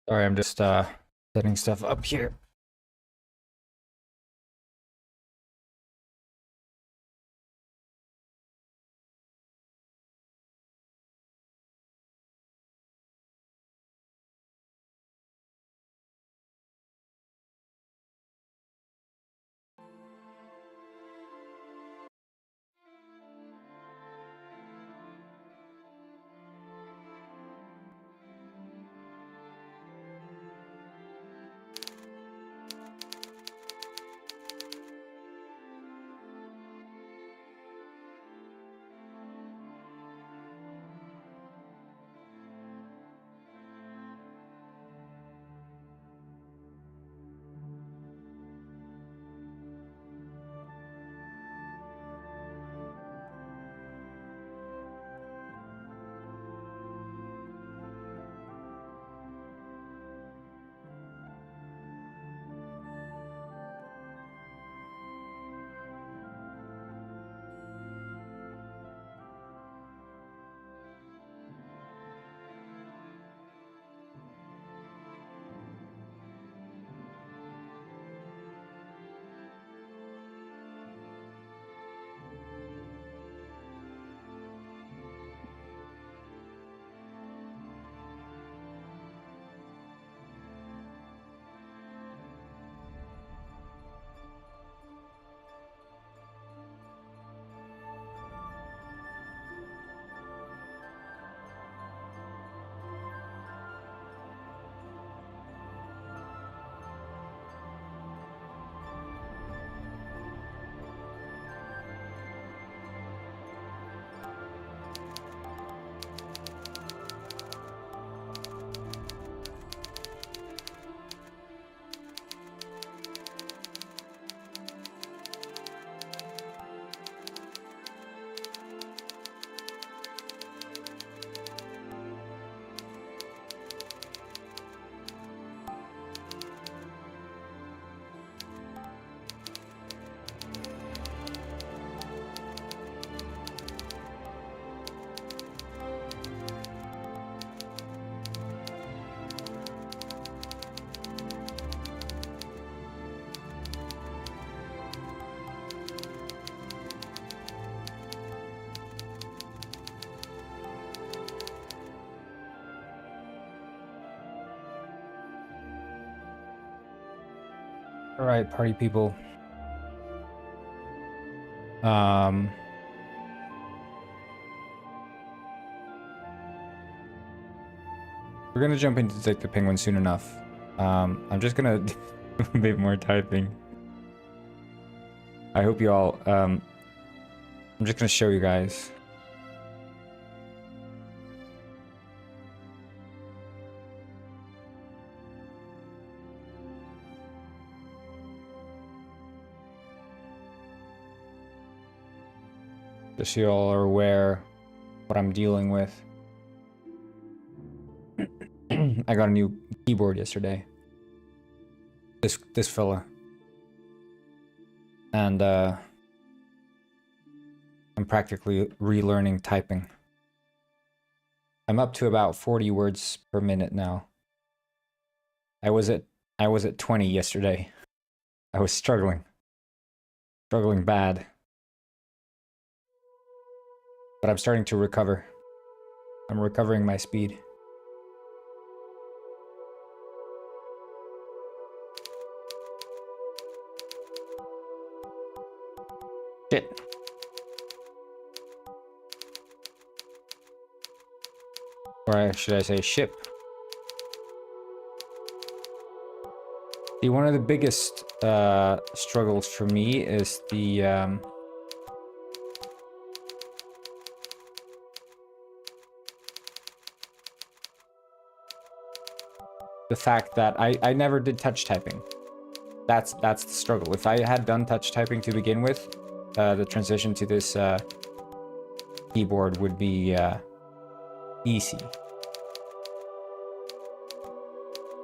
Sorry, I'm just setting stuff up here. All right, party people. Um, we're gonna jump into Detect the Penguin soon enough. I'm just gonna do a bit more typing. I hope you all. I'm just gonna show you guys. Just so you all are aware what I'm dealing with. I got a new keyboard yesterday. This fella. And I'm practically relearning typing. I'm up to about 40 words per minute now. I was at 20 yesterday. I was struggling bad. But I'm starting to recover. I'm recovering my speed. Shit. Or should I say ship? See, one of the biggest struggles for me is the fact that I never did touch typing. That's the struggle. If I had done touch typing to begin with, the transition to this keyboard would be easy.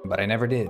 But I never did.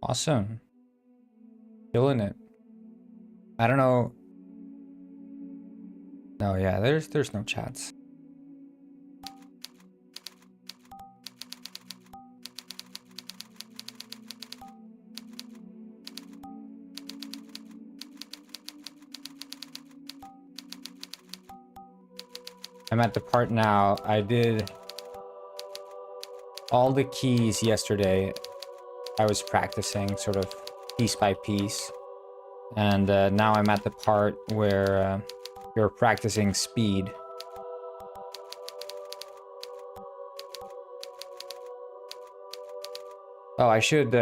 Awesome. Killing it. I don't know. No, yeah, there's no chats. I'm at the part now. I did all the keys yesterday. I was practicing sort of piece by piece. And now I'm at the part where you're practicing speed. Oh, I should...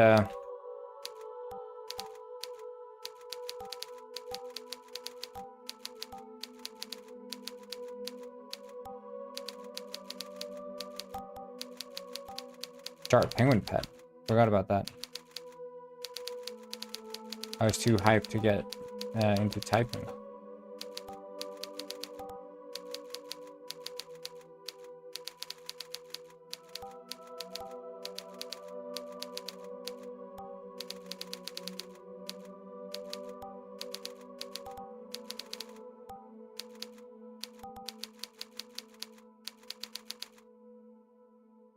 start Penguin Pet. Forgot about that. I was too hyped to get into typing.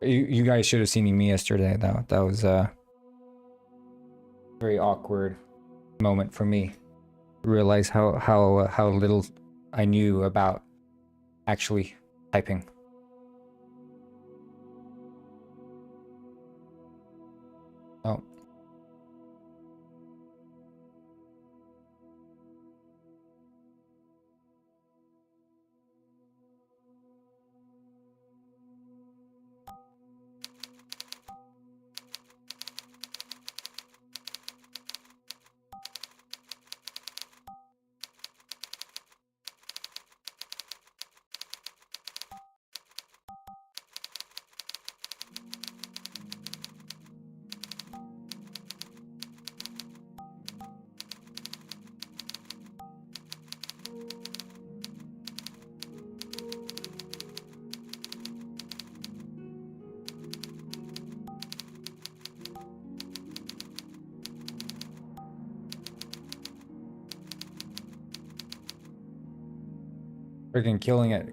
You guys should have seen me yesterday, though. That was a very awkward moment for me. Realize how little I knew about actually typing. Oh. Freaking killing it.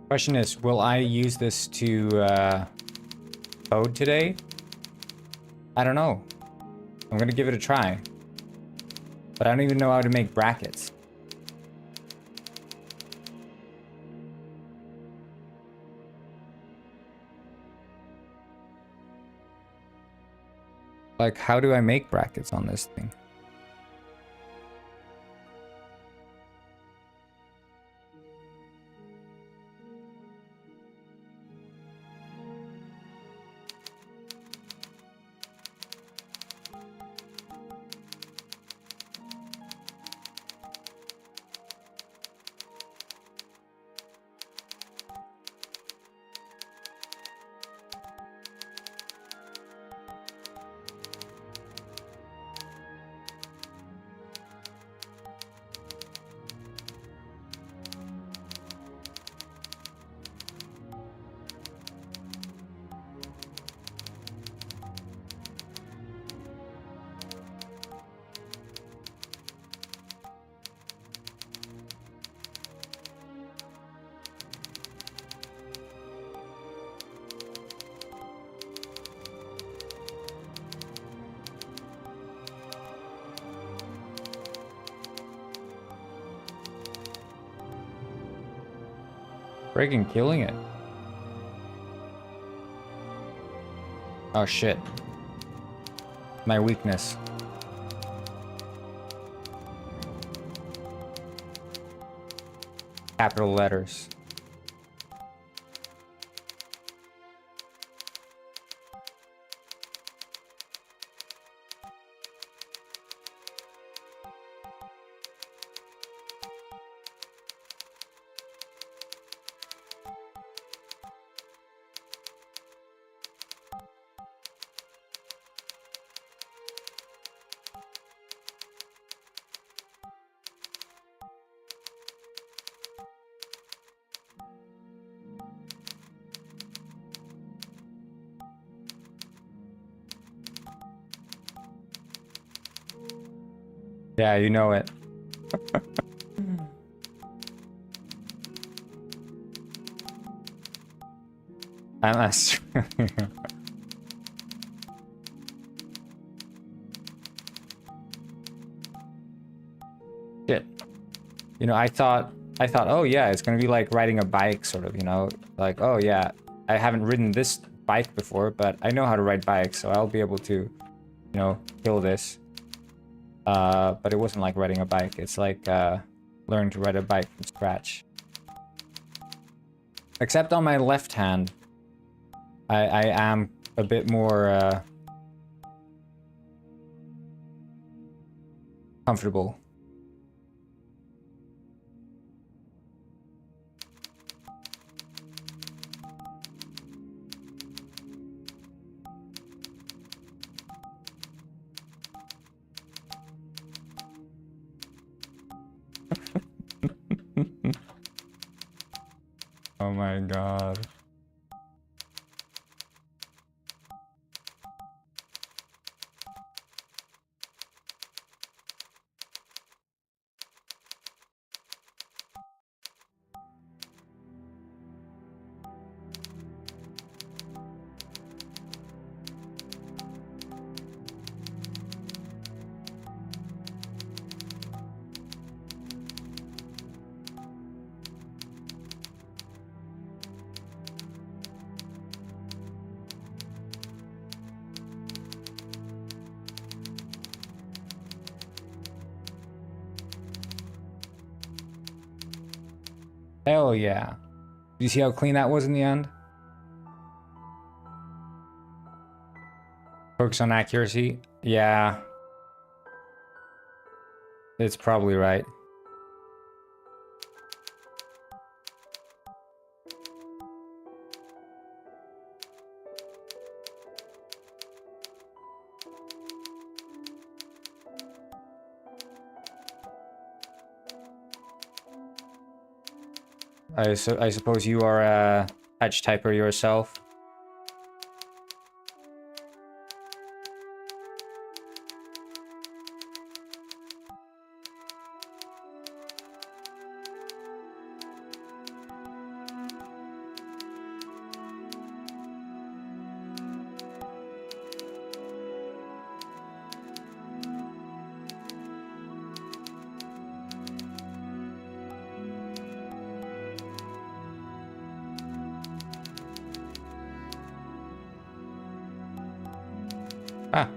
Question is, will I use this to code today? I don't know. I'm gonna give it a try. But I don't even know how to make brackets. Like, how do I make brackets on this thing? Friggin' killing it. Oh shit. My weakness. Capital letters. Yeah, you know it. I'm Shit. You know, I thought, oh yeah, it's gonna be like riding a bike, sort of, you know, like, oh yeah, I haven't ridden this bike before, but I know how to ride bikes, so I'll be able to, you know, kill this. But it wasn't like riding a bike. It's like learning to ride a bike from scratch. Except on my left hand, I am a bit more comfortable. Oh my god. Hell yeah. Do you see how clean that was in the end? Focus on accuracy? Yeah. It's probably right. I suppose you are a touch typer yourself. Ah.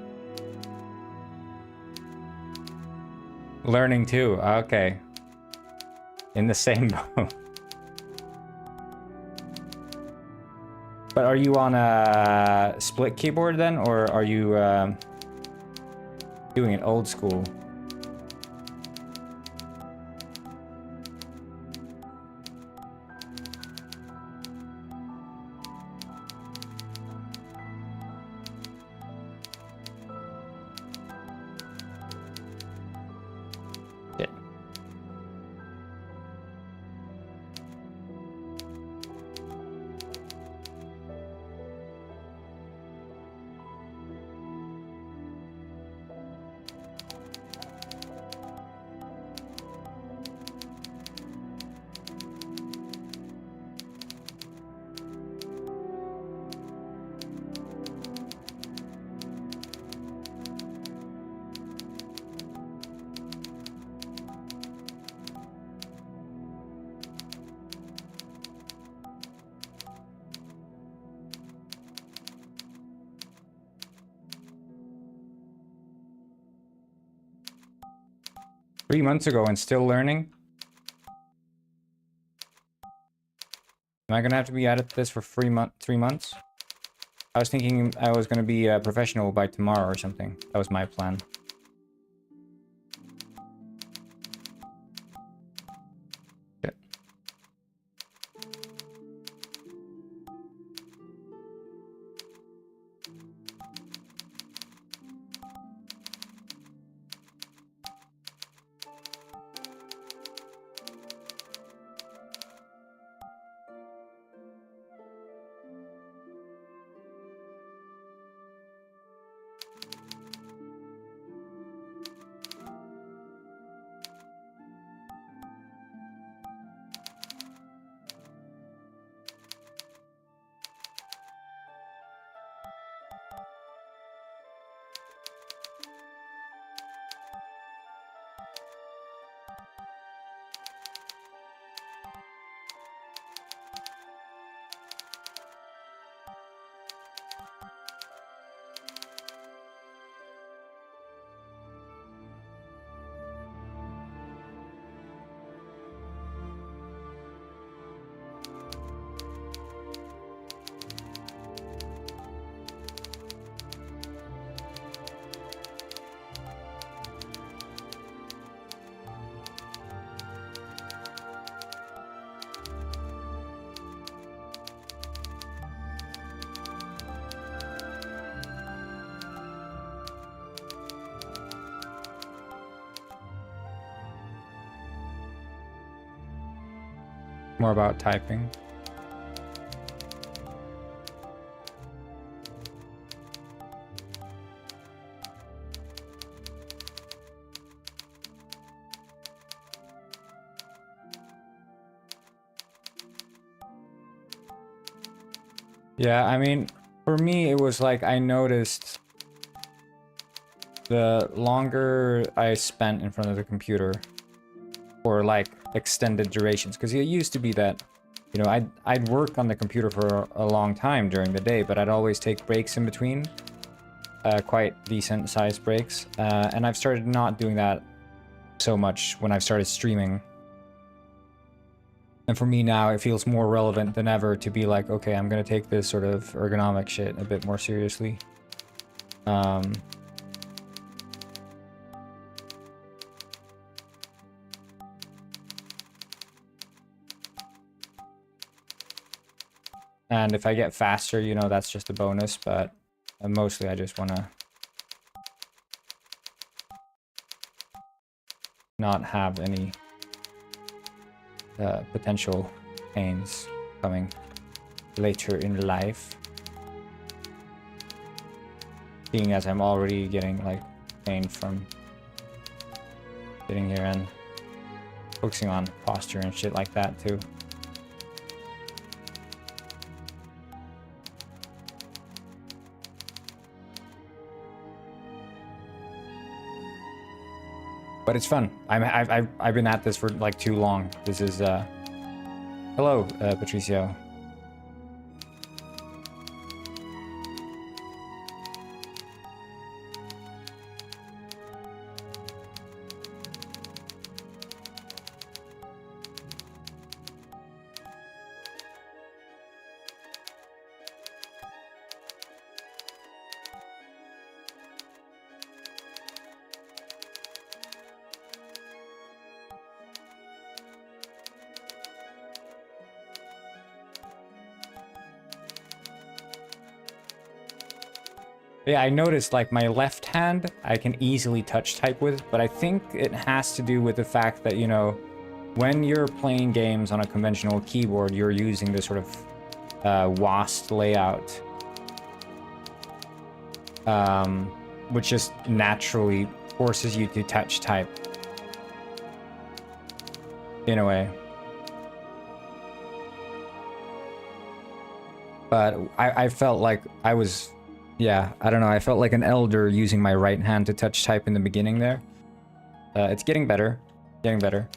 Learning too. Okay. In the same boat. But are you on a split keyboard then, or are you doing it old school? Shit. 3 months ago and still learning? Am I gonna have to be at this for 3 months? I was thinking I was gonna be a professional by tomorrow or something. That was my plan. Shit. More about typing. Yeah, I mean, for me, it was like I noticed the longer I spent in front of the computer, or like extended durations, because it used to be that, you know, I'd work on the computer for a long time during the day, but I'd always take breaks in between, quite decent sized breaks, and I've started not doing that so much when I've started streaming. And for me now, it feels more relevant than ever to be like, okay, I'm gonna take this sort of ergonomic shit a bit more seriously. And if I get faster, you know, that's just a bonus, but mostly I just want to not have any potential pains coming later in life. Seeing as I'm already getting like pain from sitting here and focusing on posture and shit like that too. But it's fun. I've been at this for like too long. This is hello, Patricio. Yeah, I noticed like my left hand I can easily touch type with, but I think it has to do with the fact that, you know, when you're playing games on a conventional keyboard, you're using this sort of WASD layout, which just naturally forces you to touch type in a way. But I felt like I was... Yeah, I don't know, I felt like an elder using my right hand to touch type in the beginning there. It's getting better. Getting better.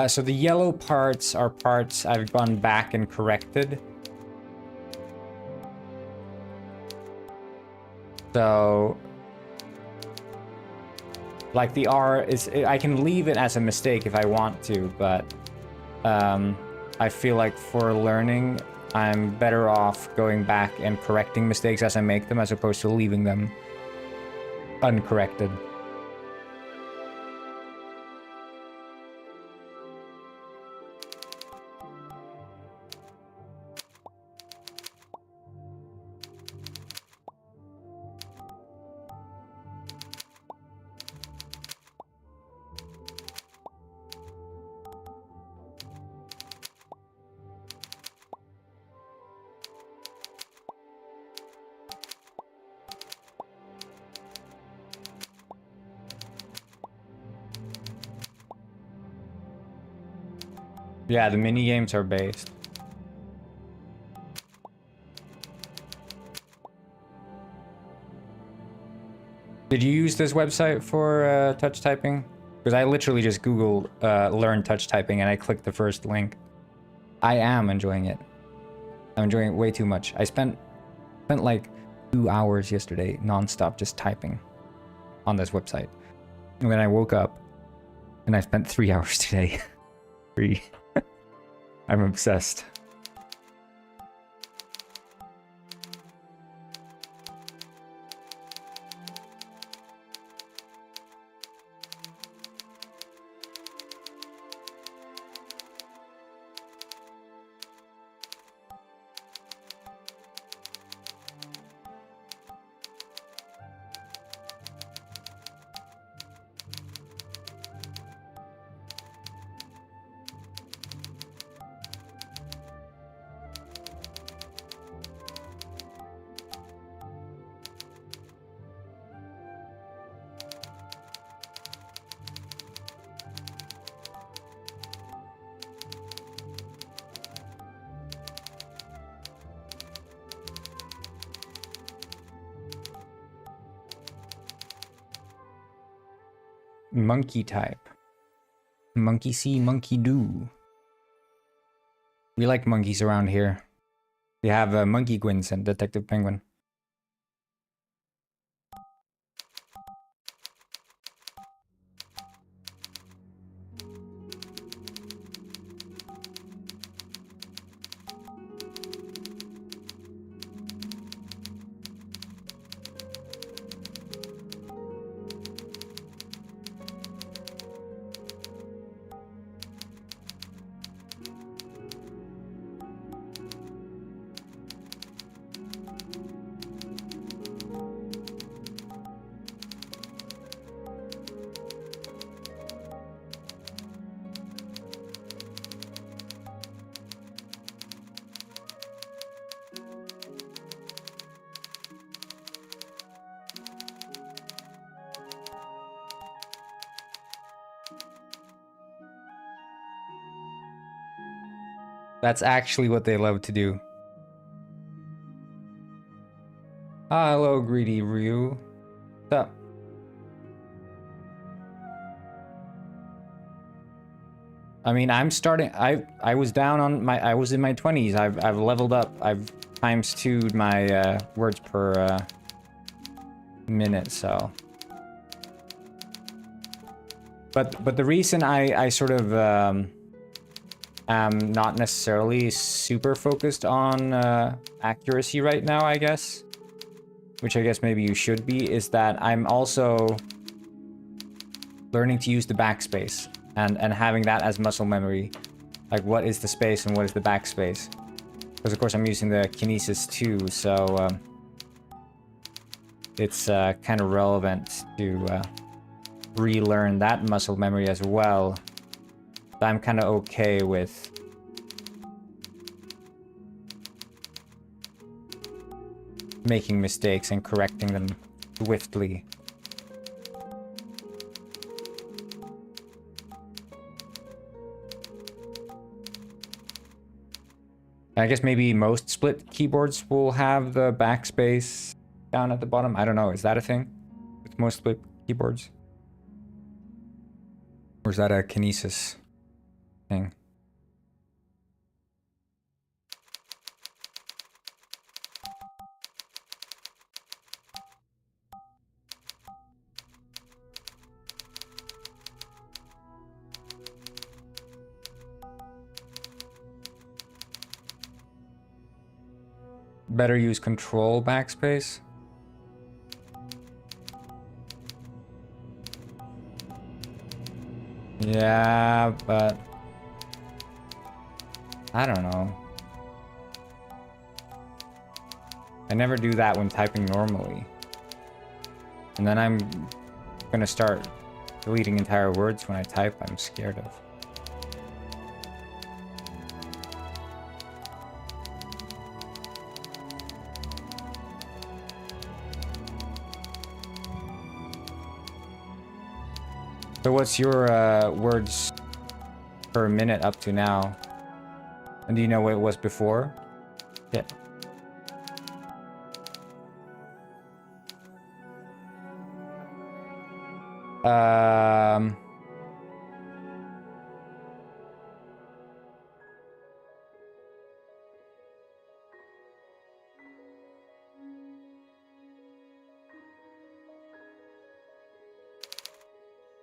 So the yellow parts are parts I've gone back and corrected. So, like the R is, I can leave it as a mistake if I want to, but I feel like for learning, I'm better off going back and correcting mistakes as I make them, as opposed to leaving them uncorrected. Yeah, the mini games are based. Did you use this website for touch typing? Because I literally just Googled learn touch typing and I clicked the first link. I am enjoying it. I'm enjoying it way too much. I spent like 2 hours yesterday non-stop just typing on this website. And then I woke up and I spent 3 hours today. 3. I'm obsessed. Monkey type. Monkey see, monkey do. We like monkeys around here. We have Monkey Gwins and Detective Penguin. That's actually what they love to do. Ah, hello, Greedy Ryu. What's up? I mean, I'm starting. I was down on my. I was in my 20s. I've leveled up. I've times 2'd my words per minute. So, but the reason I sort of am not necessarily super focused on accuracy right now, I guess, which I guess maybe you should be, is that I'm also learning to use the backspace and having that as muscle memory. Like, what is the space and what is the backspace? Because of course I'm using the kinesis too, so it's kind of relevant to relearn that muscle memory as well. I'm kind of okay with making mistakes and correcting them swiftly. I guess maybe most split keyboards will have the backspace down at the bottom. I don't know. Is that a thing with most split keyboards? Or is that a kinesis thing? Better use control backspace. Yeah, but I don't know. I never do that when typing normally. And then I'm gonna start deleting entire words when I type. I'm scared of. So what's your words per minute up to now? And do you know what it was before? Yeah.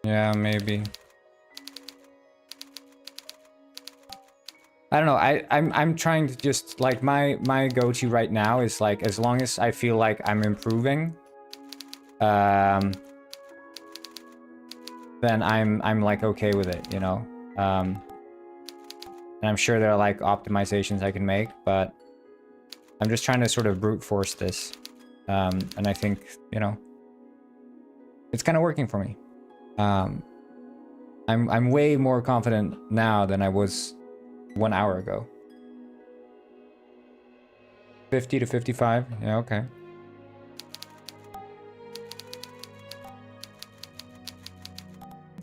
Yeah, maybe. I don't know. I'm trying to just like my go-to right now is like as long as I feel like I'm improving, then I'm like okay with it, you know. And I'm sure there are like optimizations I can make, but I'm just trying to sort of brute force this, and I think, you know, it's kind of working for me. I'm way more confident now than I was 1 hour ago. 50 to 55. Yeah, okay.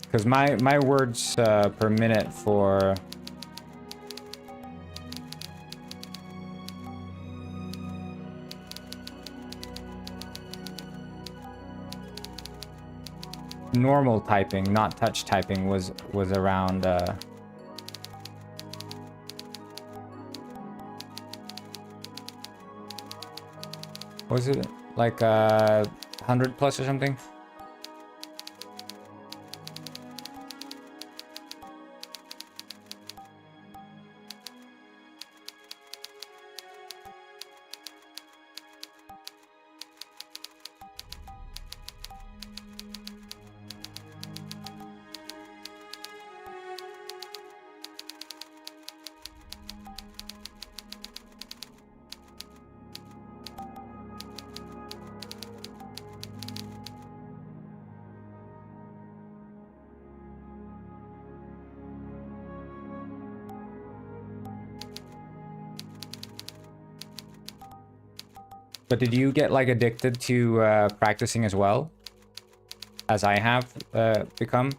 Because my words per minute for normal typing, not touch typing, was around was it like 100 plus or something? But did you get like addicted to practicing as well, as I have become?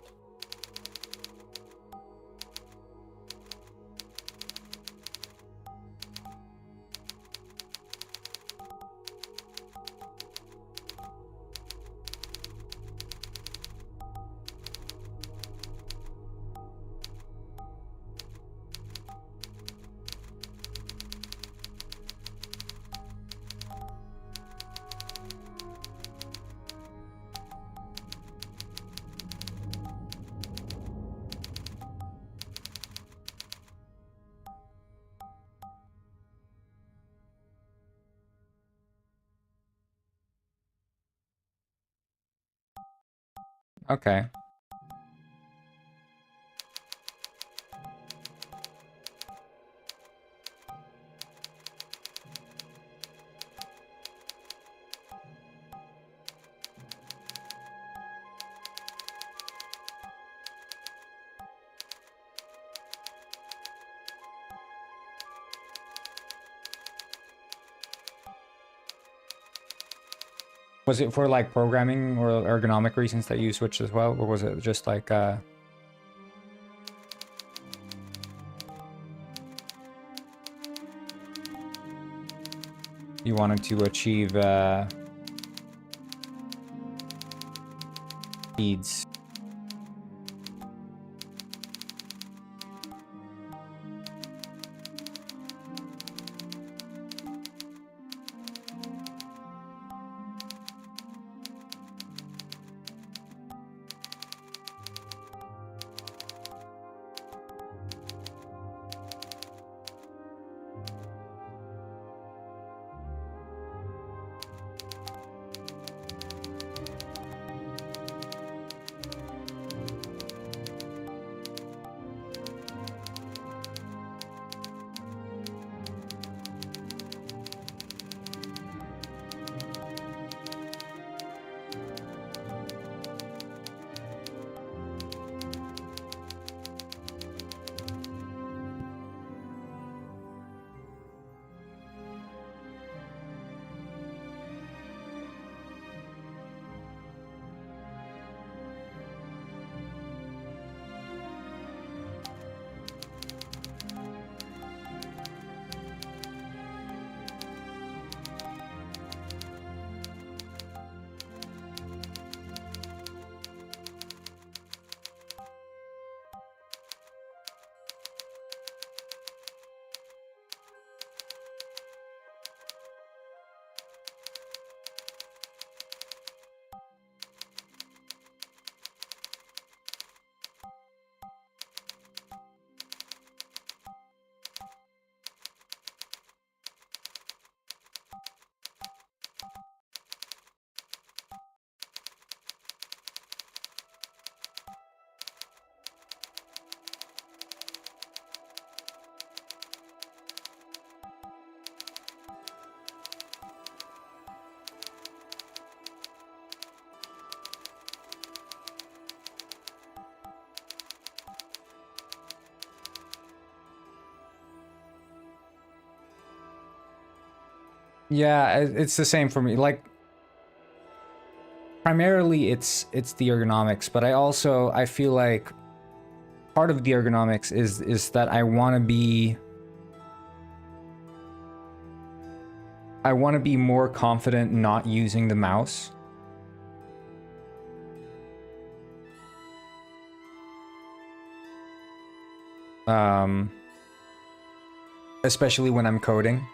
Okay. Was it for like programming or ergonomic reasons that you switched as well, or was it just like you wanted to achieve speeds? Yeah, it's the same for me. Like, primarily it's the ergonomics, but I feel like part of the ergonomics is that I want to be more confident not using the mouse. Especially when I'm coding.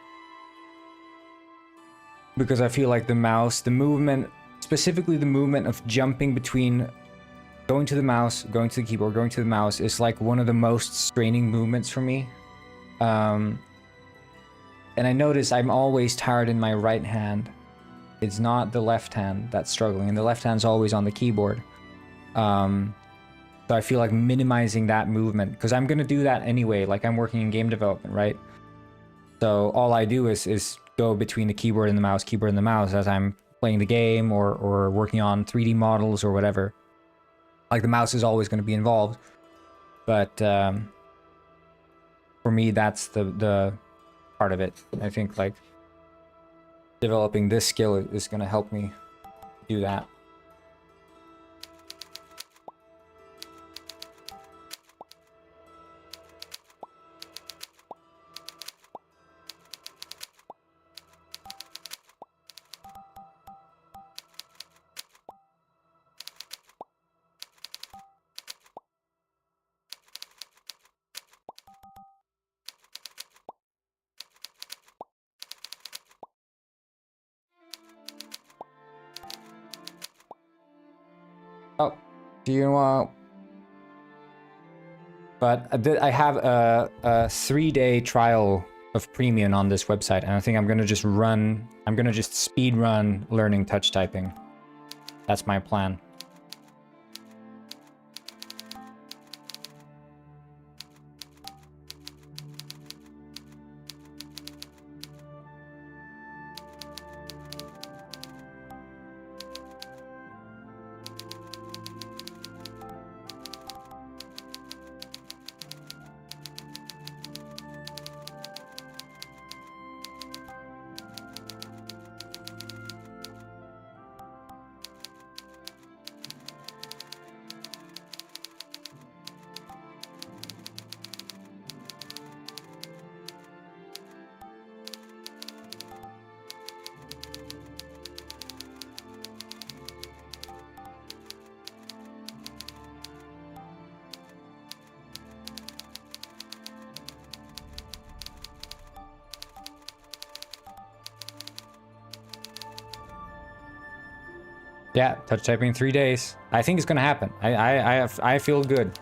Because I feel like the mouse, the movement, specifically the movement of jumping between going to the mouse, going to the keyboard, going to the mouse is like one of the most straining movements for me. And I notice I'm always tired in my right hand. It's not the left hand that's struggling, and the left hand's always on the keyboard. So I feel like minimizing that movement, because I'm going to do that anyway. Like, I'm working in game development, right? So all I do is go between the keyboard and the mouse as I'm playing the game or working on 3D models or whatever. Like, the mouse is always going to be involved. But for me, that's the part of it. I think, like, developing this skill is going to help me do that. Oh, do you want... But I have a 3-day trial of premium on this website, and I think I'm gonna just speed run learning touch typing. That's my plan. Yeah, touch typing in 3 days. I think it's gonna happen. I feel good.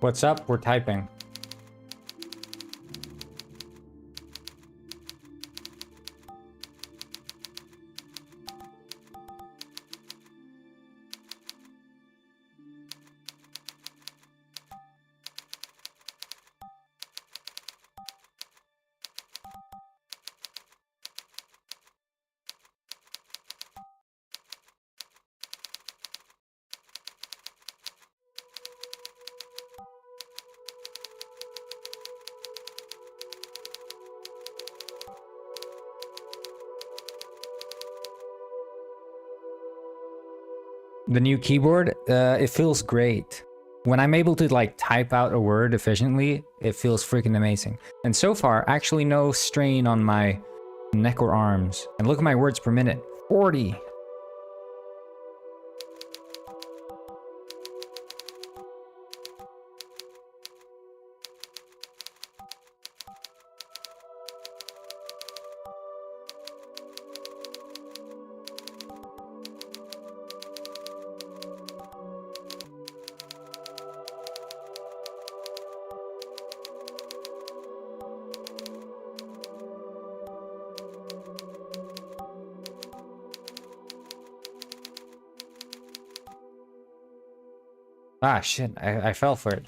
What's up? We're typing. The new keyboard, it feels great. When I'm able to like type out a word efficiently, it feels freaking amazing. And so far, actually no strain on my neck or arms. And look at my words per minute, 40. Ah, shit, I fell for it.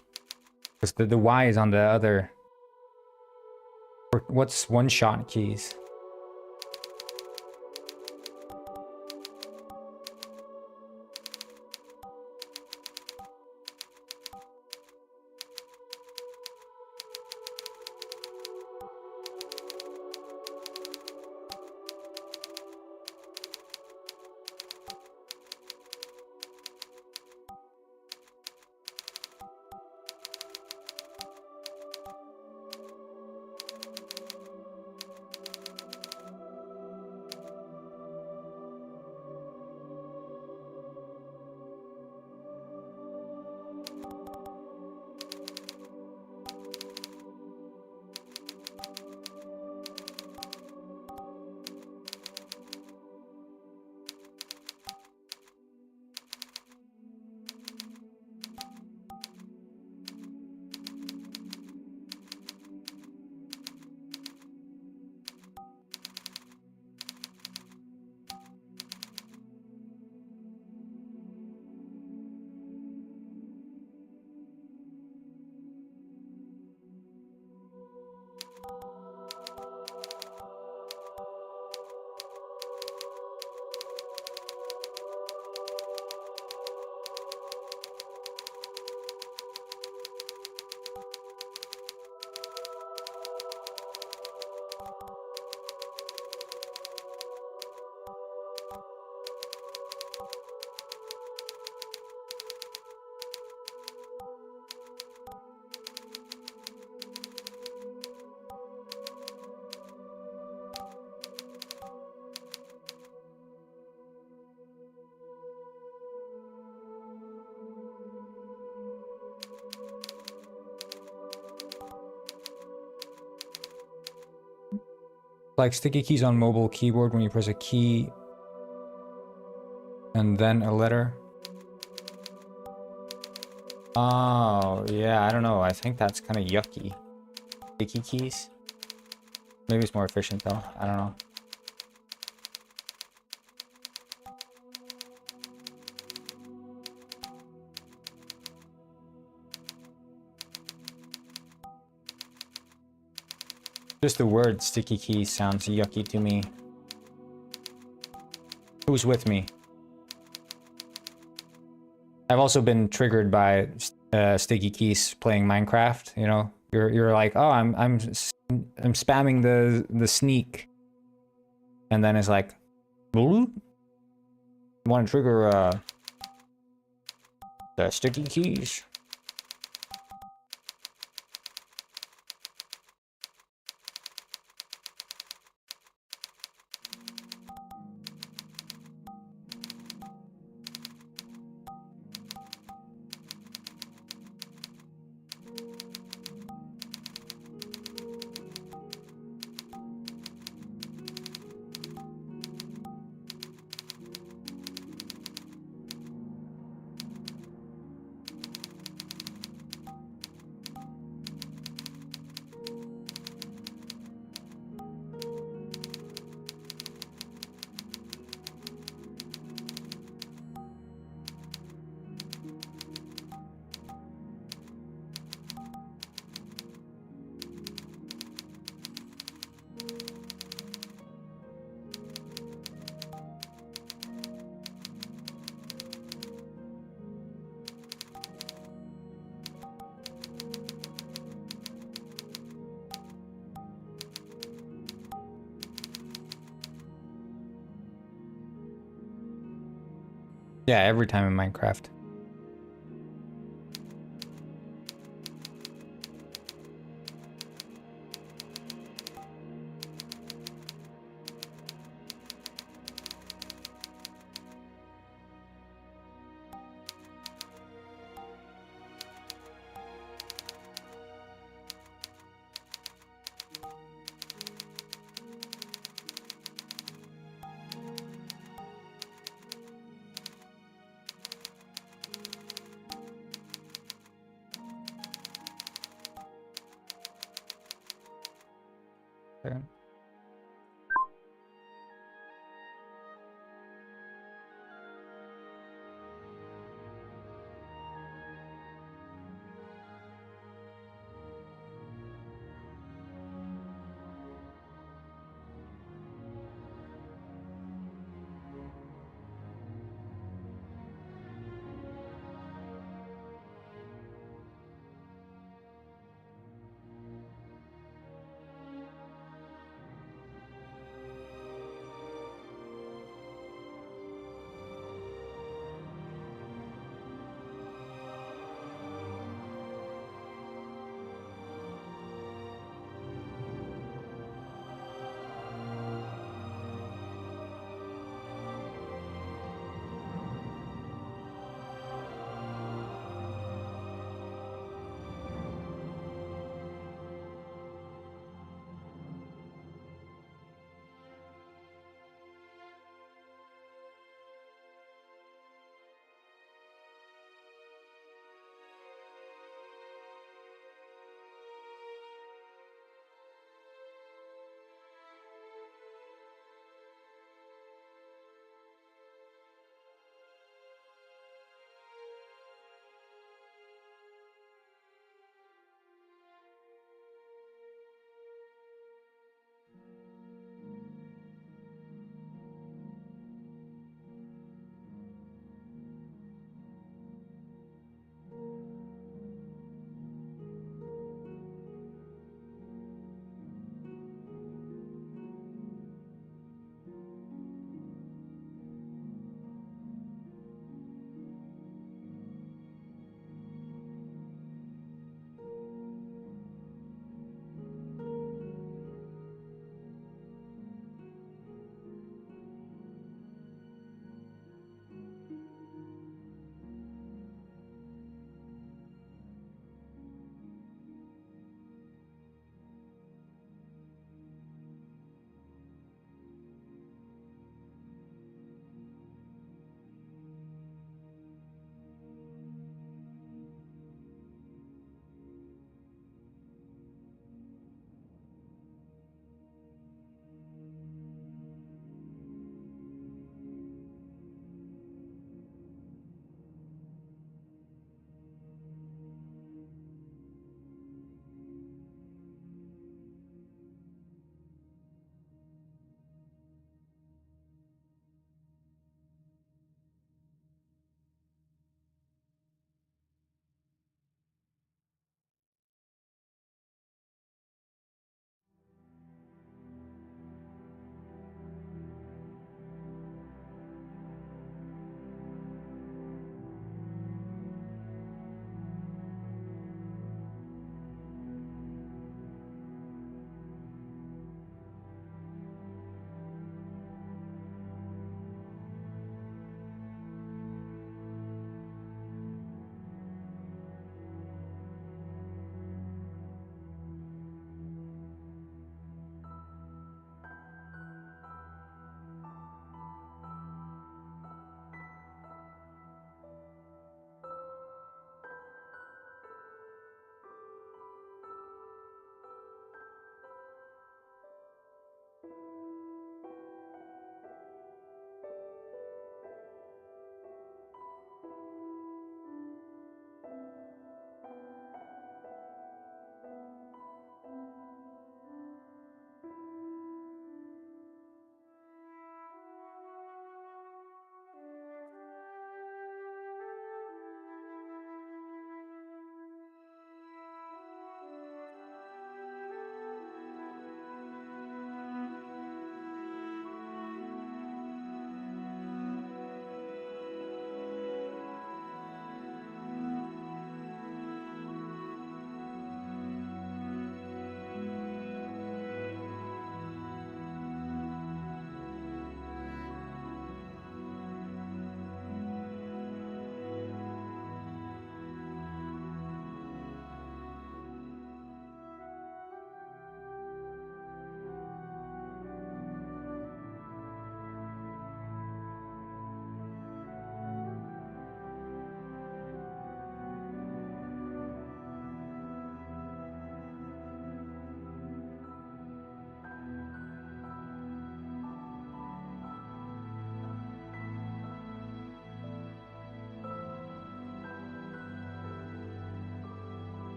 Because the Y is on the other... What's one-shot keys? Like sticky keys on mobile keyboard when you press a key and then a letter. Oh, yeah, I don't know. I think that's kind of yucky. Sticky keys? Maybe it's more efficient though. I don't know. Just the word sticky keys sounds yucky to me. Who's with me? I've also been triggered by sticky keys playing Minecraft. You know, you're like, oh, I'm spamming the sneak, and then it's like, want to trigger the sticky keys. Yeah, every time in Minecraft. Second.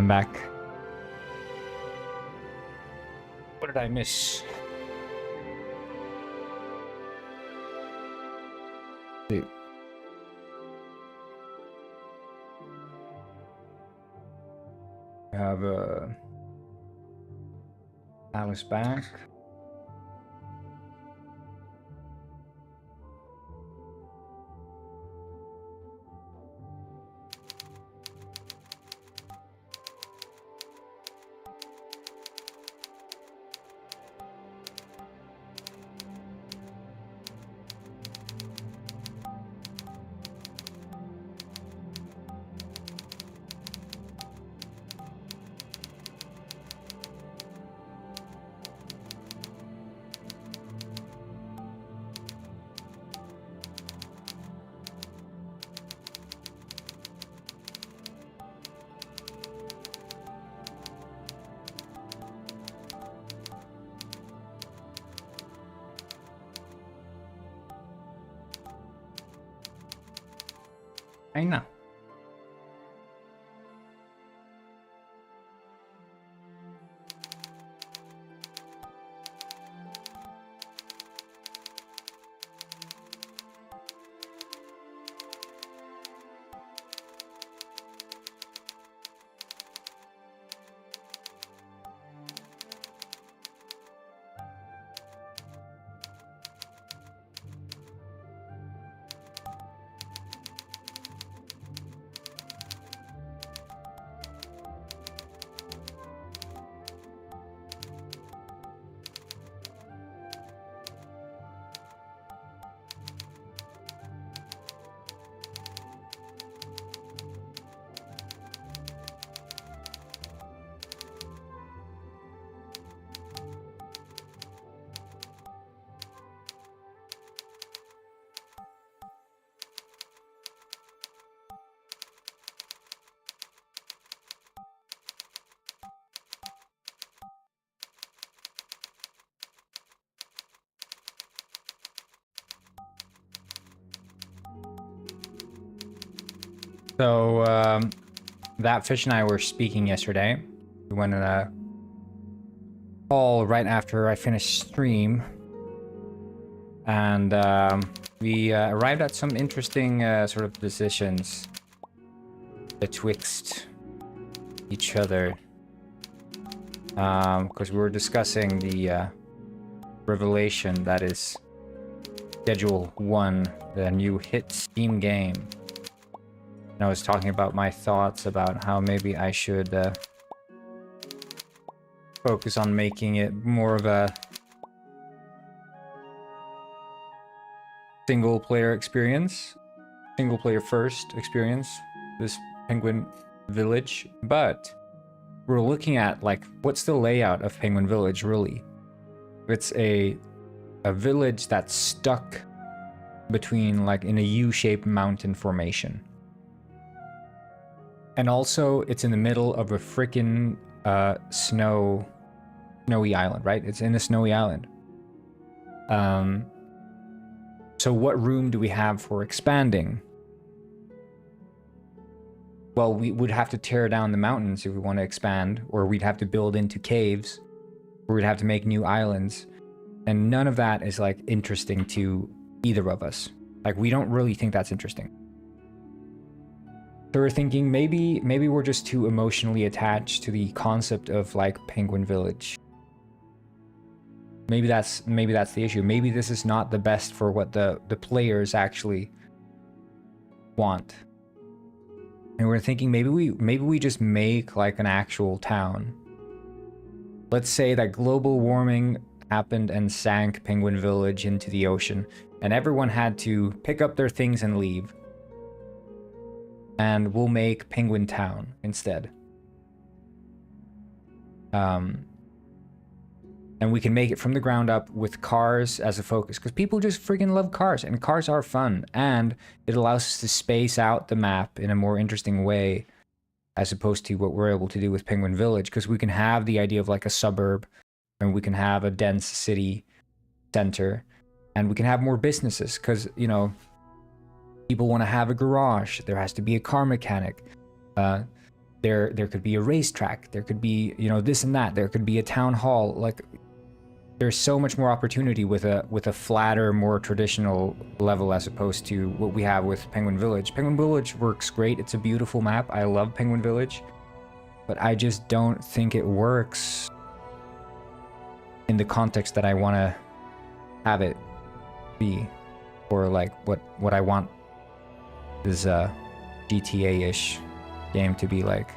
I'm back. What did I miss? We have Alice back. I know. So that fish and I were speaking yesterday. We went on a call right after I finished stream, and we arrived at some interesting sort of decisions betwixt each other, because we were discussing the revelation that is Schedule 1, the new hit Steam game. And I was talking about my thoughts about how maybe I should focus on making it more of a single-player experience, single-player first experience, this Penguin Village. But we're looking at, like, what's the layout of Penguin Village, really? It's a village that's stuck between, like, in a U-shaped mountain formation. And also, it's in the middle of a freaking snowy island, right? It's in a snowy island. So what room do we have for expanding? Well, we would have to tear down the mountains if we want to expand, or we'd have to build into caves, or we'd have to make new islands. And none of that is, like, interesting to either of us. Like, we don't really think that's interesting. So we're thinking maybe we're just too emotionally attached to the concept of, like, Penguin Village. Maybe that's the issue. Maybe this is not the best for what the players actually want. And we're thinking maybe we just make, like, an actual town. Let's say that global warming happened and sank Penguin Village into the ocean, and everyone had to pick up their things and leave. And we'll make Penguin Town instead. And we can make it from the ground up with cars as a focus, because people just freaking love cars, and cars are fun, and it allows us to space out the map in a more interesting way, as opposed to what we're able to do with Penguin Village, because we can have the idea of, like, a suburb, and we can have a dense city center, and we can have more businesses, because, you know, people want to have a garage. There has to be a car mechanic. There could be a racetrack. There could be, you know, this and that. There could be a town hall. Like, there's so much more opportunity with a flatter, more traditional level as opposed to what we have with Penguin Village. Penguin Village works great. It's a beautiful map. I love Penguin Village. but I just don't think it works in the context that I want to have it be, or like what I want this GTA-ish game to be like.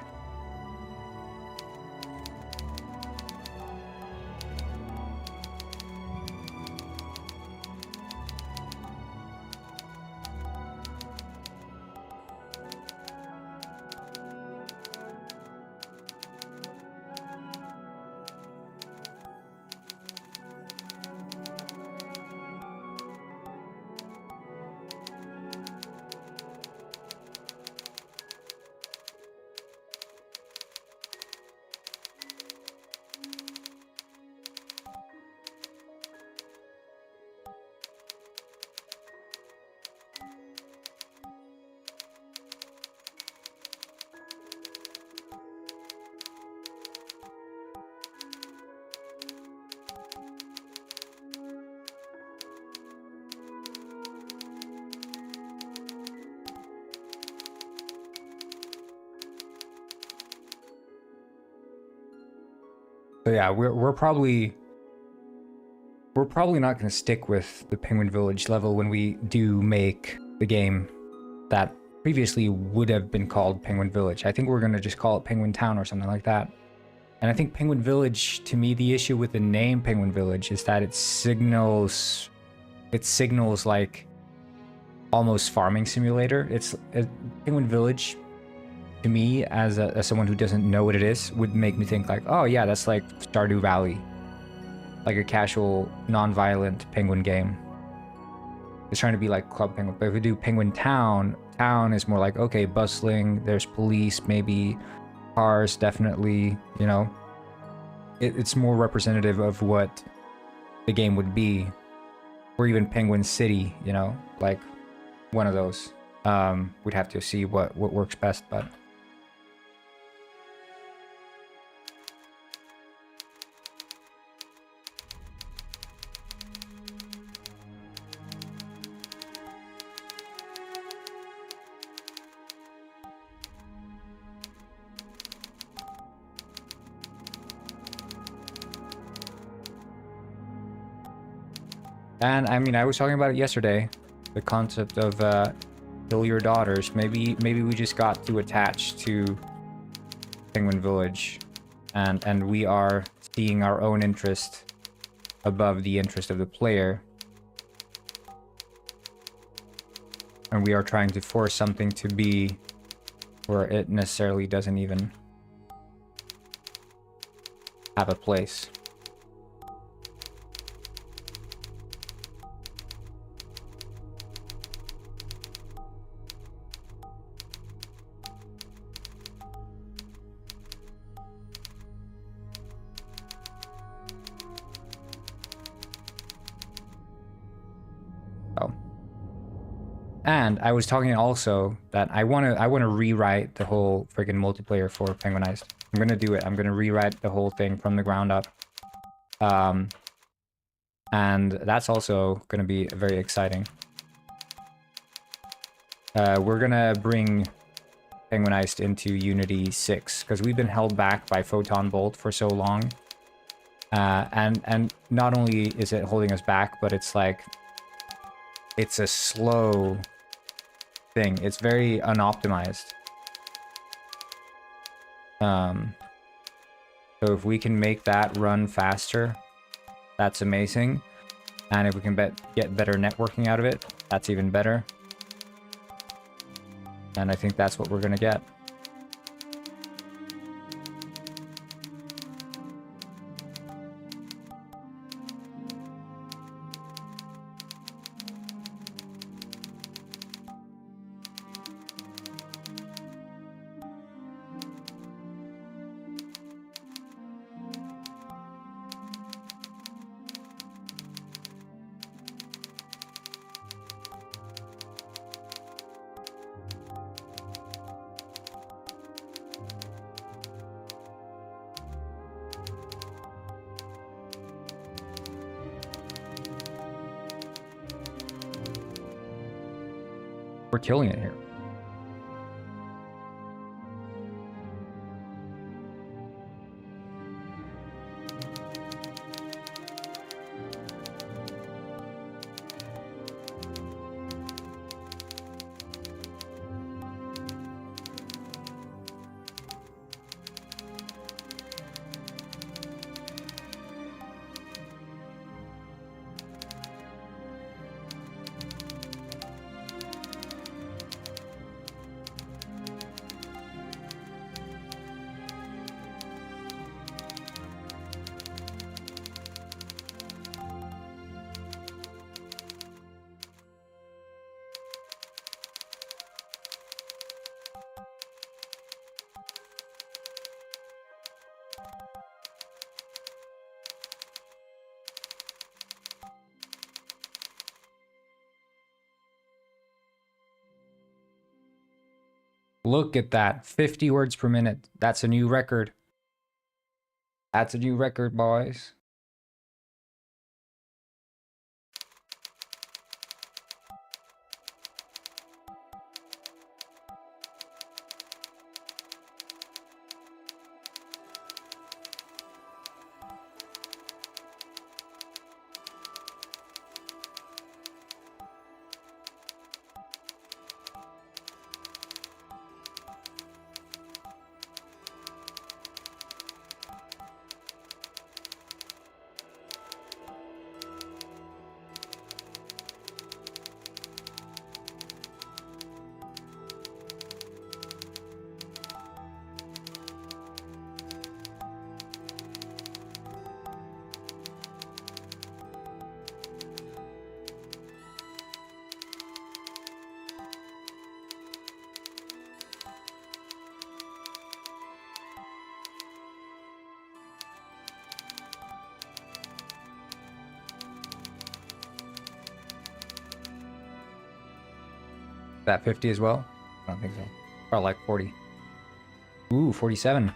So yeah, we're probably not going to stick with the Penguin Village level when we do make the game that previously would have been called Penguin Village. I think we're going to just call it Penguin Town or something like that. And I think Penguin Village, to me, the issue with the name Penguin Village is that it signals like almost farming simulator. It's Penguin Village, to me, as someone who doesn't know what it is, would make me think like, oh yeah, that's like Stardew Valley, like a casual, non-violent penguin game. It's trying to be like Club Penguin. But if we do Penguin Town, town is more like, okay, bustling, there's police, maybe cars, definitely, you know. It's more representative of what the game would be. Or even Penguin City, you know, like one of those. We'd have to see what works best, but and I mean, I was talking about it yesterday, the concept of kill your daughters. Maybe we just got too attached to Penguin Village, and we are seeing our own interest above the interest of the player, and we are trying to force something to be where it necessarily doesn't even have a place. And I was talking also that I want to rewrite the whole freaking multiplayer for Penguinized. I'm gonna do it. I'm gonna rewrite the whole thing from the ground up. And that's also gonna be very exciting. We're gonna bring Penguinized into Unity 6 because we've been held back by Photon Bolt for so long. And not only is it holding us back, but it's like it's a slow thing. It's very unoptimized. So if we can make that run faster, that's amazing. And if we can get better networking out of it, that's even better. And I think that's what we're gonna get. We're killing it here. Look at that. 50 words per minute. That's a new record. That's a new record, boys. That 50 as well? I don't think so. Or like 40. Ooh, 47.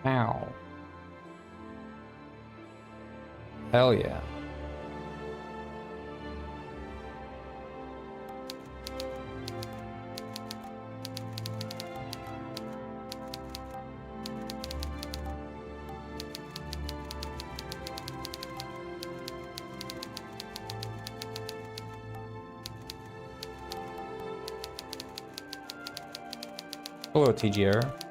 Ow. Hell yeah. Hello, TGR.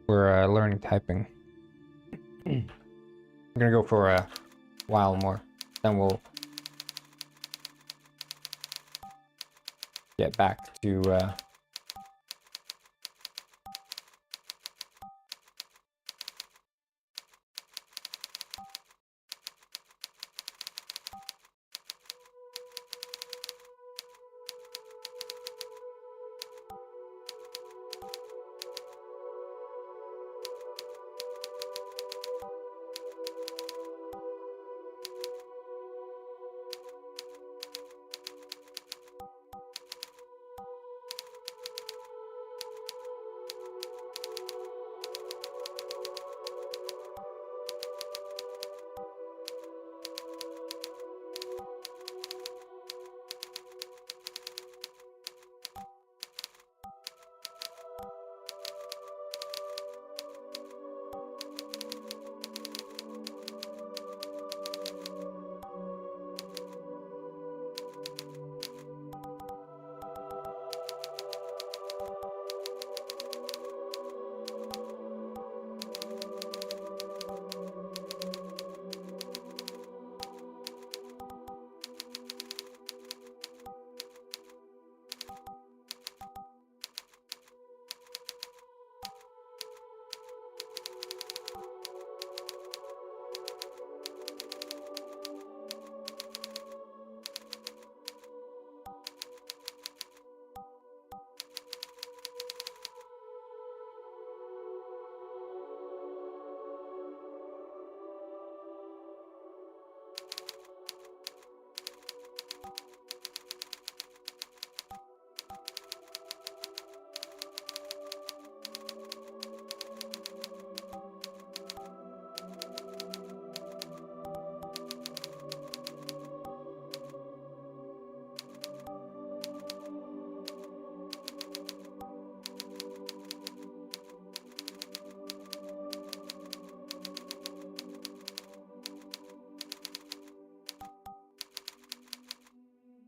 We're learning typing. I'm gonna go for a while more, then we'll get back to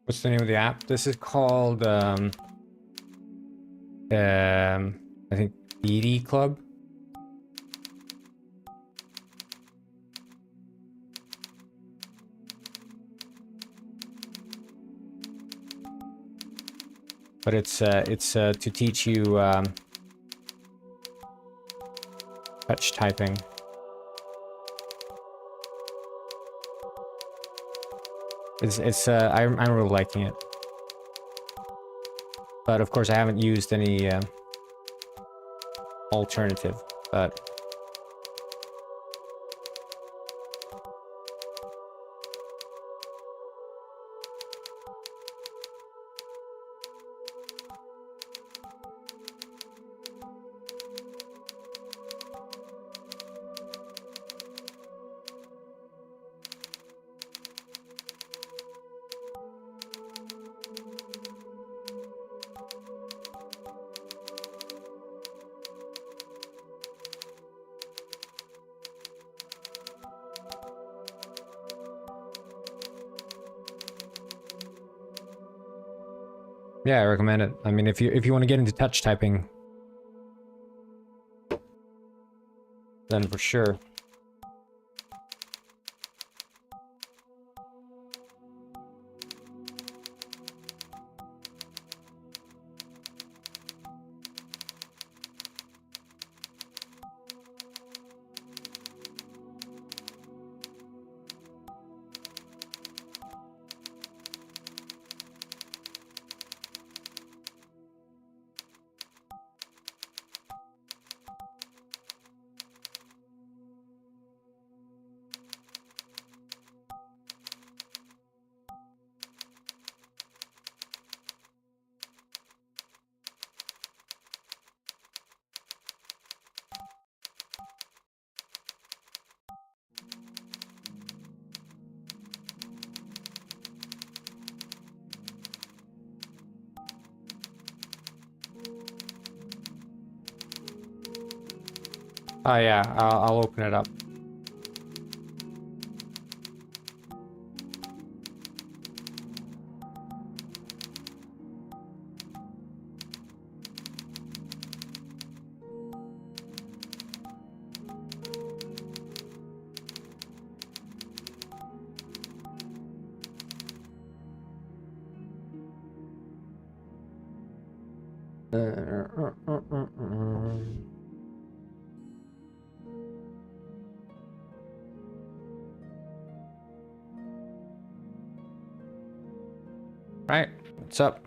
what's the name of the app? This is called I think ED Club. But it's to teach you touch typing. I'm really liking it. But of course I haven't used any alternative, but yeah, I recommend it. I mean, if you want to get into touch typing, then for sure. Oh yeah, I'll open it up. Right, what's up?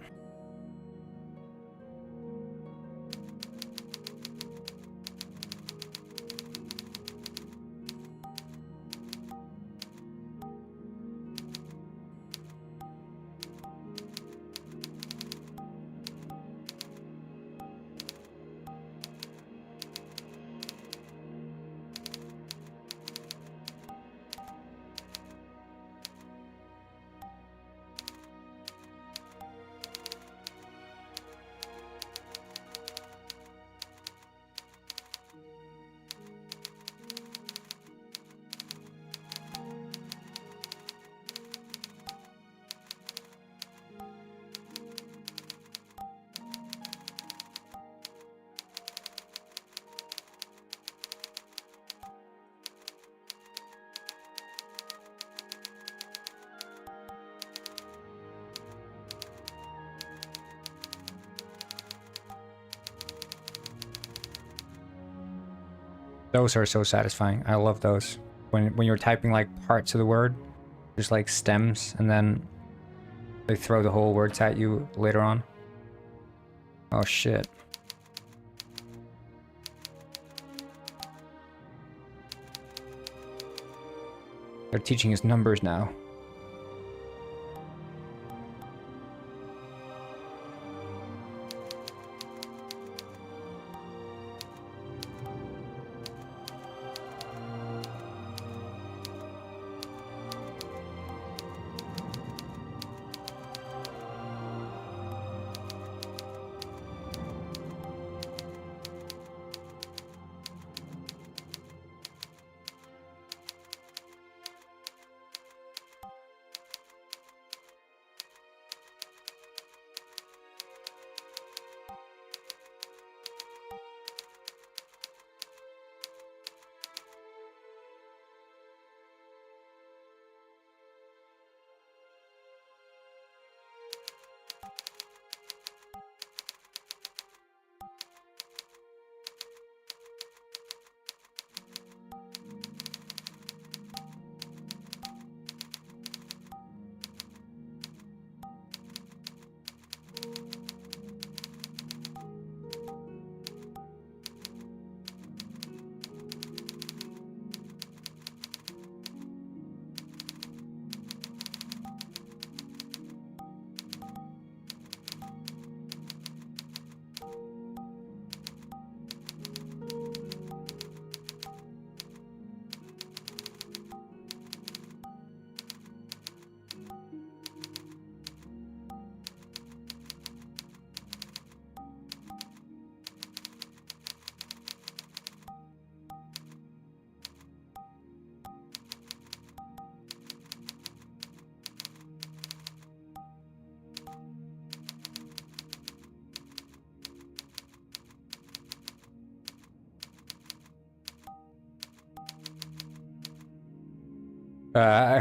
Those are so satisfying. I love those. When you're typing like parts of the word, just like stems, and then they throw the whole words at you later on. Oh shit. They're teaching us numbers now.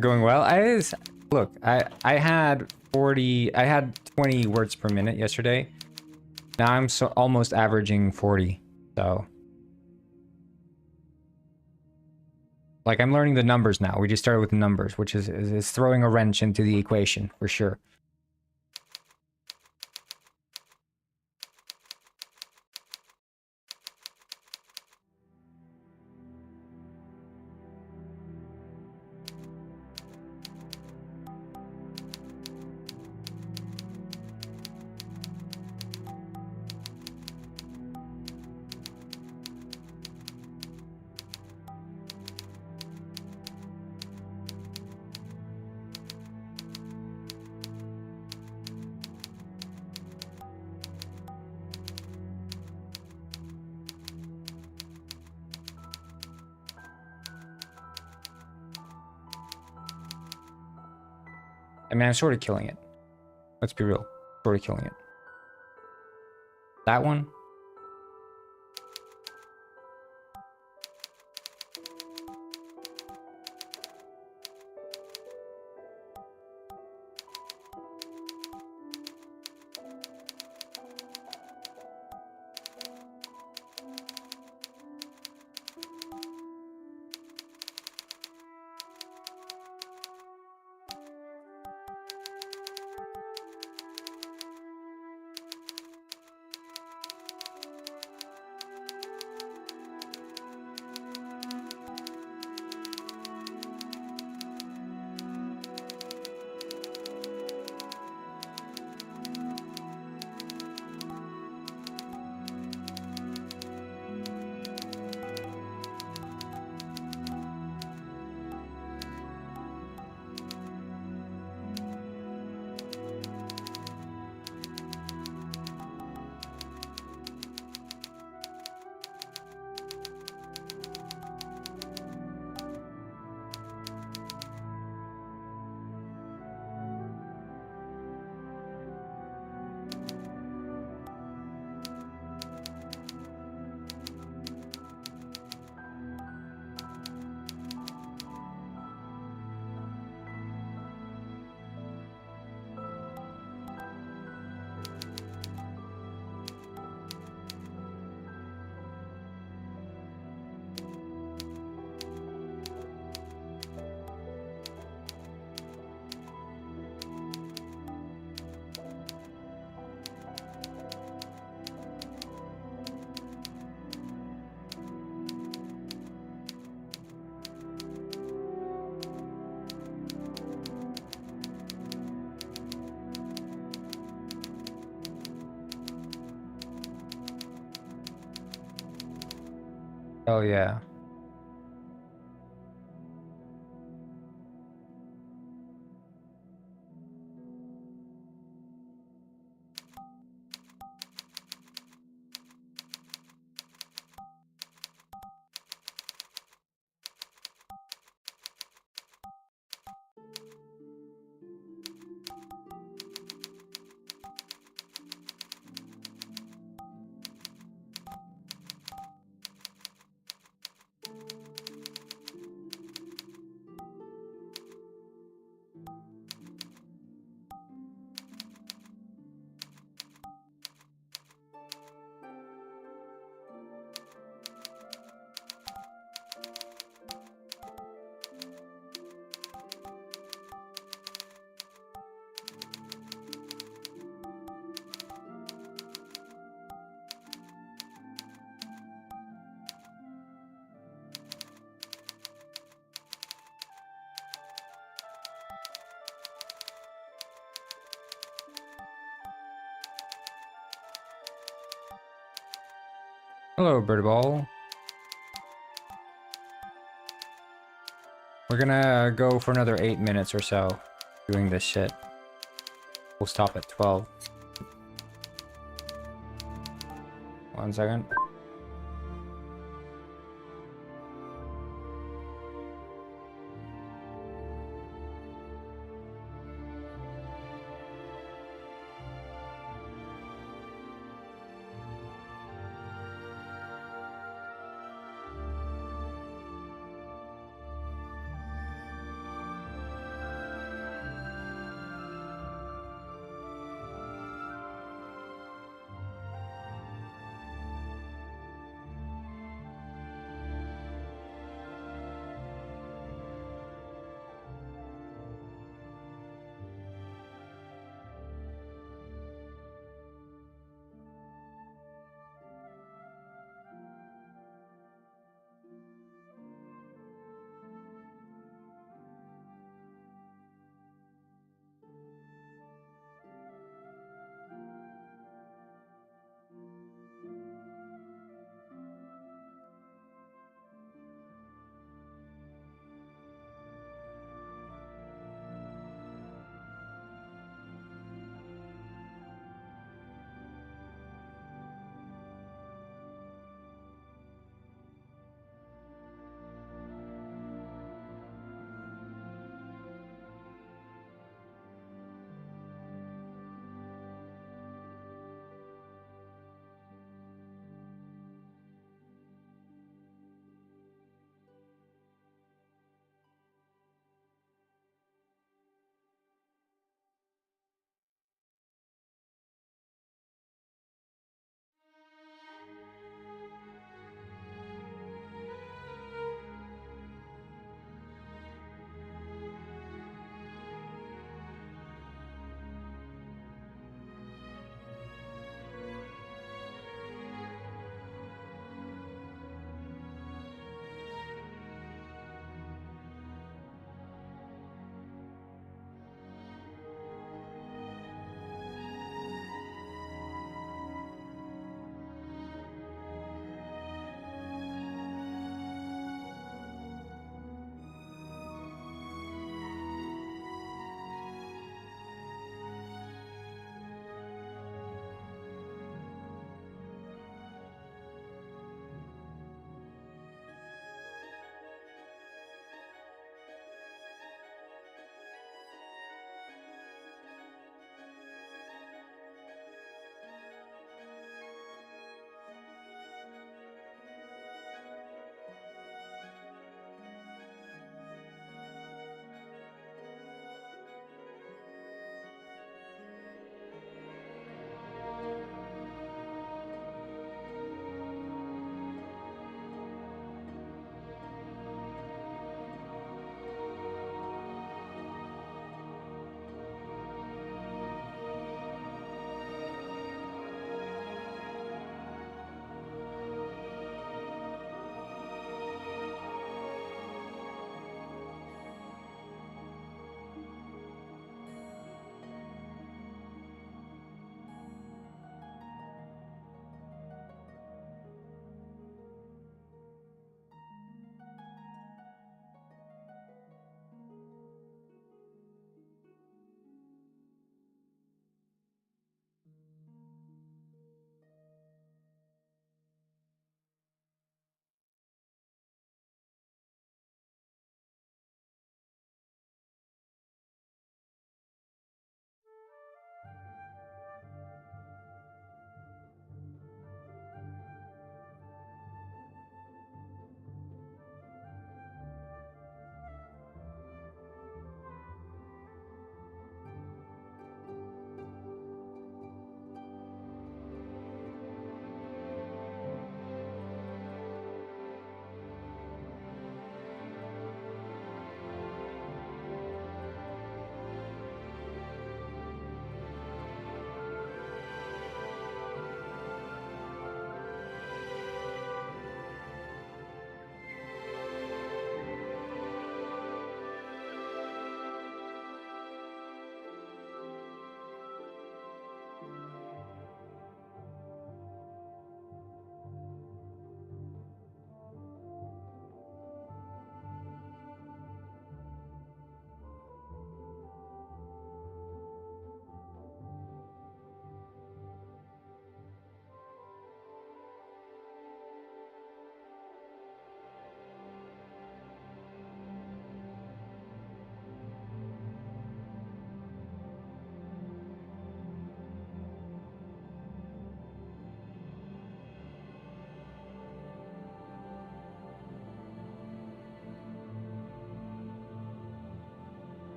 Going well. Look, I had 20 words per minute yesterday. Now I'm almost averaging 40. So like I'm learning the numbers now. We just started with numbers, which is throwing a wrench into the equation for sure. I mean, I'm sort of killing it. Let's be real. Sort of killing it. That one. Oh yeah. Hello, Birdball. We're gonna go for another 8 minutes or so doing this shit. We'll stop at 12. 1 second.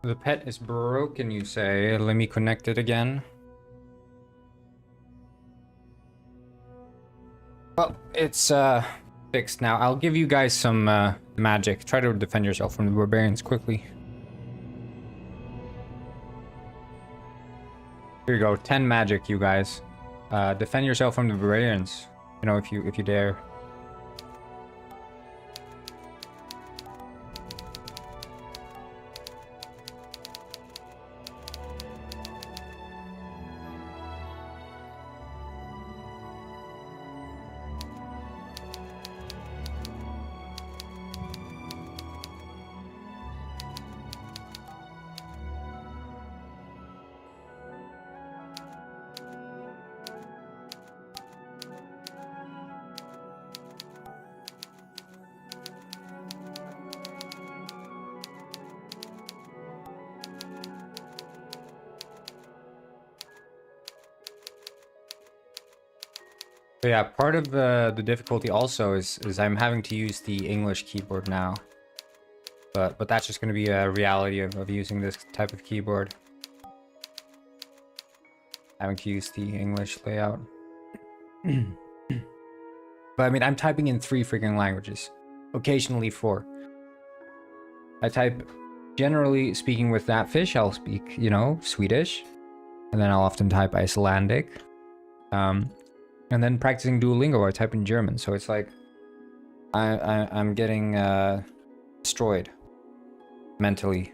The pet is broken, you say. Let me connect it again. Well, it's fixed now. I'll give you guys some magic. Try to defend yourself from the barbarians quickly. Here you go. 10 magic, you guys. Defend yourself from the barbarians. You know, if you dare. So yeah, part of the difficulty also is I'm having to use the English keyboard now. But that's just going to be a reality of using this type of keyboard. Having to use the English layout. But I mean, I'm typing in 3 freaking languages. Occasionally 4. I type, generally speaking with that fish, I'll speak, you know, Swedish. And then I'll often type Icelandic. And then practicing Duolingo, I type in German. So it's like, I'm getting destroyed mentally.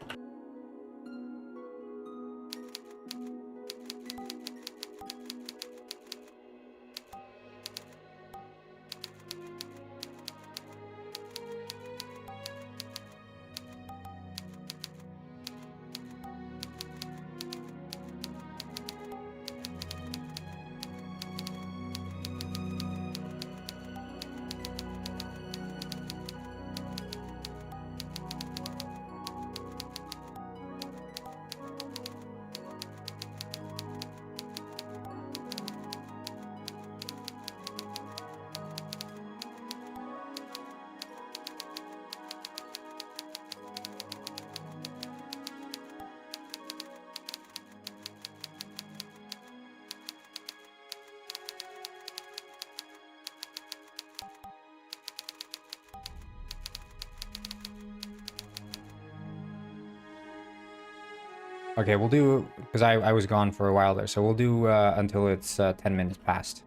Okay, we'll do, because I was gone for a while there, so we'll do until it's 10 minutes past.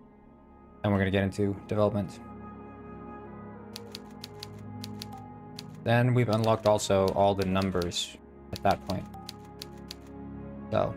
And we're going to get into development. Then we've unlocked also all the numbers at that point. So.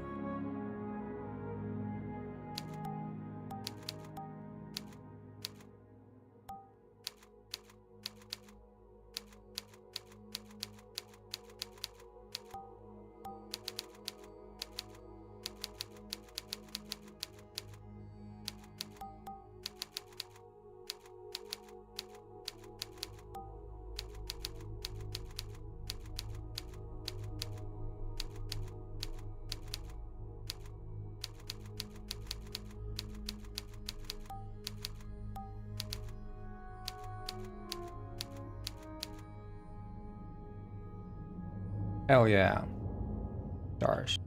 Hell yeah. Stars.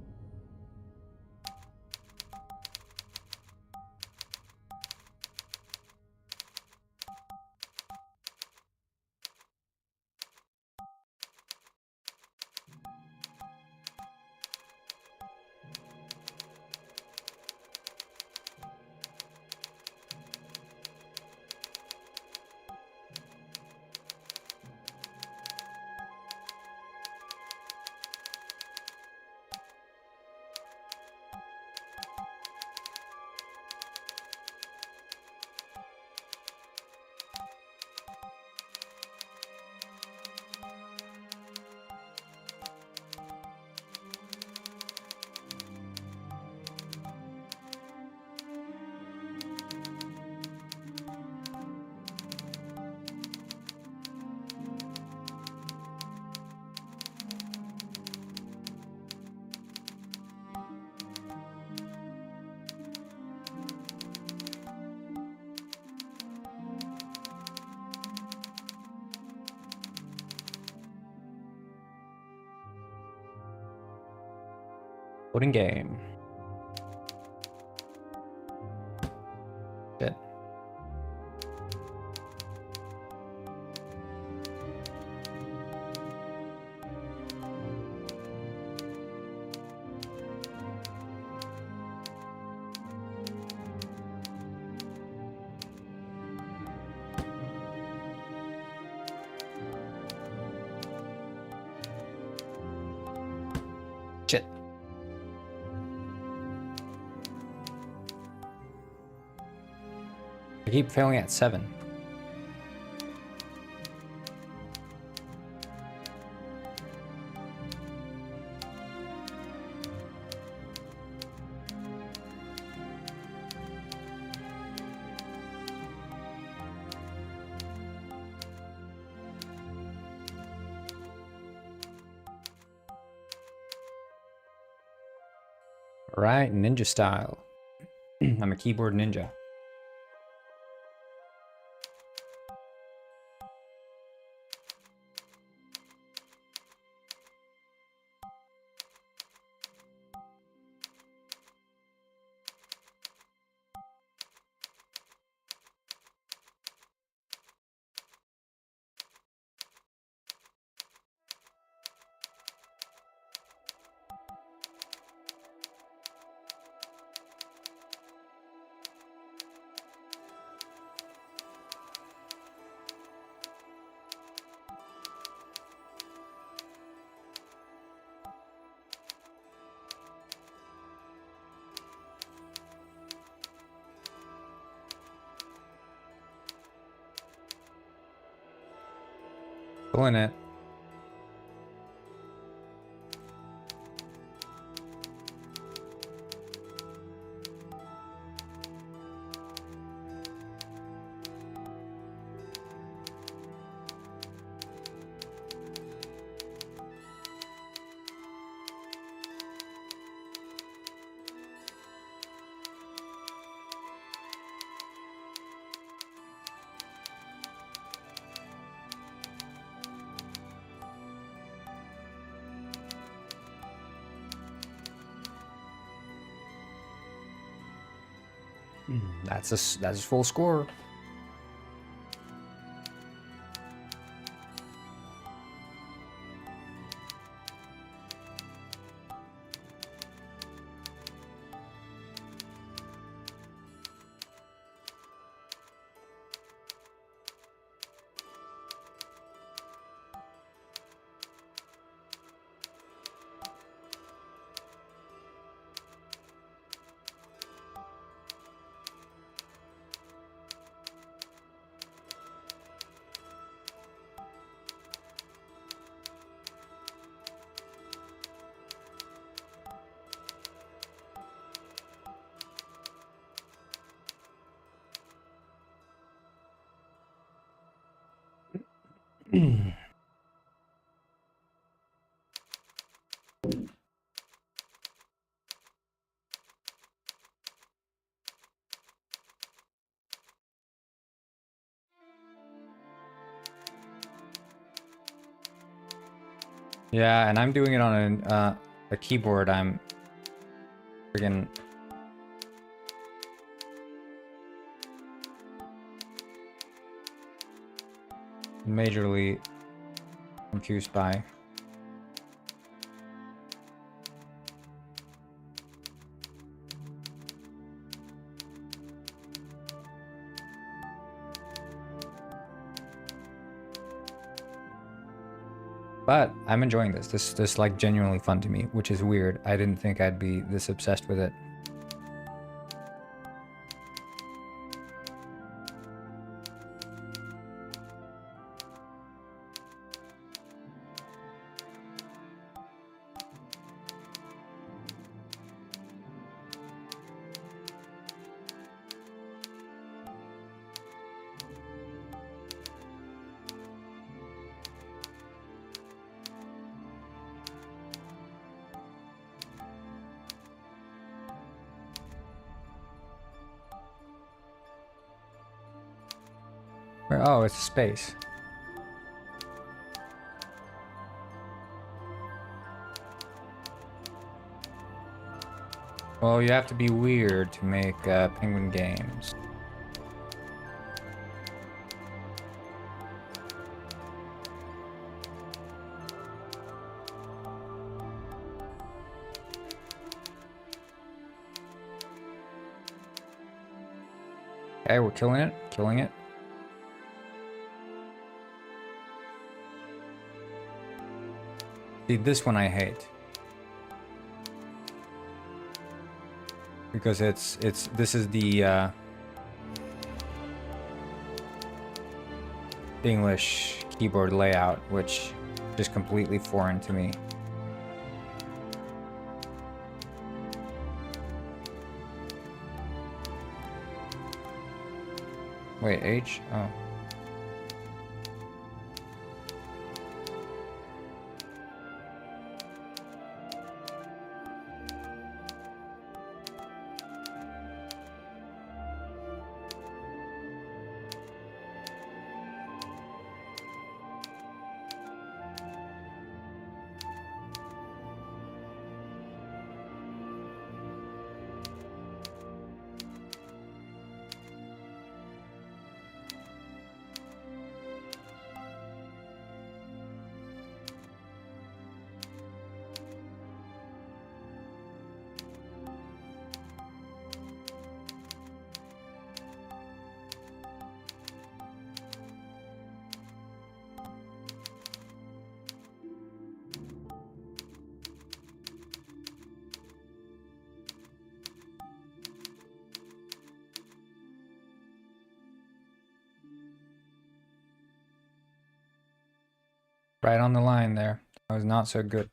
Loading game. Shit. Shit. I keep failing at 7. Right, ninja style. I'm a keyboard ninja. Pulling it. That's a full score. Yeah, and I'm doing it on a keyboard. I'm friggin' majorly confused by. But I'm enjoying this. This like genuinely fun to me, which is weird. I didn't think I'd be this obsessed with it. Oh, it's a space. Well, you have to be weird to make Penguin games. Okay, we're killing it. Killing it. See, this one I hate. Because this is the English keyboard layout, which is completely foreign to me. Wait, H? Oh. Right on the line there. That was not so good.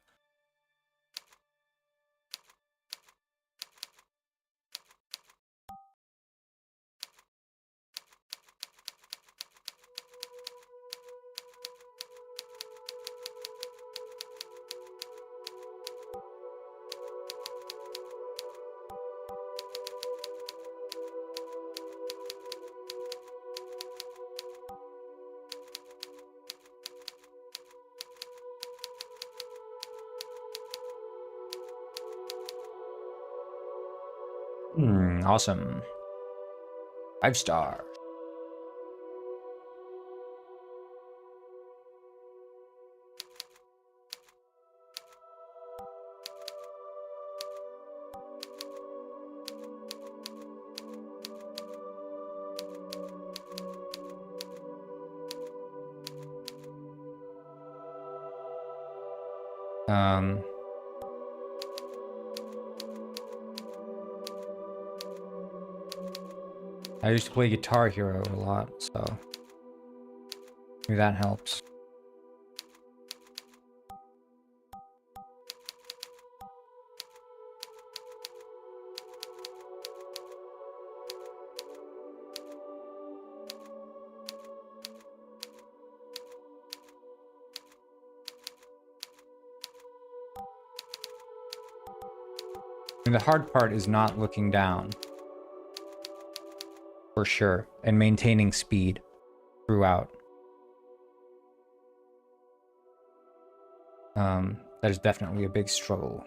Awesome. 5 star. I used to play Guitar Hero a lot, so maybe that helps. And the hard part is not looking down. For sure. And maintaining speed throughout. That is definitely a big struggle.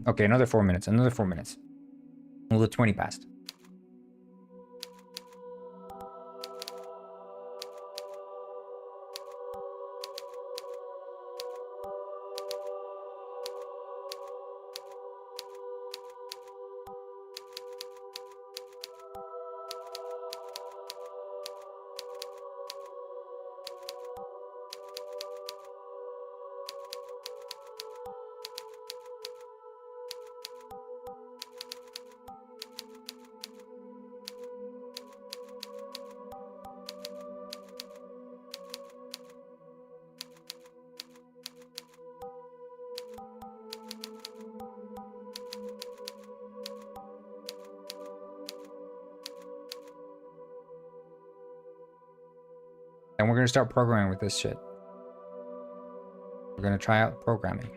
Okay, another 4 minutes. Another 4 minutes. Well, the 20 passed. And we're gonna start programming with this shit. We're gonna try out programming.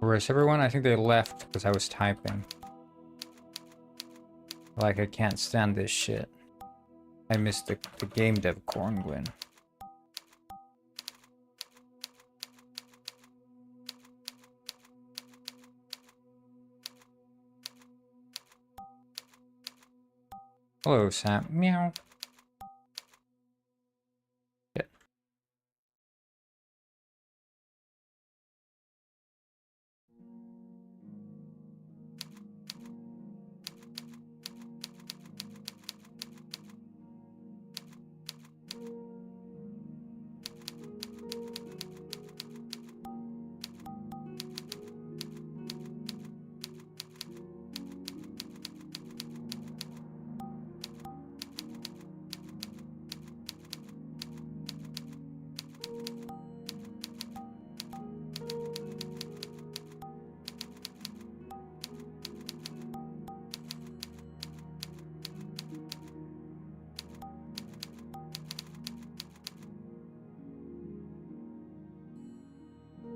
Where's everyone? I think they left because I was typing. Like, I can't stand this shit. I missed the GameDev corn win. Hello, Sam. Meow. Yeah.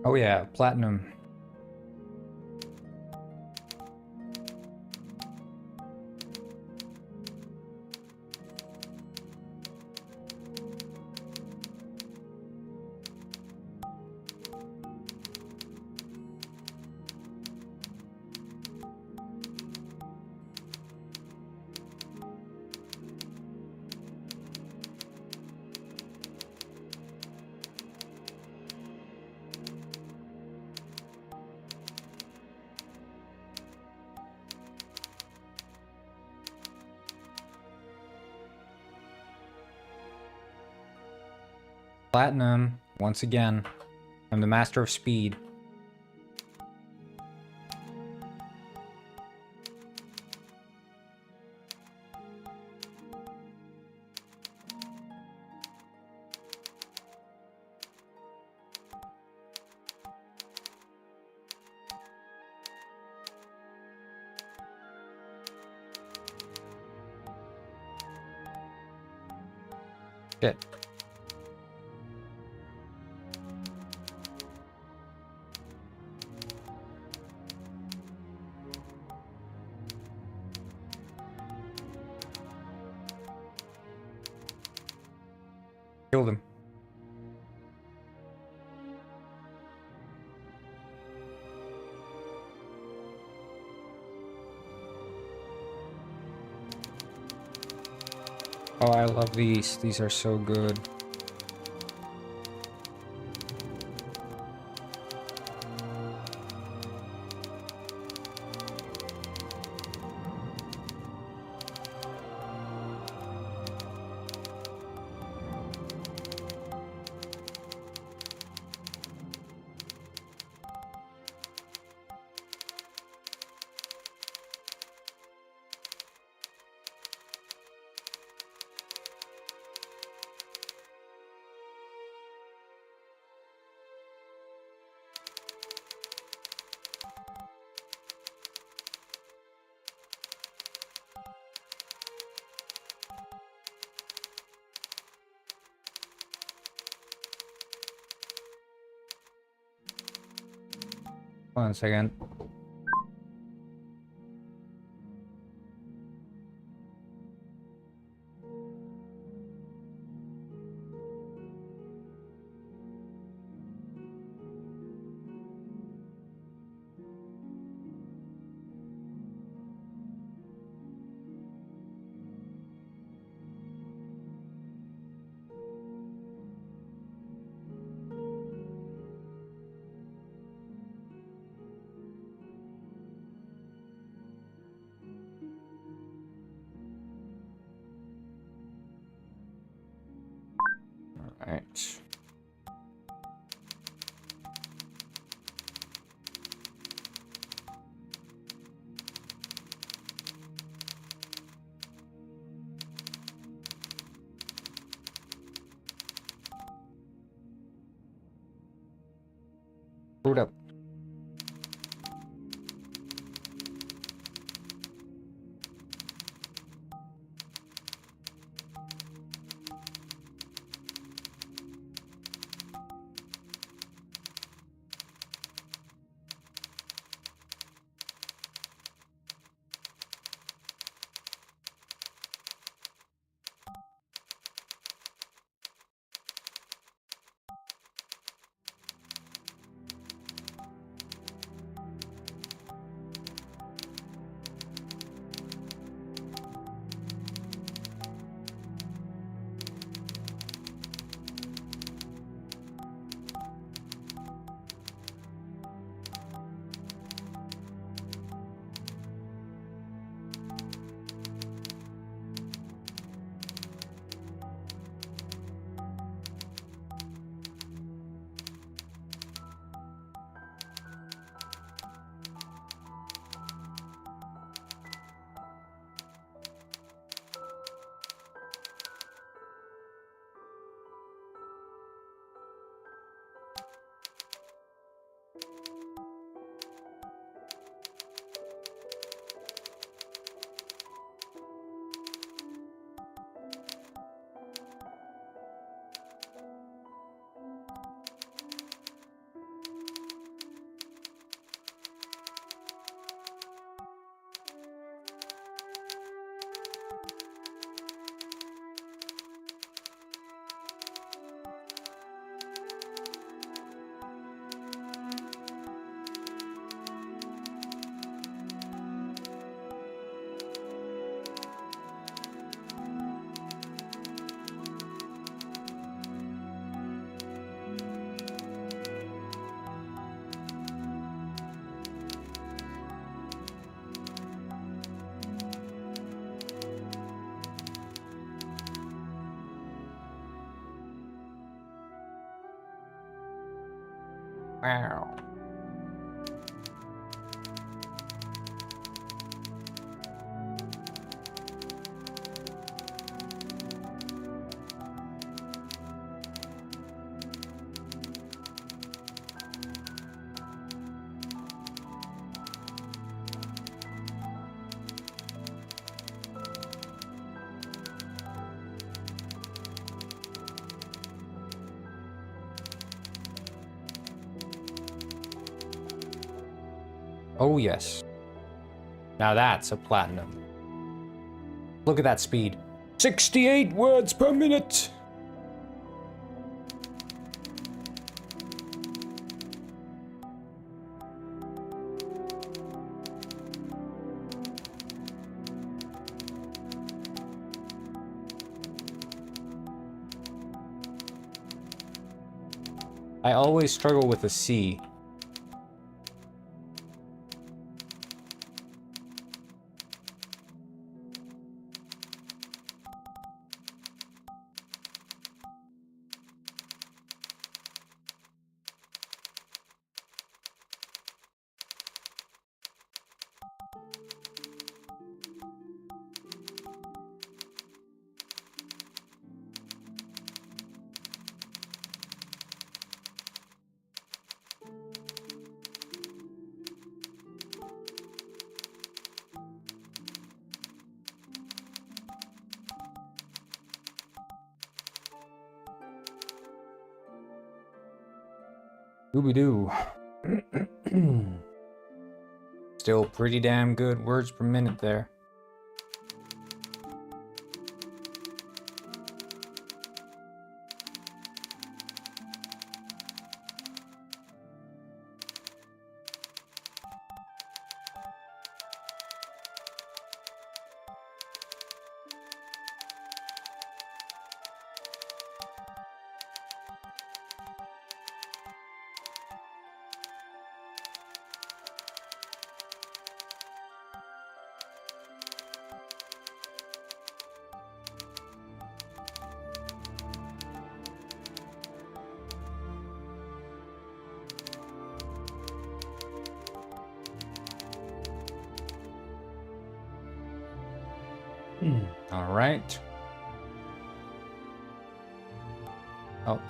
Oh yeah, platinum. Platinum, once again. I'm the master of speed. Shit. Killed him. Oh, I love these. These are so good. One second. All right. screwed up. Wow. Oh yes. Now that's a platinum. Look at that speed. 68 words per minute! I always struggle with a C. Scooby-Doo. Still pretty damn good words per minute there. All right. Oh.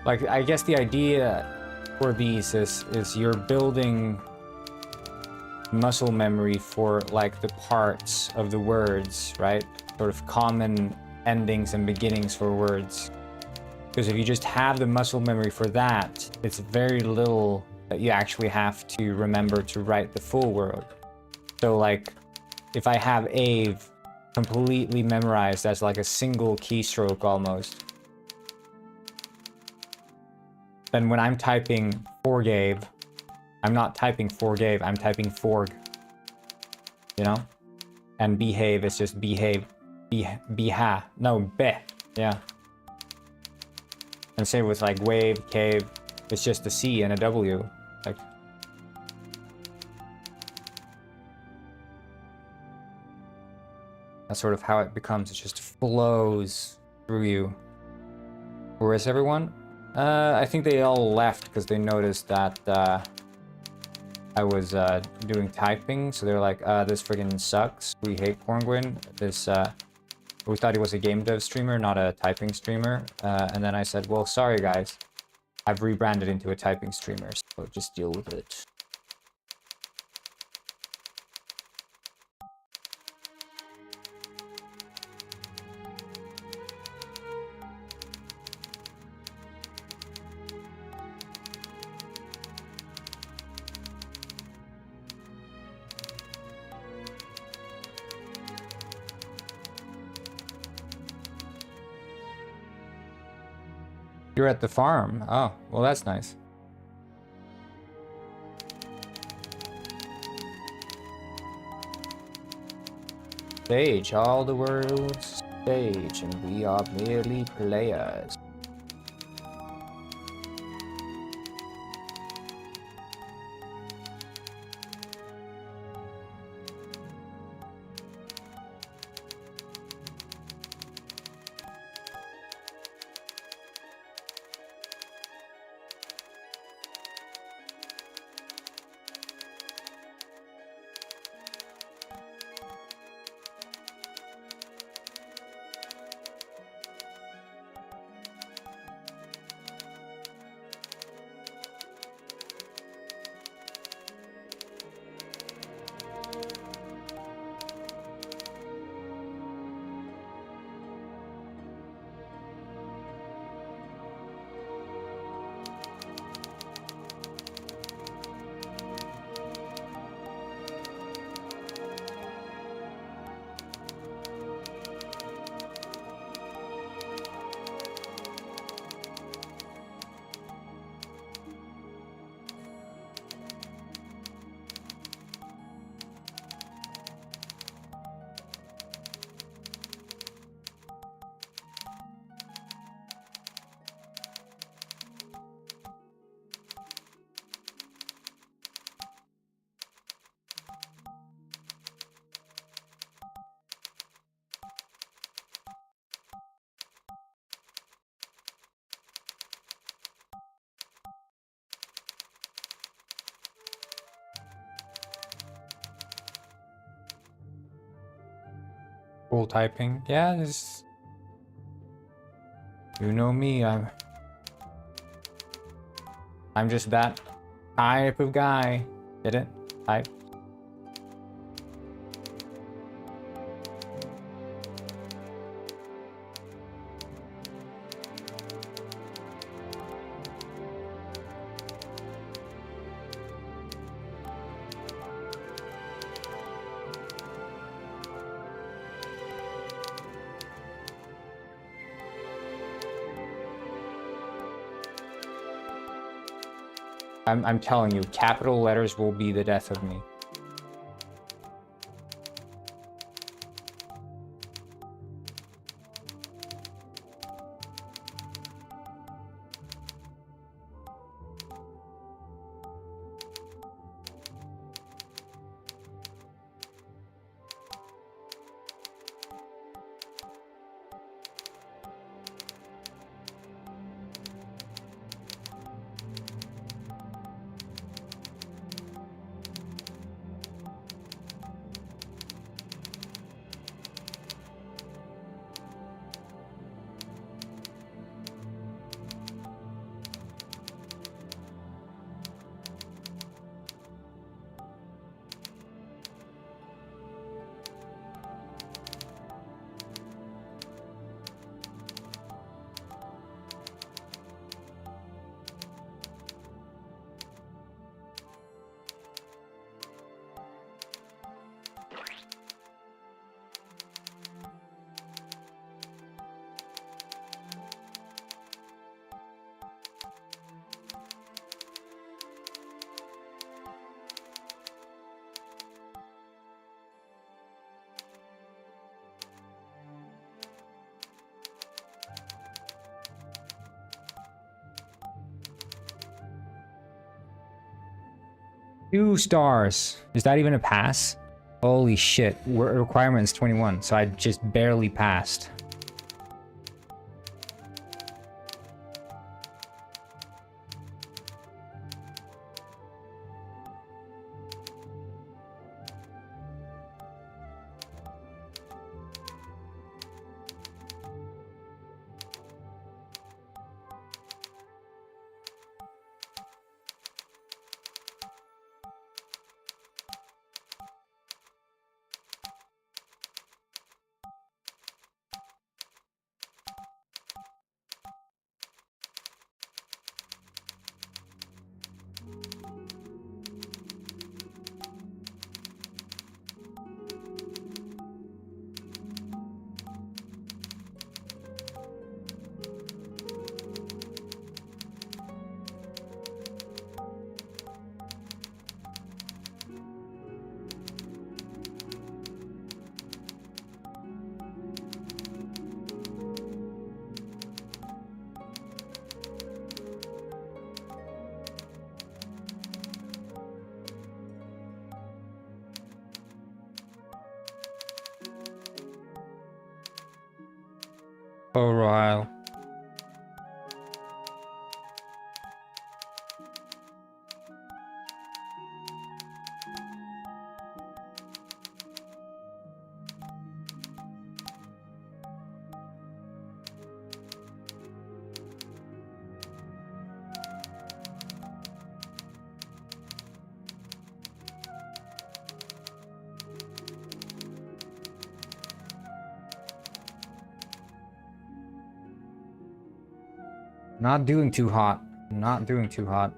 Like, I guess the idea for these is you're building muscle memory for like the parts of the words, right? Sort of common endings and beginnings for words. Because if you just have the muscle memory for that, it's very little that you actually have to remember to write the full word. So like, if I have Ave completely memorized as like a single keystroke almost, then when I'm typing forgave, I'm not typing forgave, I'm typing forg. You know? And behave is just behave. Beha. No, be. Yeah. And same with like wave, cave. It's just a C and a W. Like. That's sort of how it becomes. It just flows through you. Where is everyone? I think they all left because they noticed that I was doing typing. So they're like, this friggin' sucks. We hate Corngwin. This, we thought he was a game dev streamer, not a typing streamer. And then I said, well, sorry guys. I've rebranded into a typing streamer, so just deal with it. You're at the farm. Oh, well, that's nice. Stage, all the world's stage, and we are merely players. Full typing. Yeah, this. You know me, I'm just that type of guy. Get it? Type. I'm telling you, capital letters will be the death of me. 2 stars. Is that even a pass? Holy shit. Requirement is 21, so I just barely passed. For a while. Not doing too hot. Not doing too hot.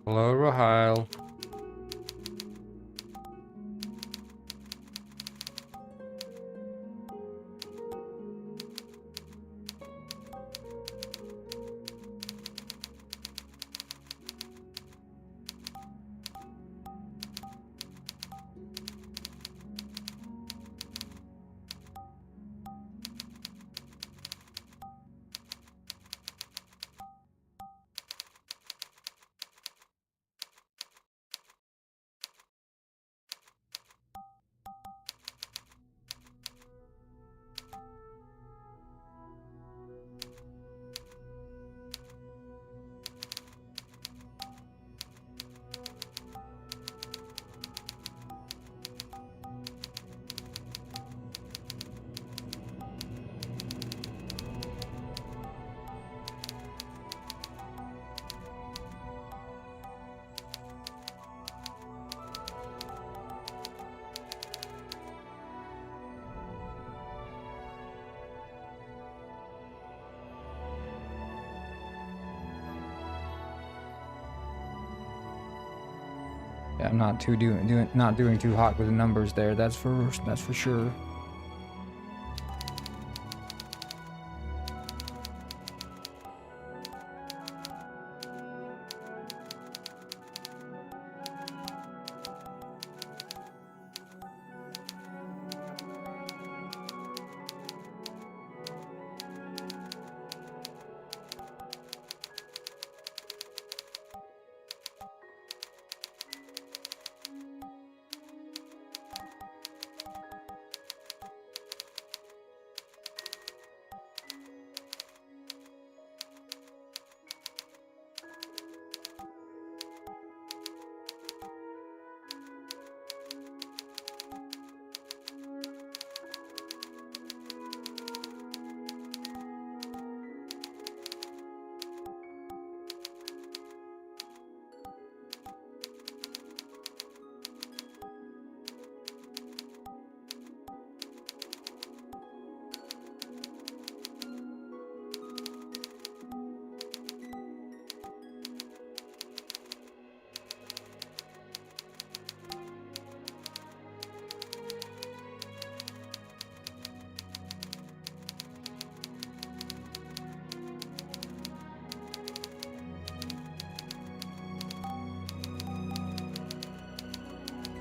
Hello, Rahil. Yeah, I'm not doing too hot with the numbers there. That's for sure.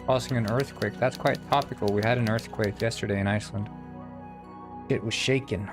causing an earthquake. That's quite topical. We had an earthquake yesterday in Iceland. It was shaking.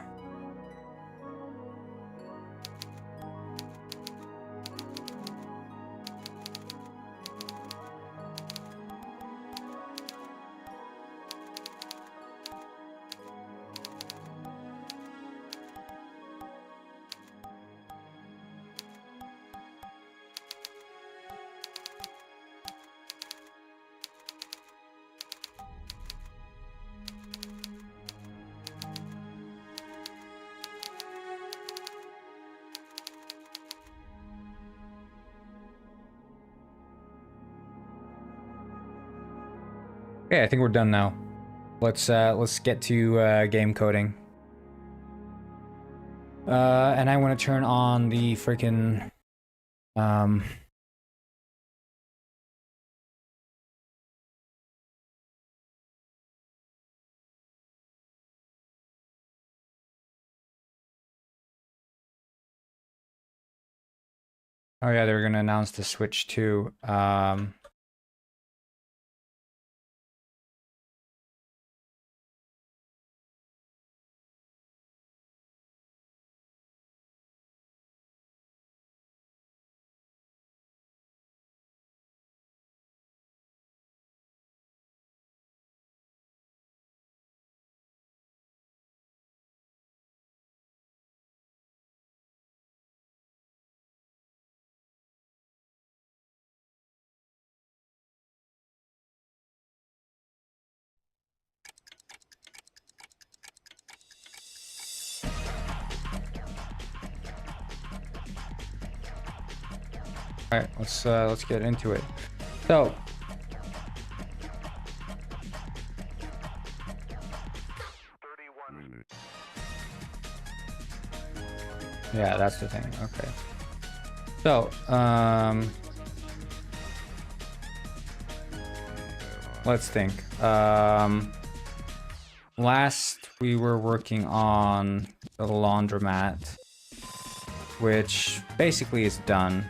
Okay, I think we're done now. Let's get to game coding. And I want to turn on the freaking oh yeah, they were gonna announce the Switch too. All right, let's get into it. So, yeah, that's the thing. Okay. So, let's think. Last we were working on the laundromat, which basically is done.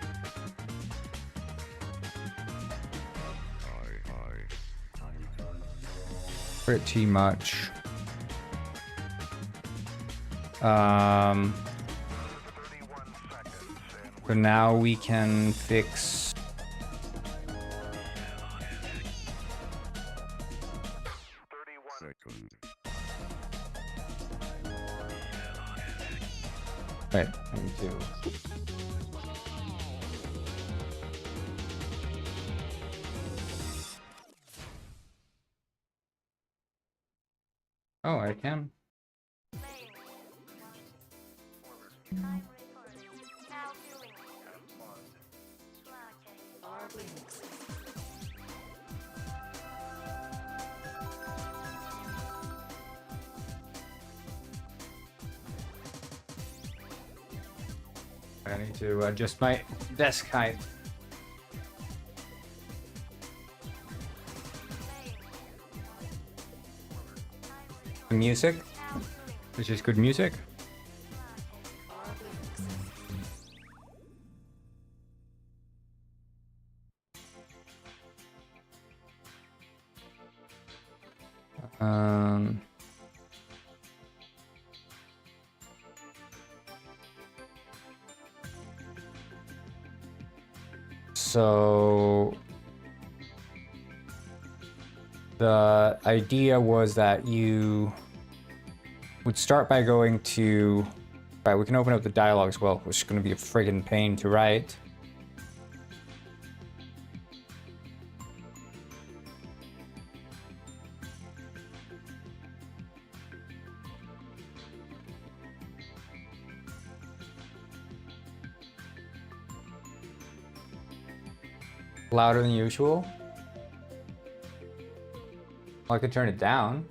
Pretty much. So now we can fix wait, I need to oh, I can. I need to adjust my desk height. The music, which is good music. So the idea was that you would start by going to, right, we can open up the dialogue as well, which is going to be a friggin' pain to write. Louder than usual. Well, I could turn it down.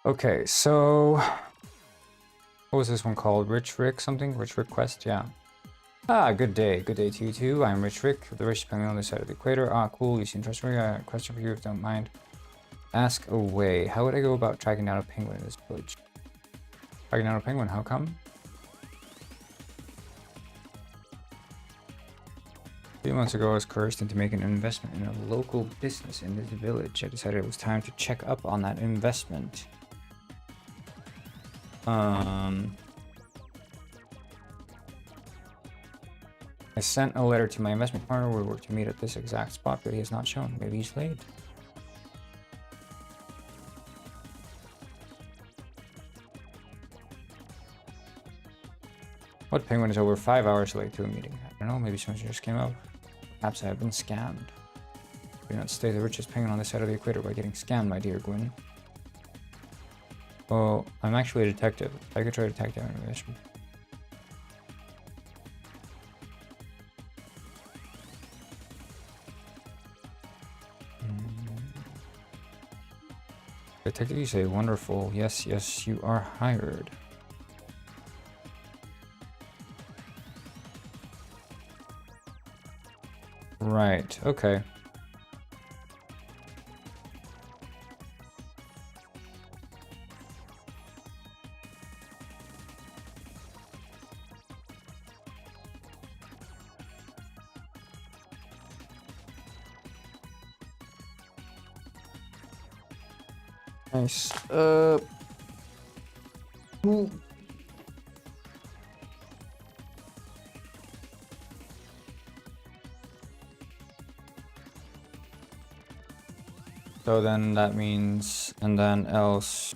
Okay, so what was this one called? Rich Rick something? Rich Rick Quest, yeah. Ah, good day. Good day to you too. I'm Rich Rick, the richest penguin on the side of the equator. Ah, cool. You seem trustworthy. I got a question for you if you don't mind. Ask away. How would I go about tracking down a penguin in this village? Tracking down a penguin, how come? 3 months ago, I was coerced into making an investment in a local business in this village. I decided it was time to check up on that investment. I sent a letter to my investment partner. We were to meet at this exact spot, but he has not shown. Maybe he's late. What penguin is over 5 hours late to a meeting? I don't know, maybe someone just came up. Perhaps I have been scammed. Do not stay the richest penguin on this side of the equator by getting scammed, my dear Gwyn. Well, I'm actually a detective. I could try to track down an investment. Detective, you say, wonderful. Yes, yes, you are hired. Right, okay. Nice. Ooh. So then that means, and then else,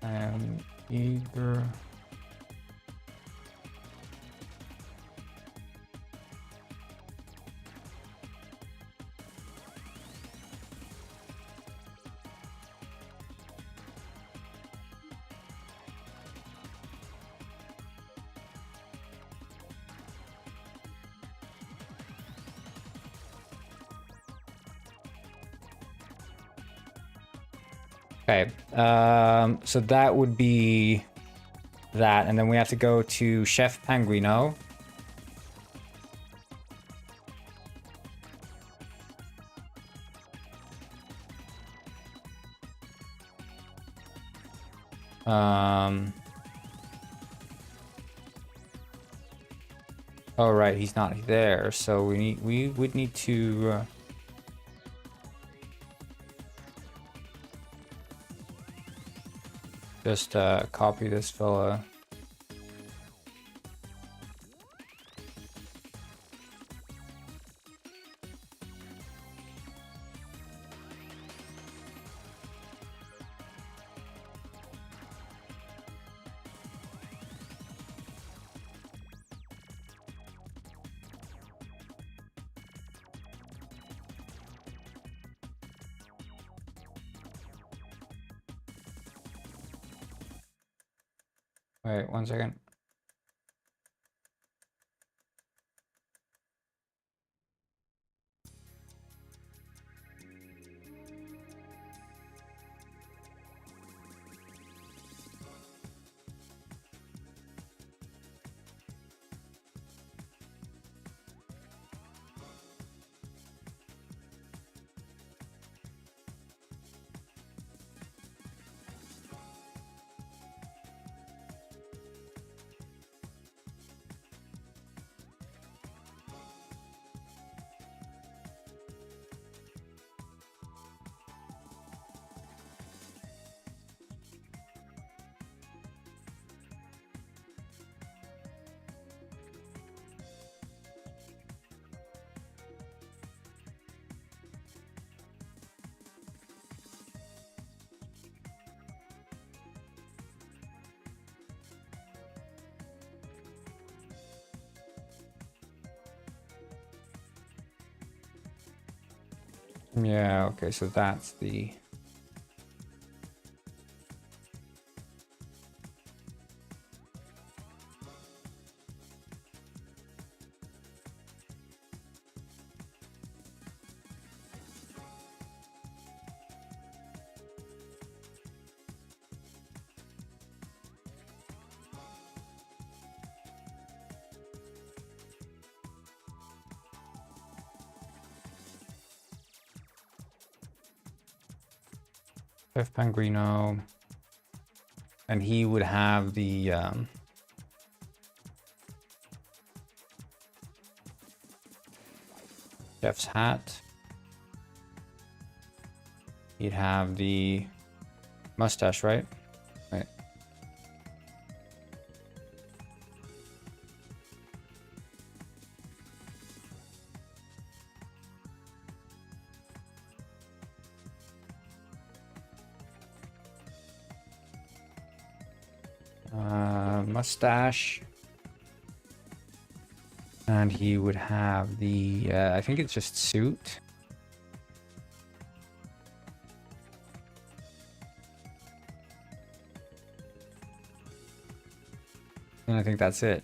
I am eager. Okay, so that would be that, and then we have to go to Chef Panguino. Oh right, he's not there, so we would need to just copy this fella. Wait, 1 second. Yeah, okay, so that's the... Chef Pangrino. And he would have the chef's hat. He'd have the mustache, right? Right. Mustache. And he would have the, I think it's just suit. And I think that's it.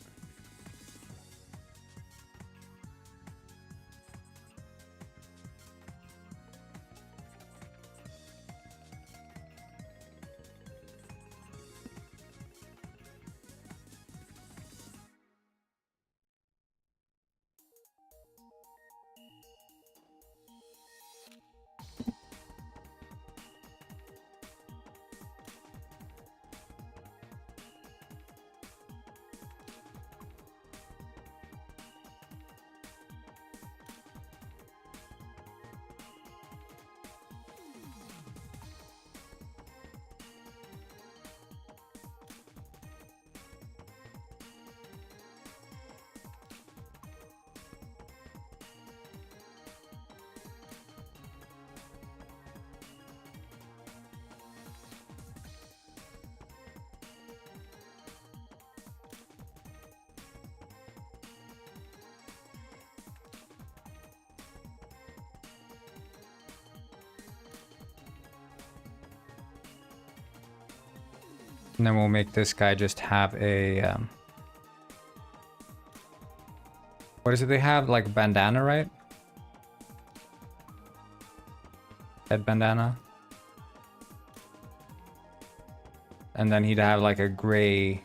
And then we'll make this guy just have a, what is it they have? Like a bandana, right? Head bandana. And then he'd have like a gray...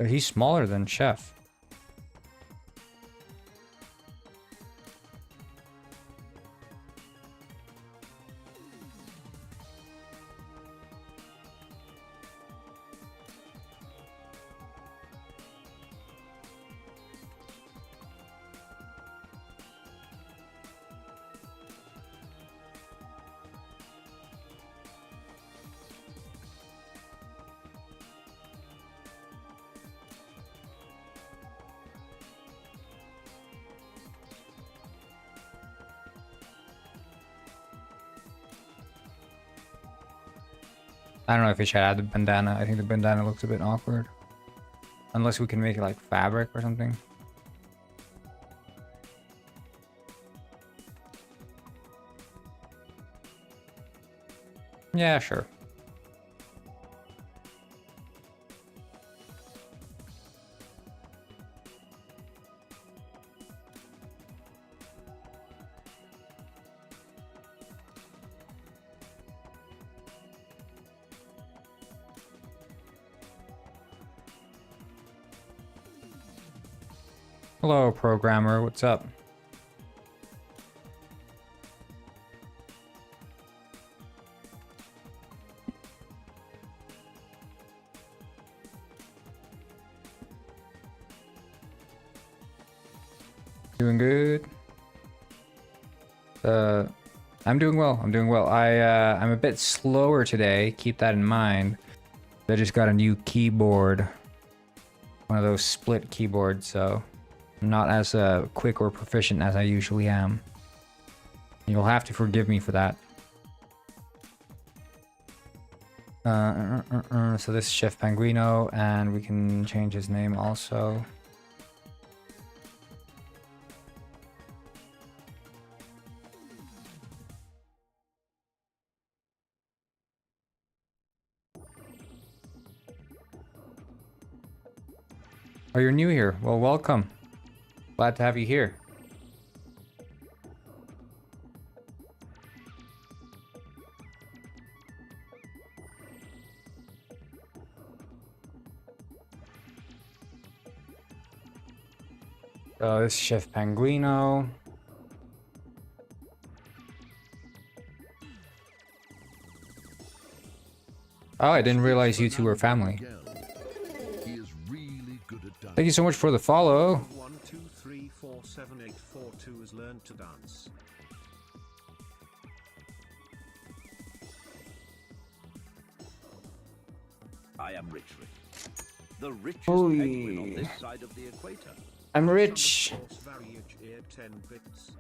He's smaller than Chef. I don't know if we should add the bandana. I think the bandana looks a bit awkward. Unless we can make it like fabric or something. Yeah, sure. Hello, programmer. What's up? Doing good. I'm doing well. I'm doing well. I'm a bit slower today. Keep that in mind. I just got a new keyboard. One of those split keyboards, so I'm not as quick or proficient as I usually am. You'll have to forgive me for that. So this is Chef Panguino, and we can change his name also. Oh, you're new here. Well, welcome. Glad to have you here. So this is Chef Panguino. Oh, I didn't realize you two were family. Thank you so much for the follow. 1 2 3 4 7 8 4 2 has learned to dance. I am Rich. The richest penguin on this side of the equator. I'm rich. Variage ear 10 bits.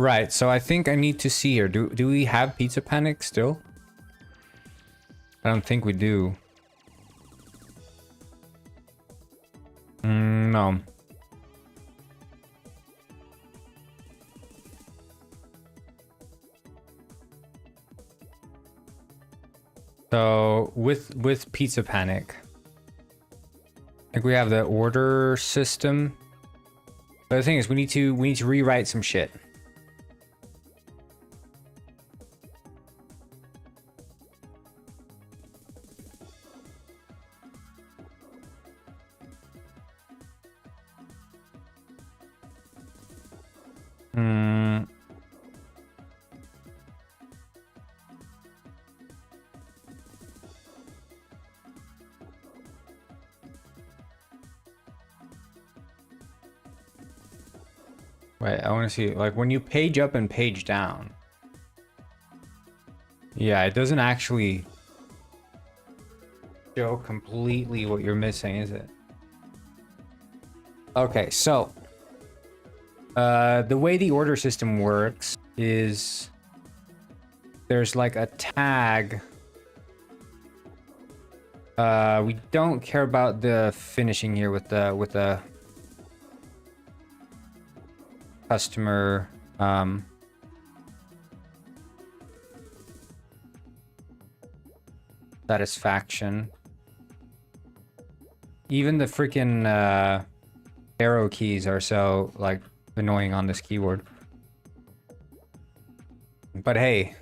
Right, so I think I need to see here. Do we have Pizza Panic still? I don't think we do. No. So with Pizza Panic, I think we have the order system. But the thing is, we need to rewrite some shit. Wait, I want to see, like, when you page up and page down. Yeah, it doesn't actually show completely what you're missing, is it? Okay, so the way the order system works is there's like a tag. We don't care about the finishing here with the customer satisfaction. Even the freaking arrow keys are so like annoying on this keyboard. But hey,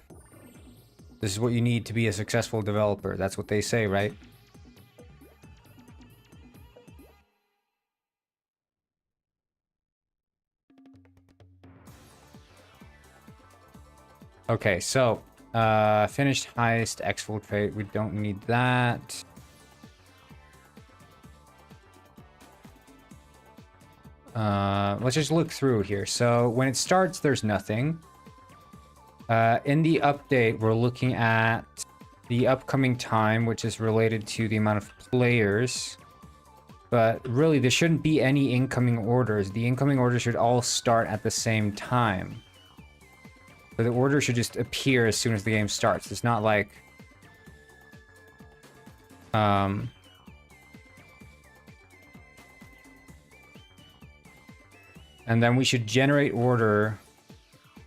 this is what you need to be a successful developer. That's what they say, right? Okay, so finished heist, exfiltrate. We don't need that. Let's just look through here. So when it starts, there's nothing. In the update, we're looking at the upcoming time, which is related to the amount of players. But really, there shouldn't be any incoming orders. The incoming orders should all start at the same time. So the order should just appear as soon as the game starts. It's not like... And then we should generate order.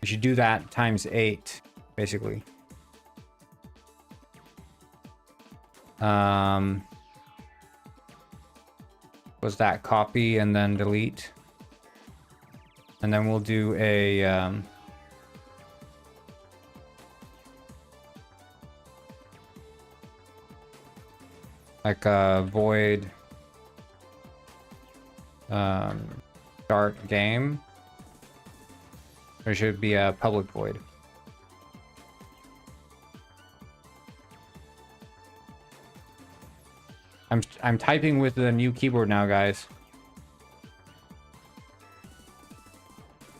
We should do that times 8, basically. Was that copy and then delete? And then we'll do a... Like void start game. There should be a public void. I'm typing with the new keyboard now, guys.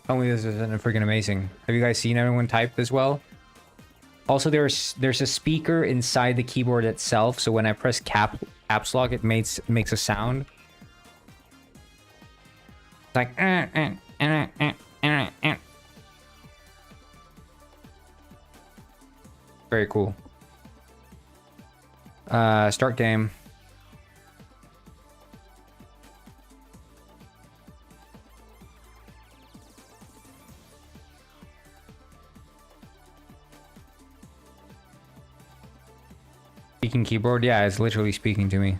Tell me this isn't freaking amazing. Have you guys seen anyone type this well? Also, there's a speaker inside the keyboard itself, so when I press caps lock, it makes a sound. It's like very cool. Start game. Speaking keyboard? Yeah, it's literally speaking to me.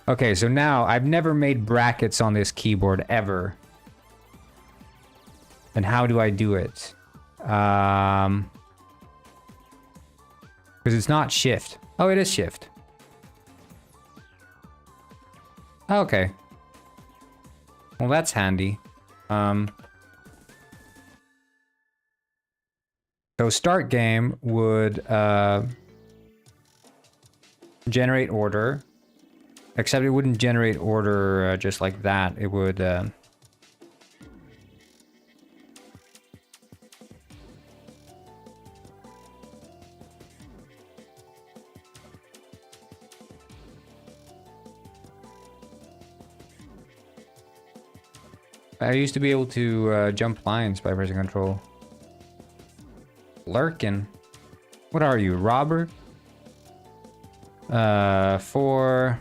Okay, so now I've never made brackets on this keyboard ever. And how do I do it? Because it's not shift. Oh, it is shift. Okay. Well, that's handy. So start game would generate order, except it wouldn't generate order just like that. It would I used to be able to jump lines by pressing control. Lurkin. What are you, robber? For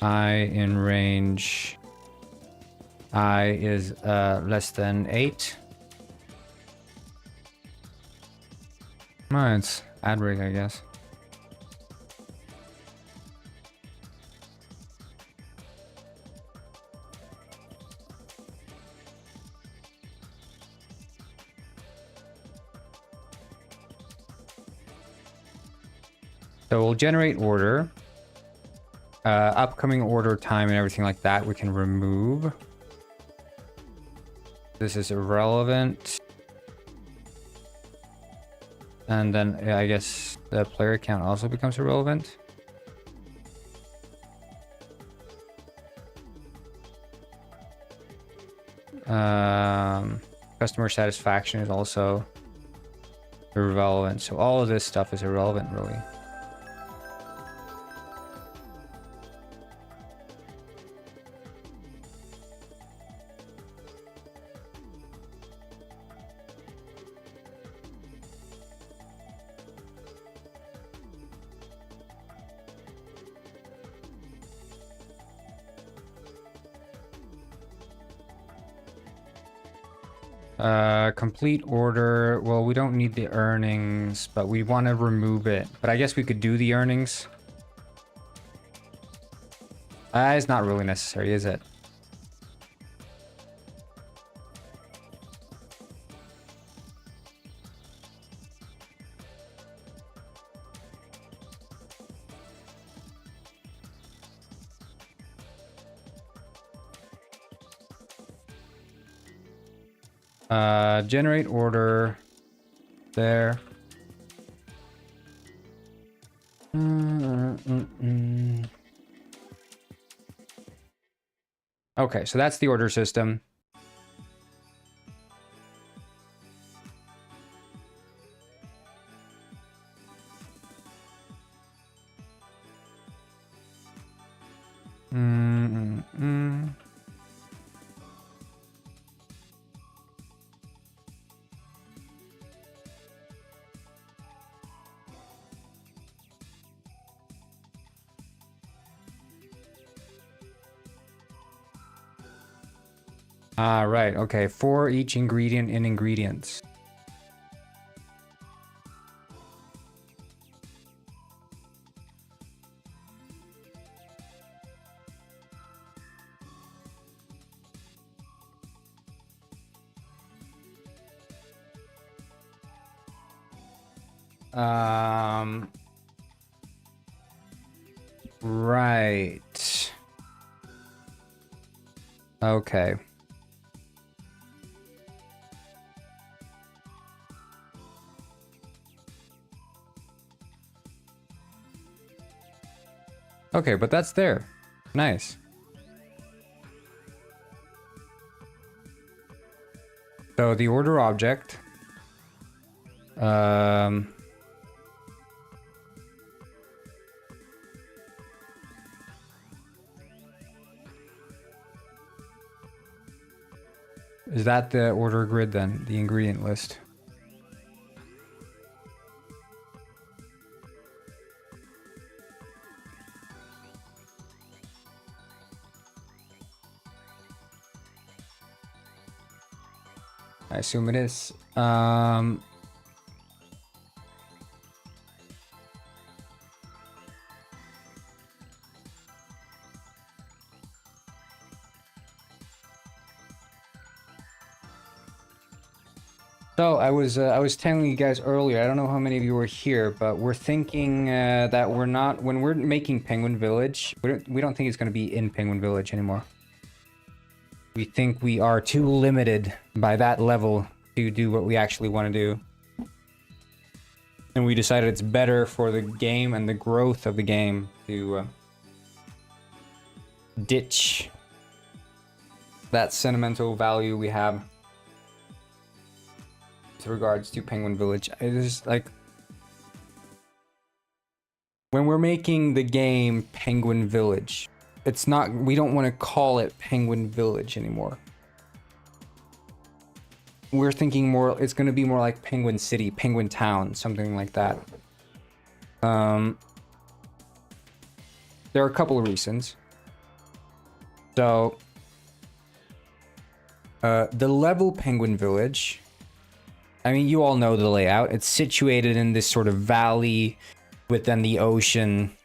I in range. I is less than 8. It's ad break, I guess. So we'll generate order. Upcoming order time and everything like that we can remove. This is irrelevant. And then I guess the player count also becomes irrelevant. Customer satisfaction is also irrelevant. So all of this stuff is irrelevant, really. Complete order. Well, we don't need the earnings, but we want to remove it. But I guess we could do the earnings. It's not really necessary, is it? Generate order there. Okay, so that's the order system. Right, okay, for each ingredient in ingredients. Right. Okay. Okay, but that's there. Nice. So the order object. Is that the order grid then? The ingredient list? I assume it is. So I was telling you guys earlier, I don't know how many of you were here, but we're thinking that we're not, when we're making Penguin Village, we don't think it's going to be in Penguin Village anymore. We think we are too limited by that level to do what we actually want to do. And we decided it's better for the game and the growth of the game to ditch that sentimental value we have with regards to Penguin Village. It is like, when we're making the game Penguin Village, it's not, we don't want to call it Penguin Village anymore. We're thinking more, it's going to be more like Penguin City, Penguin Town, something like that. There are a couple of reasons. So, the level Penguin Village, I mean, you all know the layout. It's situated in this sort of valley with then the ocean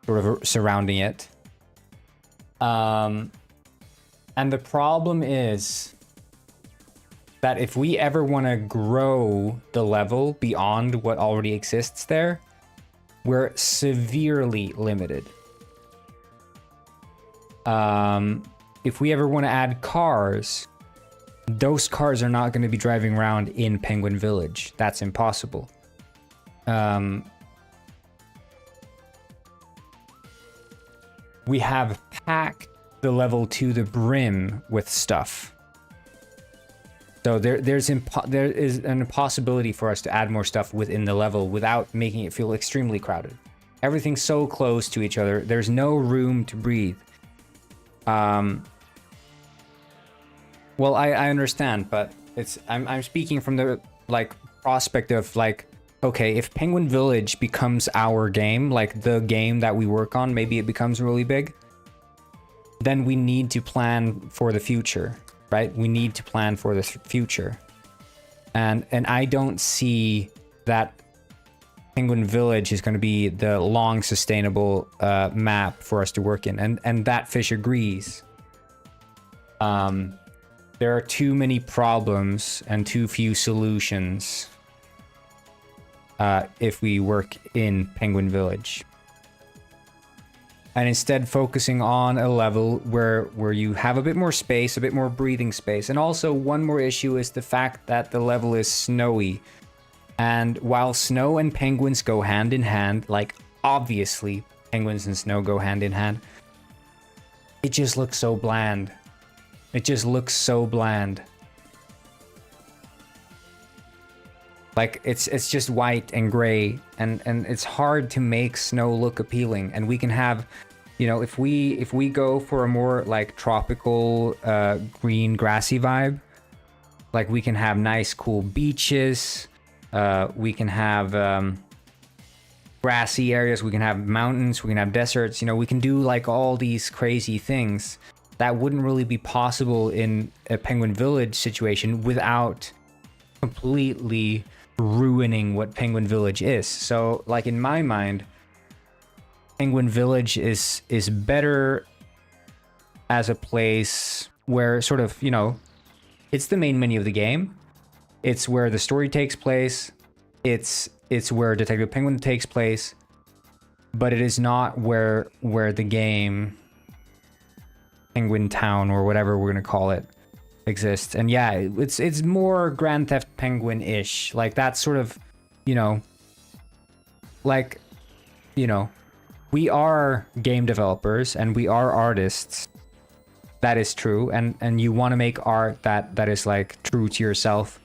sort of surrounding it. And the problem is that if we ever want to grow the level beyond what already exists there, we're severely limited. If we ever want to add cars, those cars are not going to be driving around in Penguin Village. That's impossible. We have packed the level to the brim with stuff. So there is an impossibility for us to add more stuff within the level without making it feel extremely crowded. Everything's so close to each other. There's no room to breathe. Well, I understand, but I'm speaking from the like prospect of like, okay, if Penguin Village becomes our game, like the game that we work on, maybe it becomes really big, then we need to plan for the future, right? We need to plan for the future. And I don't see that Penguin Village is going to be the long sustainable map for us to work in. And that fish agrees. There are too many problems and too few solutions if we work in Penguin Village. And instead focusing on a level where you have a bit more space, a bit more breathing space. And also one more issue is the fact that the level is snowy. And while snow and penguins go hand in hand, like obviously penguins and snow go hand in hand, it just looks so bland. It just looks so bland. Like it's just white and gray, and it's hard to make snow look appealing. And we can have, you know, if we go for a more like tropical green grassy vibe, like we can have nice cool beaches, we can have grassy areas, we can have mountains, we can have deserts, you know, we can do like all these crazy things that wouldn't really be possible in a Penguin Village situation without completely ruining what Penguin Village is. So like in my mind, Penguin Village is better as a place where sort of, you know, it's the main menu of the game. It's where the story takes place. It's where Detective Penguin takes place. but it is not where the game Penguin Town or whatever we're gonna call it exists. And yeah, it's more Grand Theft Penguin-ish, like that sort of, you know, like, you know, we are game developers and we are artists. That is true, and you want to make art that is like true to yourself.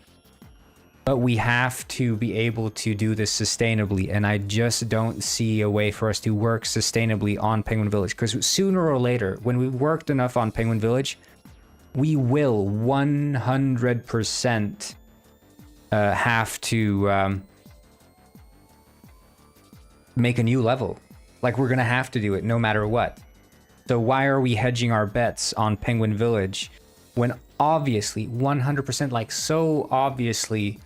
But we have to be able to do this sustainably, and I just don't see a way for us to work sustainably on Penguin Village, because sooner or later, when we worked enough on Penguin Village, we will 100% have to make a new level. Like, we're gonna have to do it no matter what. So why are we hedging our bets on Penguin Village when obviously 100%, like so obviously,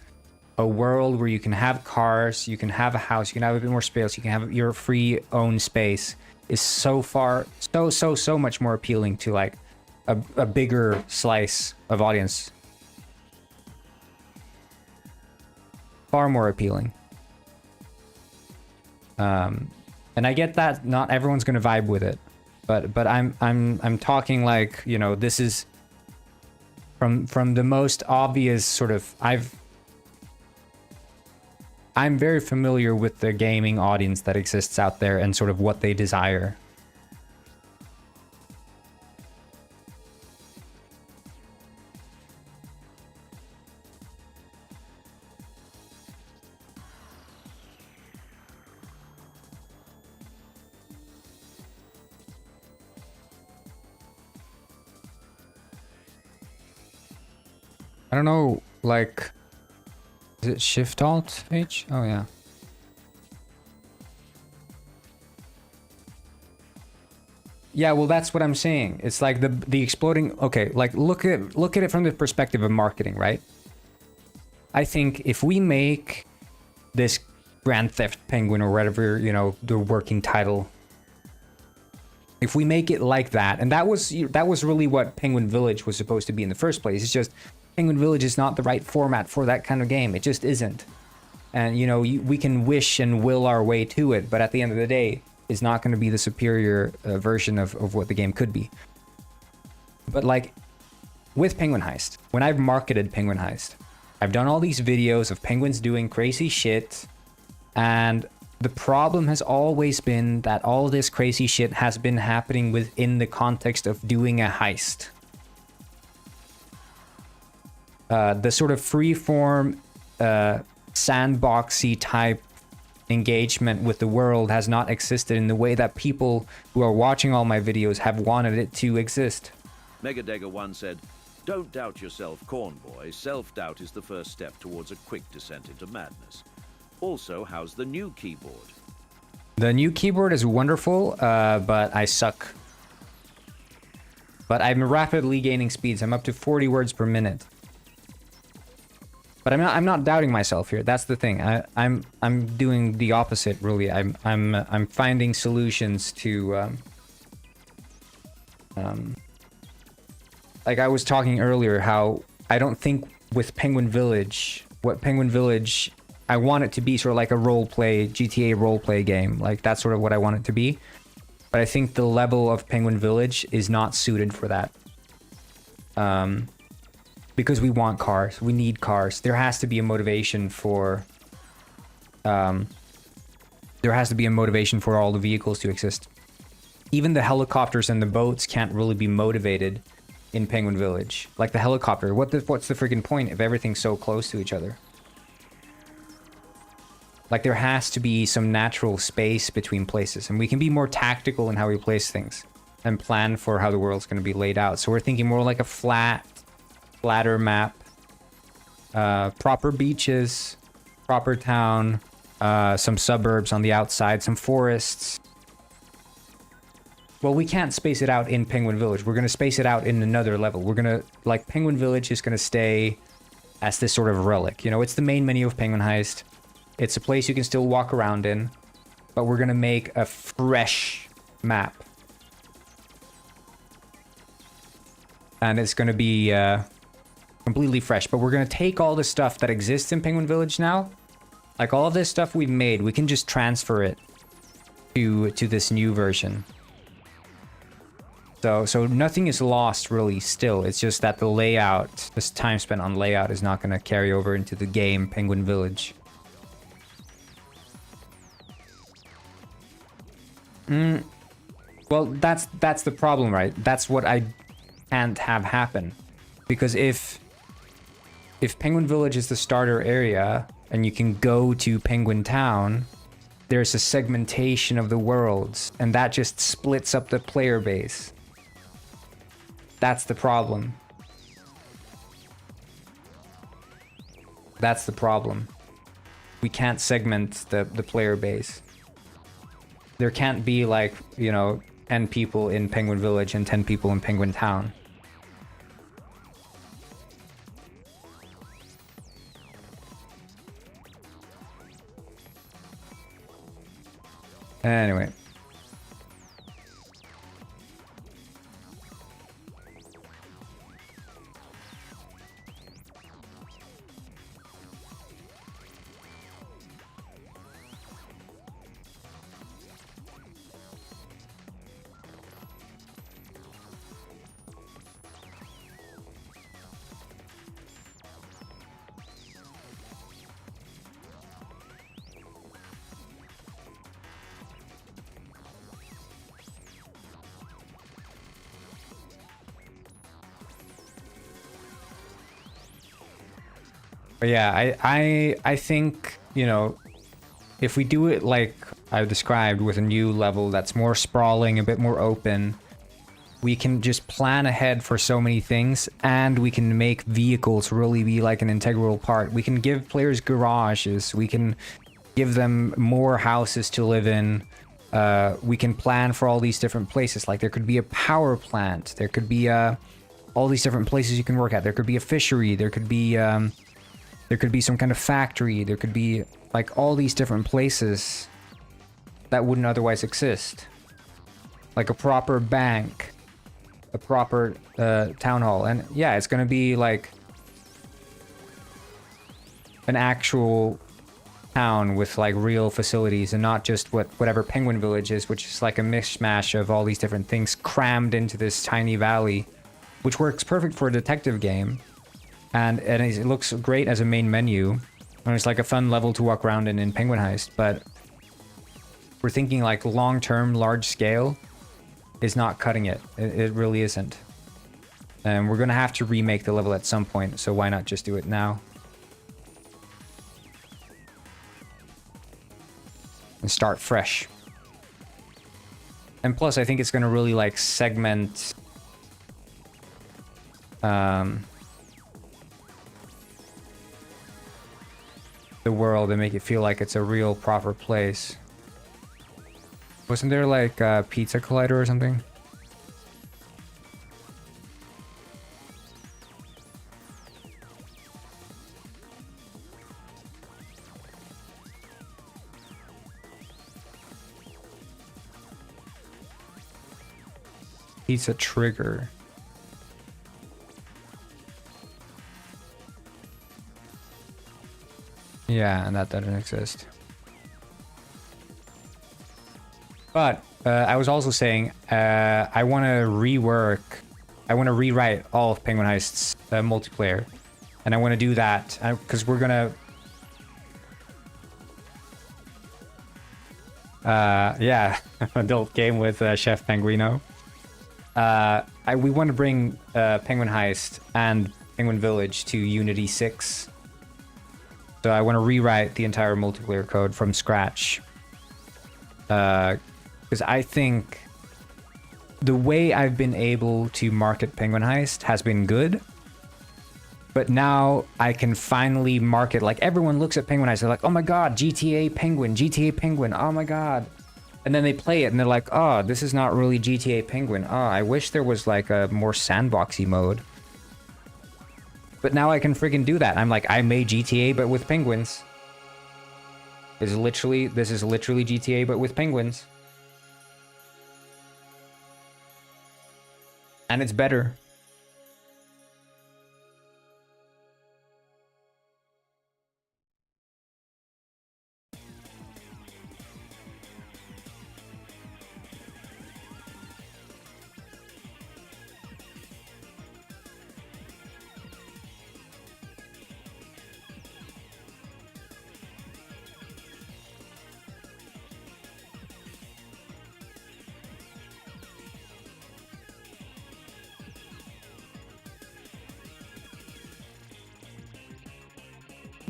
a world where you can have cars, you can have a house, you can have a bit more space, you can have your free own space is so far, so much more appealing to like a bigger slice of audience. Far more appealing. And I get that not everyone's gonna vibe with it, but I'm talking like, you know, this is from the most obvious sort of, I'm very familiar with the gaming audience that exists out there and sort of what they desire. I don't know, like, is it Shift Alt H? Oh yeah. Yeah, well that's what I'm saying. It's like the exploding, okay, like look at it from the perspective of marketing, right? I think if we make this Grand Theft Penguin or whatever, you know, the working title, if we make it like that, and that was really what Penguin Village was supposed to be in the first place. It's just Penguin Village is not the right format for that kind of game. It just isn't. And, you know, we can wish and will our way to it, but at the end of the day, it's not going to be the superior version of what the game could be. But, like, with Penguin Heist, when I've marketed Penguin Heist, I've done all these videos of penguins doing crazy shit, and the problem has always been that all this crazy shit has been happening within the context of doing a heist. The sort of freeform, sandboxy type engagement with the world has not existed in the way that people who are watching all my videos have wanted it to exist. Megadega once said, "Don't doubt yourself, Cornboy. Self-doubt is the first step towards a quick descent into madness." Also, how's the new keyboard? The new keyboard is wonderful, but I suck. But I'm rapidly gaining speeds. I'm up to 40 words per minute. But I'm not doubting myself here. That's the thing. I'm doing the opposite, really. I'm finding solutions to like I was talking earlier, how I don't think with Penguin Village, I want it to be sort of like a GTA roleplay game. Like that's sort of what I want it to be. But I think the level of Penguin Village is not suited for that. Because we want cars, we need cars. There has to be a motivation for all the vehicles to exist. Even the helicopters and the boats can't really be motivated in Penguin Village. Like the helicopter, what's the freaking point if everything's so close to each other? Like there has to be some natural space between places, and we can be more tactical in how we place things and plan for how the world's going to be laid out. So we're thinking more like a flatter map, proper beaches, proper town, some suburbs on the outside, some forests. Well, we can't space it out in Penguin Village. We're going to space it out in another level. We're going to, like, Penguin Village is going to stay as this sort of relic. You know, it's the main menu of Penguin Heist. It's a place you can still walk around in, but we're going to make a fresh map. And it's going to be completely fresh, but we're going to take all the stuff that exists in Penguin Village now. Like all of this stuff we've made, we can just transfer it to this new version. So nothing is lost really still. It's just that the layout, this time spent on layout, is not going to carry over into the game Penguin Village. Well, that's the problem, right? That's what I can't have happen. Because if Penguin Village is the starter area and you can go to Penguin Town, there's a segmentation of the worlds, and that just splits up the player base. That's the problem. That's the problem. We can't segment the player base. There can't be like, you know, 10 people in Penguin Village and 10 people in Penguin Town. Anyway. But yeah, I think, you know, if we do it like I described with a new level that's more sprawling, a bit more open, we can just plan ahead for so many things, and we can make vehicles really be like an integral part. We can give players garages, we can give them more houses to live in. We can plan for all these different places. Like there could be a power plant, there could be all these different places you can work at. There could be a fishery, there could be some kind of factory, there could be like all these different places that wouldn't otherwise exist. Like a proper bank, a proper town hall. And yeah, it's gonna be like an actual town with like real facilities, and not just whatever Penguin Village is, which is like a mishmash of all these different things crammed into this tiny valley, which works perfect for a detective game. And it looks great as a main menu, and it's like a fun level to walk around in Penguin Heist, but we're thinking like long-term, large-scale is not cutting it. It really isn't. And we're gonna have to remake the level at some point, so why not just do it now? And start fresh. And plus, I think it's gonna really like segment the world and make it feel like it's a real proper place. Wasn't there like a pizza collider or something? Pizza trigger. Yeah, and that doesn't exist. But I was also saying I want to rewrite all of Penguin Heist's multiplayer, and I want to do that because we're gonna yeah, adult game with Chef Penguino. We want to bring Penguin Heist and Penguin Village to Unity 6. So I want to rewrite the entire multiplayer code from scratch. Because I think the way I've been able to market Penguin Heist has been good. But now I can finally market, like everyone looks at Penguin Heist, they're like, oh my god, GTA Penguin, oh my god. And then they play it and they're like, oh, this is not really GTA Penguin. Oh, I wish there was like a more sandboxy mode. But now I can freaking do that. I'm like, I made GTA, but with penguins. This is literally GTA, but with penguins. And it's better.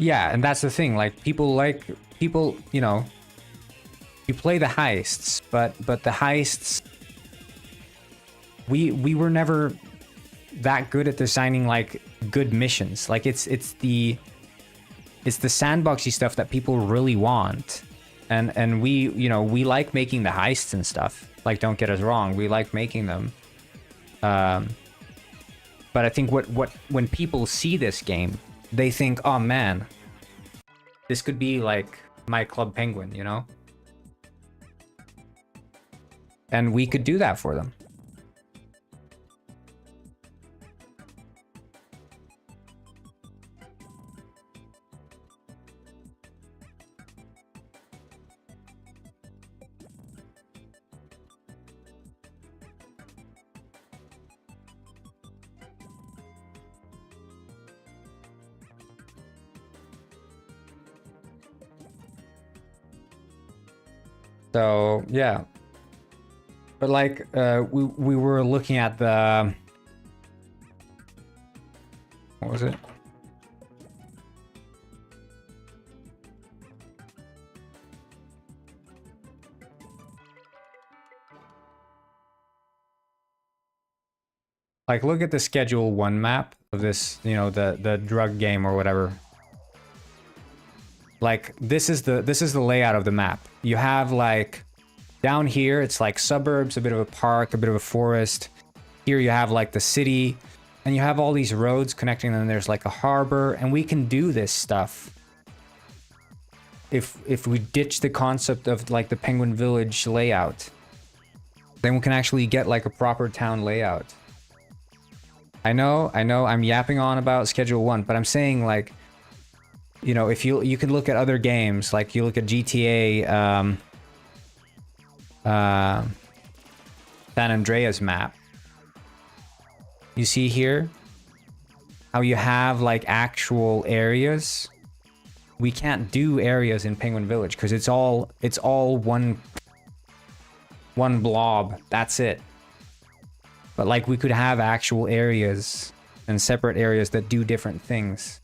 Yeah, and that's the thing. Like people, you know, you play the heists, but the heists, we were never that good at designing like good missions. Like it's the sandboxy stuff that people really want, and we, you know, we like making the heists and stuff. Like, don't get us wrong, we like making them. But I think when people see this game, they think, oh man, this could be like my Club Penguin, you know? And we could do that for them. So yeah, but like we were looking at the, what was it? Like, look at the Schedule 1 map of this, you know, the drug game or whatever. Like, this is the layout of the map. You have like down here, it's like suburbs, a bit of a park, a bit of a forest. Here you have like the city, and you have all these roads connecting them. There's like a harbor, and we can do this stuff if we ditch the concept of like the Penguin Village layout. Then we can actually get like a proper town layout. I know, I'm yapping on about Schedule 1, but I'm saying, like, you know, if you can look at other games, like you look at GTA, San Andreas map. You see here how you have like actual areas. We can't do areas in Penguin Village because it's all one blob. That's it. But like we could have actual areas and separate areas that do different things.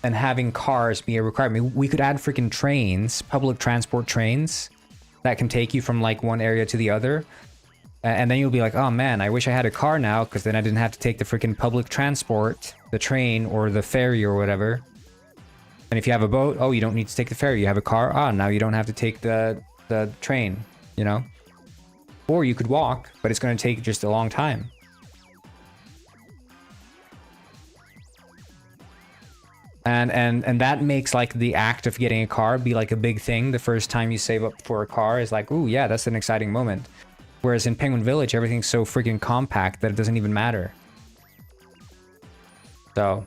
And having cars be a requirement. We could add freaking trains, public transport trains, that can take you from like one area to the other. And then you'll be like, oh man, I wish I had a car now, because then I didn't have to take the freaking public transport, the train or the ferry or whatever. And if you have a boat, oh, you don't need to take the ferry. You have a car, ah, now you don't have to take the train, you know? Or you could walk, but it's going to take just a long time. And that makes like the act of getting a car be like a big thing. The first time you save up for a car is like, ooh, yeah, that's an exciting moment. Whereas in Penguin Village, everything's so freaking compact that it doesn't even matter. So...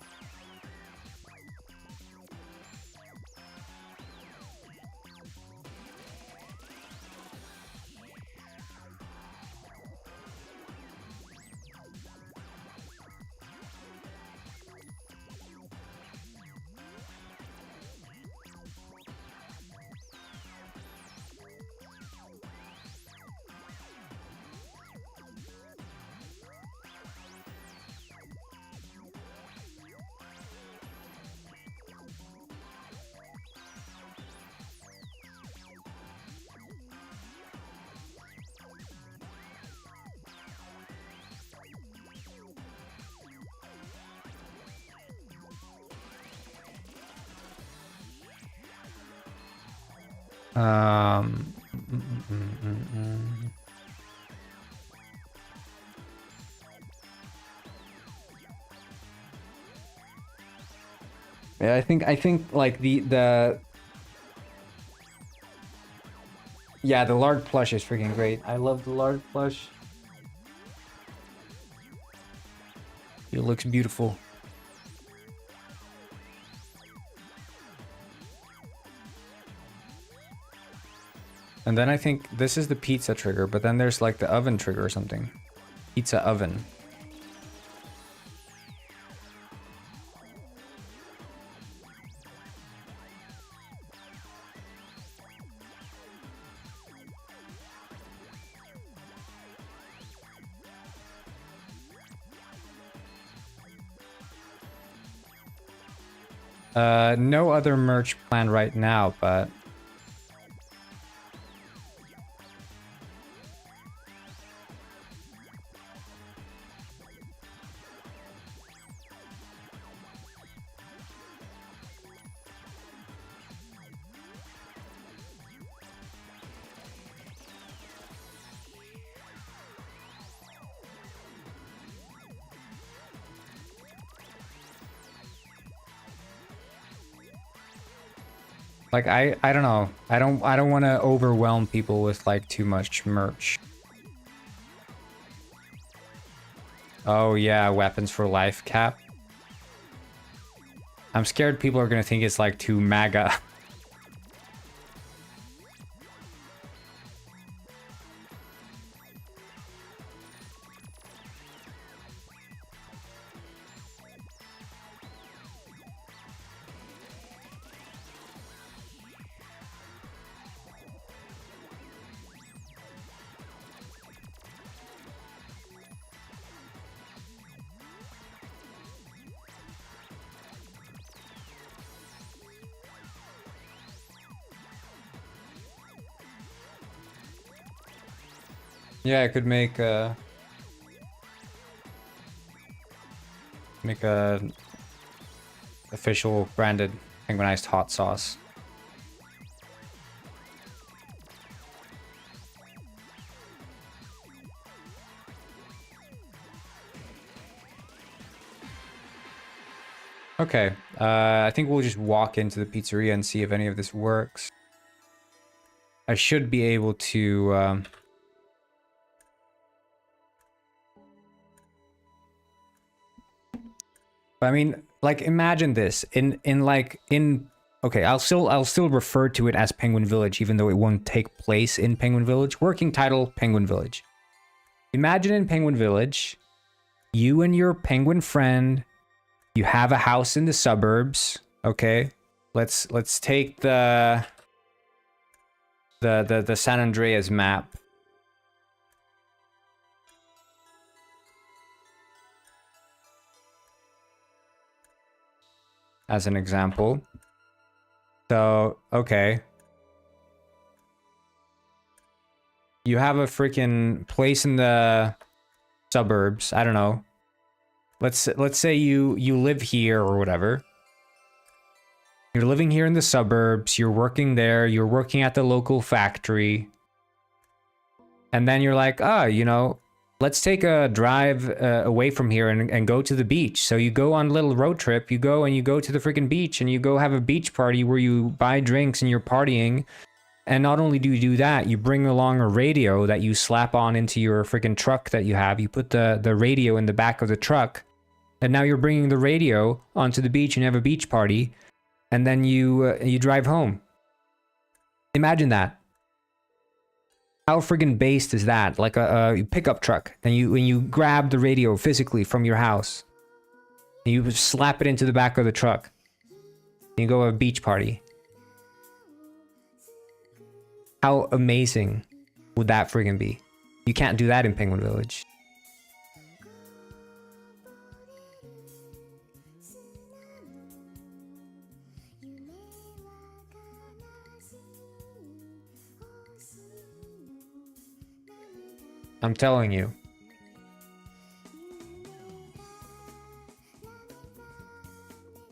Um, Yeah, I think like the yeah, the large plush is freaking great. I love the large plush. It looks beautiful. And then I think this is the pizza trigger, but then there's like the oven trigger or something. Pizza oven. No other merch planned right now, but like I don't know. I don't want to overwhelm people with like too much merch. Oh yeah, weapons for life cap. I'm scared people are gonna think it's like too MAGA. Yeah, I could make a official branded penguinized hot sauce. Okay, I think we'll just walk into the pizzeria and see if any of this works. I should be able to But I mean, like, imagine this okay, I'll still refer to it as Penguin Village, even though it won't take place in Penguin Village. Working title, Penguin Village. Imagine in Penguin Village, you and your penguin friend, you have a house in the suburbs. Okay, let's take the San Andreas map. As an example. So, okay. You have a freaking place in the suburbs. I don't know. Let's say you live here or whatever. You're living here in the suburbs, you're working there, you're working at the local factory. And then you're like, you know, let's take a drive away from here and go to the beach. So you go on a little road trip, you go to the freaking beach and you go have a beach party where you buy drinks and you're partying. And not only do you do that, you bring along a radio that you slap on into your freaking truck that you have. You put the radio in the back of the truck. And now you're bringing the radio onto the beach and you have a beach party. And then you drive home. Imagine that. How friggin' based is that? Like a pickup truck, and you grab the radio physically from your house, and you slap it into the back of the truck, and you go to a beach party. How amazing would that friggin' be? You can't do that in Penguin Village. I'm telling you.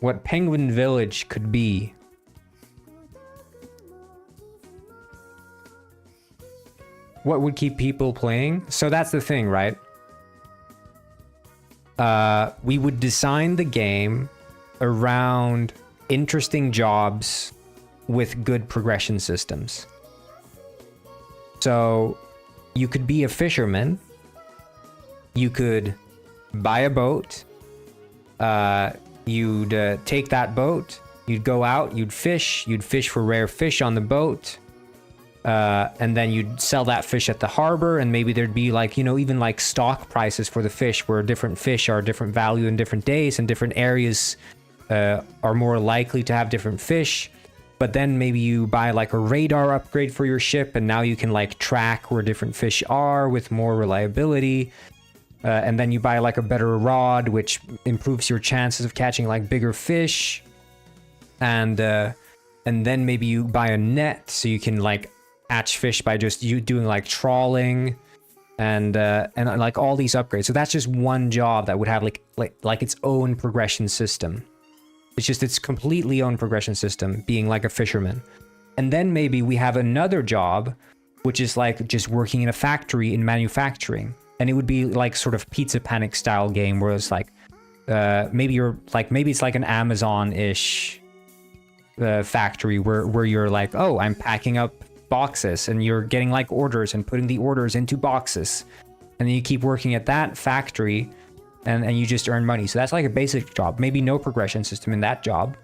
What Penguin Village could be. What would keep people playing? So that's the thing, right? We would design the game around interesting jobs with good progression systems. So you could be a fisherman. You could buy a boat. You'd take that boat. You'd go out. You'd fish for rare fish on the boat. And then you'd sell that fish at the harbor, and maybe there'd be like, you know, even like stock prices for the fish, where different fish are different value in different days, and different areas are more likely to have different fish. But then maybe you buy like a radar upgrade for your ship, and now you can like track where different fish are with more reliability. And then you buy like a better rod, which improves your chances of catching like bigger fish. and then maybe you buy a net so you can like catch fish by just you doing like trawling and like all these upgrades. So that's just one job that would have like its own progression system. It's just its completely own progression system, being like a fisherman. And then maybe we have another job, which is like just working in a factory in manufacturing. And it would be like sort of Pizza Panic style game where it's like, maybe it's like an Amazon-ish factory where you're like, oh, I'm packing up boxes, and you're getting like orders and putting the orders into boxes. And then you keep working at that factory and you just earn money. So that's like a basic job. Maybe no progression system in that job.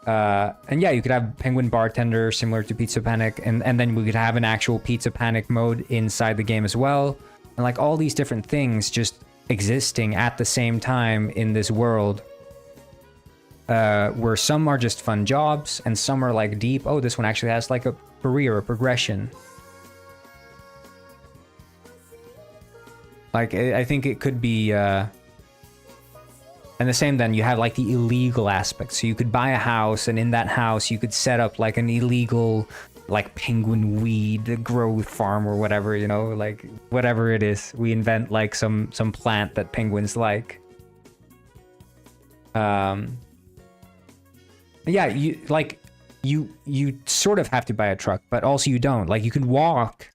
And yeah, you could have Penguin Bartender similar to Pizza Panic, and then we could have an actual Pizza Panic mode inside the game as well. And like all these different things just existing at the same time in this world, where some are just fun jobs and some are like deep. Oh, this one actually has like a career, a progression. Like, I think it could be, and the same then, you have like the illegal aspect. So you could buy a house, and in that house you could set up like an illegal, like penguin weed growth farm or whatever, you know, like whatever it is. We invent like some plant that penguins like. Yeah, you sort of have to buy a truck, but also you don't. Like you could walk,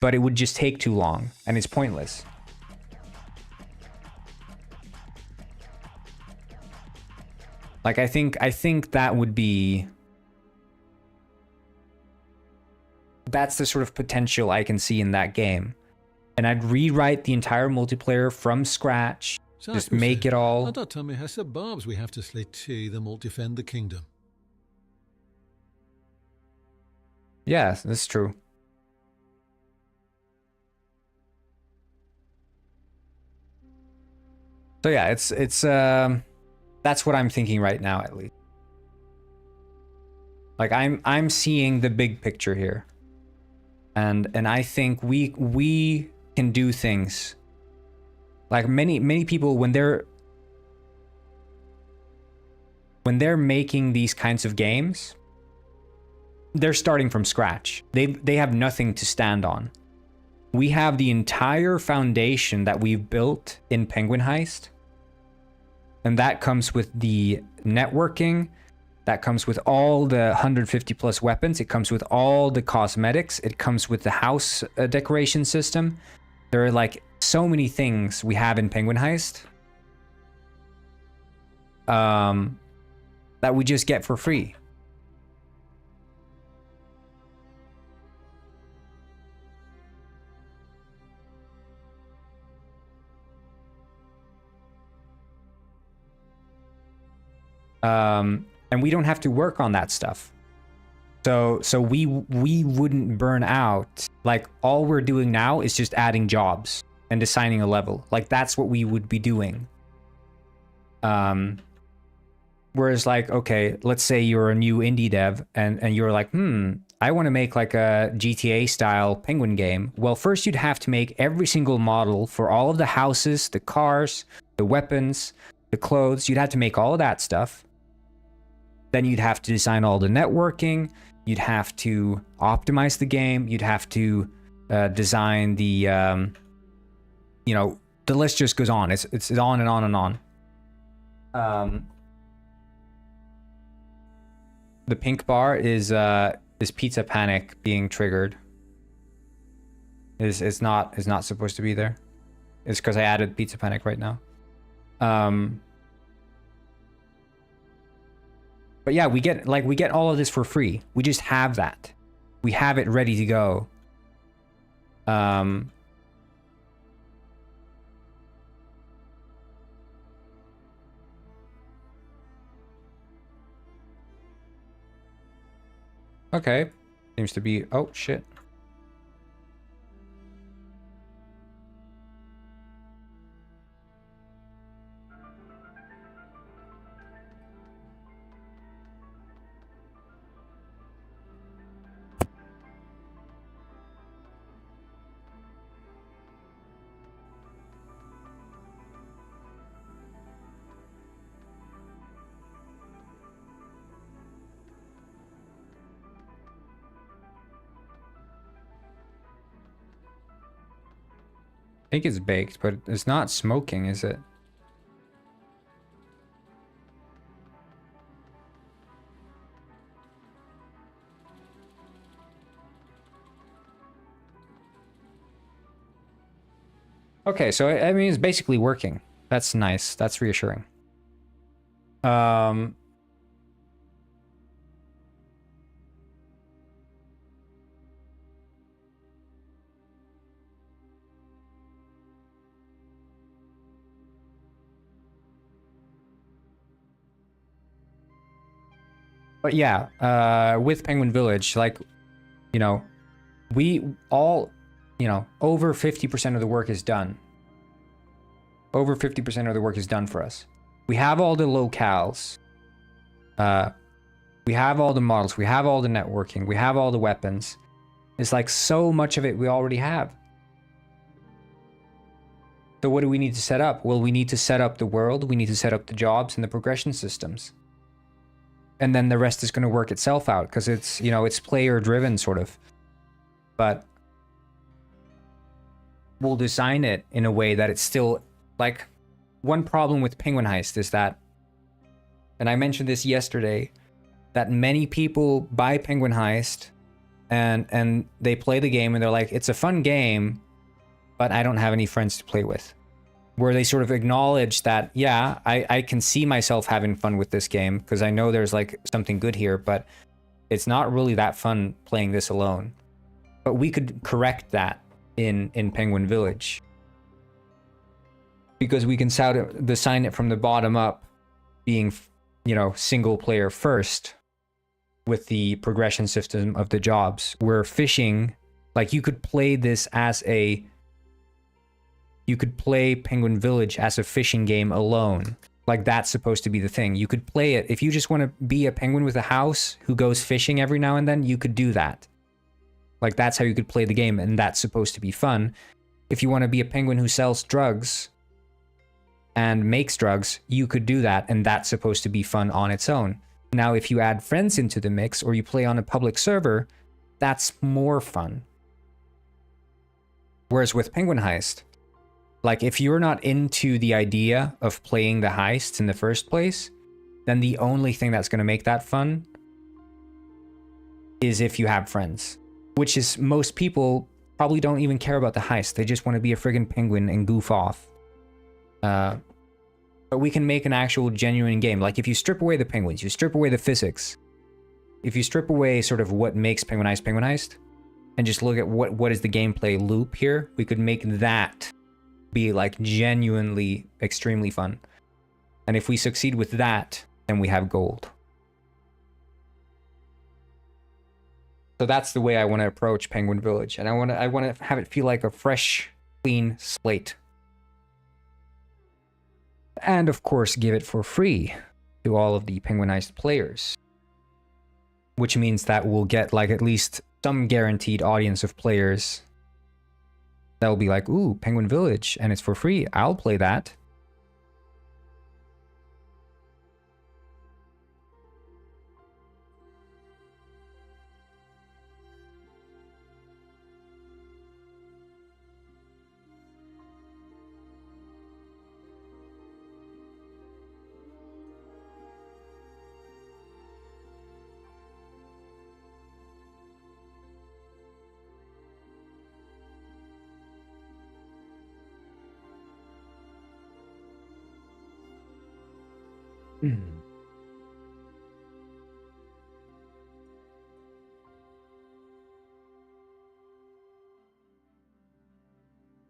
but it would just take too long, and it's pointless. Like I think that would be, that's the sort of potential I can see in that game. And I'd rewrite the entire multiplayer from scratch, just make it all. Tell me, has the barbs we have to slay too, them all defend the kingdom. Yeah, that's true. So yeah, it's that's what I'm thinking right now, at least. Like I'm seeing the big picture here. And I think we can do things. Like many people, when they're making these kinds of games, they're starting from scratch. They have nothing to stand on. We have the entire foundation that we've built in Penguin Heist. And that comes with the networking. That comes with all the 150 plus weapons. It comes with all the cosmetics. It comes with the house decoration system. There are like so many things we have in Penguin Heist that we just get for free. And we don't have to work on that stuff. So we wouldn't burn out. Like all we're doing now is just adding jobs and designing a level. Like that's what we would be doing. Whereas like, okay, let's say you're a new indie dev and you're like, I want to make like a GTA style penguin game. Well, first you'd have to make every single model for all of the houses, the cars, the weapons, the clothes. You'd have to make all of that stuff. Then you'd have to design all the networking. You'd have to optimize the game. You'd have to design the, you know, the list just goes on. It's on and on and on. The pink bar is Pizza Panic being triggered. Is not supposed to be there. It's because I added Pizza Panic right now. But yeah, we get all of this for free. We just have that. We have it ready to go. Okay. Seems to be, oh shit. I think it's baked, but it's not smoking, is it? Okay, so I mean, it's basically working. That's nice. That's reassuring. But yeah, with Penguin Village, like, you know, we all, you know, over 50% of the work is done. Over 50% of the work is done for us. We have all the locales. We have all the models. We have all the networking. We have all the weapons. It's like so much of it we already have. So what do we need to set up? Well, we need to set up the world. We need to set up the jobs and the progression systems. And then the rest is going to work itself out because it's, you know, it's player driven sort of. But we'll design it in a way that it's still like, one problem with Penguin Heist is that, and I mentioned this yesterday, that many people buy Penguin Heist and they play the game and they're like, it's a fun game, but I don't have any friends to play with. Where they sort of acknowledge that, yeah, I can see myself having fun with this game because I know there's like something good here, but it's not really that fun playing this alone. But we could correct that in Penguin Village. Because we can design it from the bottom up, being, you know, single player first with the progression system of the jobs. Where fishing, like you could play this as a... You could play Penguin Village as a fishing game alone. Like that's supposed to be the thing. You could play it. If you just want to be a penguin with a house who goes fishing every now and then, you could do that. Like that's how you could play the game, and that's supposed to be fun. If you want to be a penguin who sells drugs and makes drugs, you could do that, and that's supposed to be fun on its own. Now, if you add friends into the mix or you play on a public server, that's more fun. Whereas with Penguin Heist, like if you're not into the idea of playing the heists in the first place, then the only thing that's going to make that fun is if you have friends. Which is, most people probably don't even care about the heist. They just want to be a friggin' penguin and goof off. But we can make an actual genuine game. Like if you strip away the penguins, you strip away the physics. If you strip away sort of what makes Penguin Heist, and just look at what is the gameplay loop here, we could make that be like genuinely extremely fun. And if we succeed with that, then we have gold. So that's the way I want to approach Penguin Village, and I want to have it feel like a fresh, clean slate. And of course, give it for free to all of the Penguin Heist players. Which means that we'll get like at least some guaranteed audience of players that will be like, ooh, Penguin Village, and it's for free. I'll play that.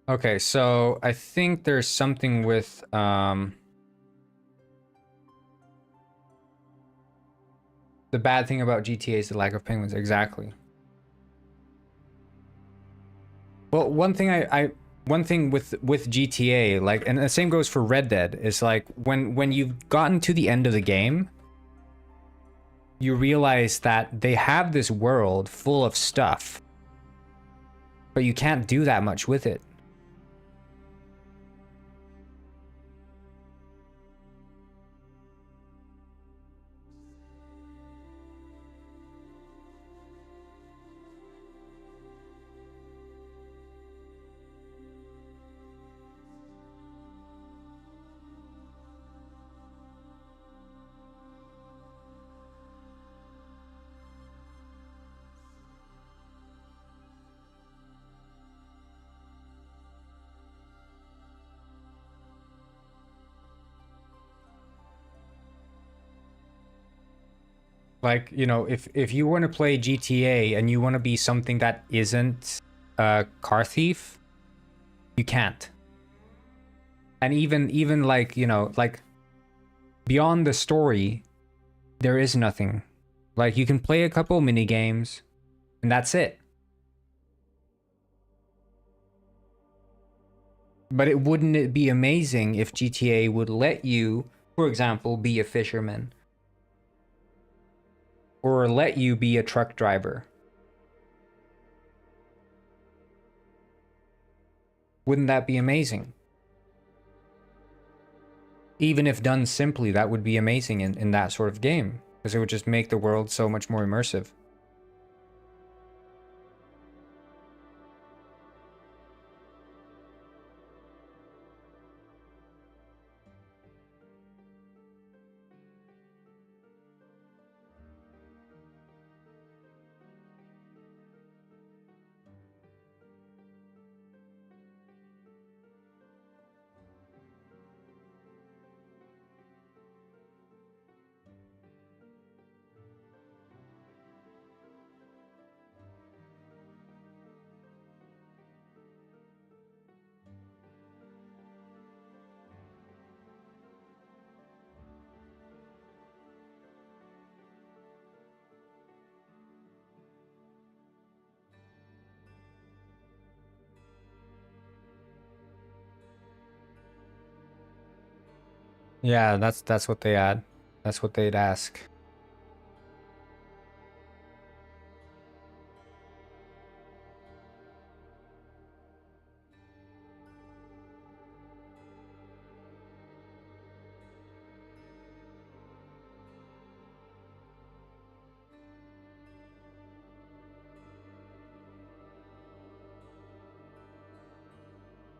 Okay, so I think there's something with the bad thing about GTA is the lack of penguins. Exactly. Well, one thing one thing with GTA, like, and the same goes for Red Dead, is like when you've gotten to the end of the game, you realize that they have this world full of stuff, but you can't do that much with it. Like, you know, if you want to play GTA and you want to be something that isn't a car thief, you can't. And even like, you know, like beyond the story, there is nothing. Like, you can play a couple mini games and that's it. But wouldn't it be amazing if GTA would let you, for example, be a fisherman? Or let you be a truck driver? Wouldn't that be amazing? Even if done simply, that would be amazing in that sort of game. Because it would just make the world so much more immersive. Yeah, that's what they add. That's what they'd ask.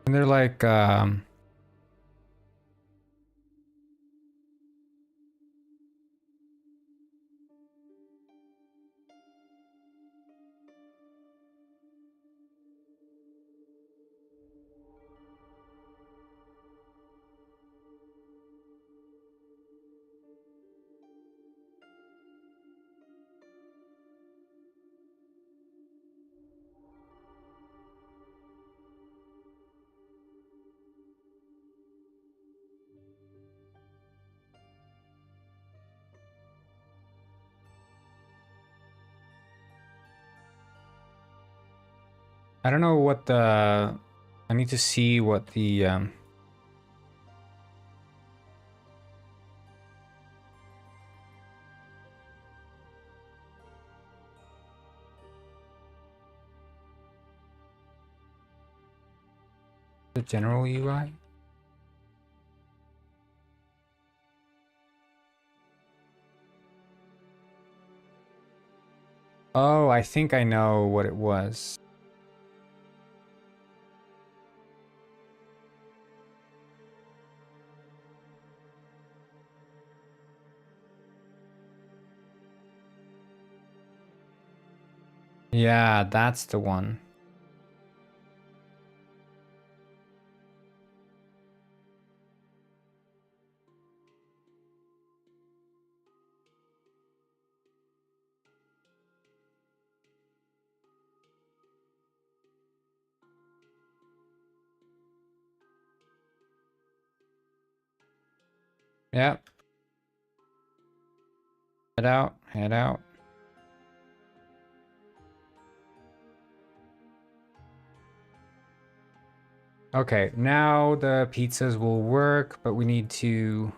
And they're like, I don't know what the... I need to see what the... the general UI? Oh, I think I know what it was. Yeah, that's the one. Yep. Head out, head out. Okay, now the pizzas will work, but we need to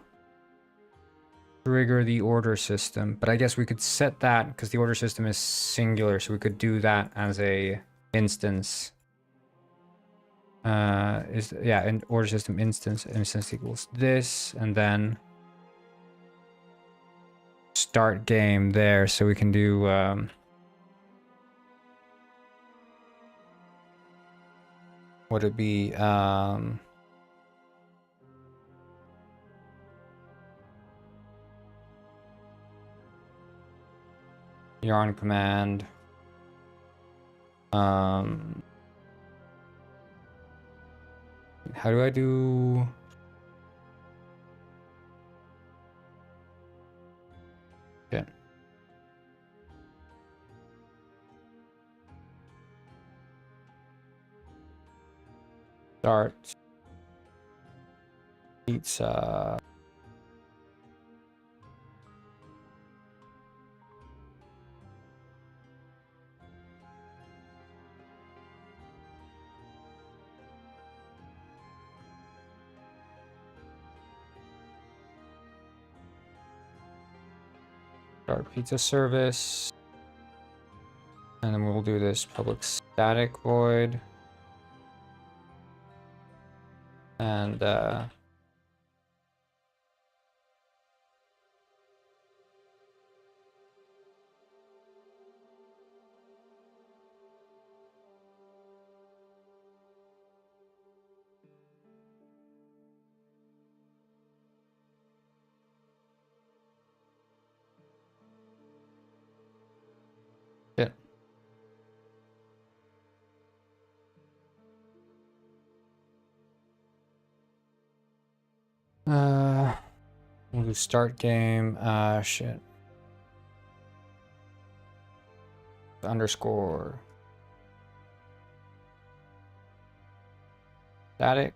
trigger the order system. But I guess we could set that because the order system is singular, so we could do that as a instance. An order system instance equals this, and then start game there, so we can do would it be yarn command how do I do Start. Pizza. Start pizza service. And then we'll do this public static void. And yeah. We'll do start game. Shit. Underscore. Static.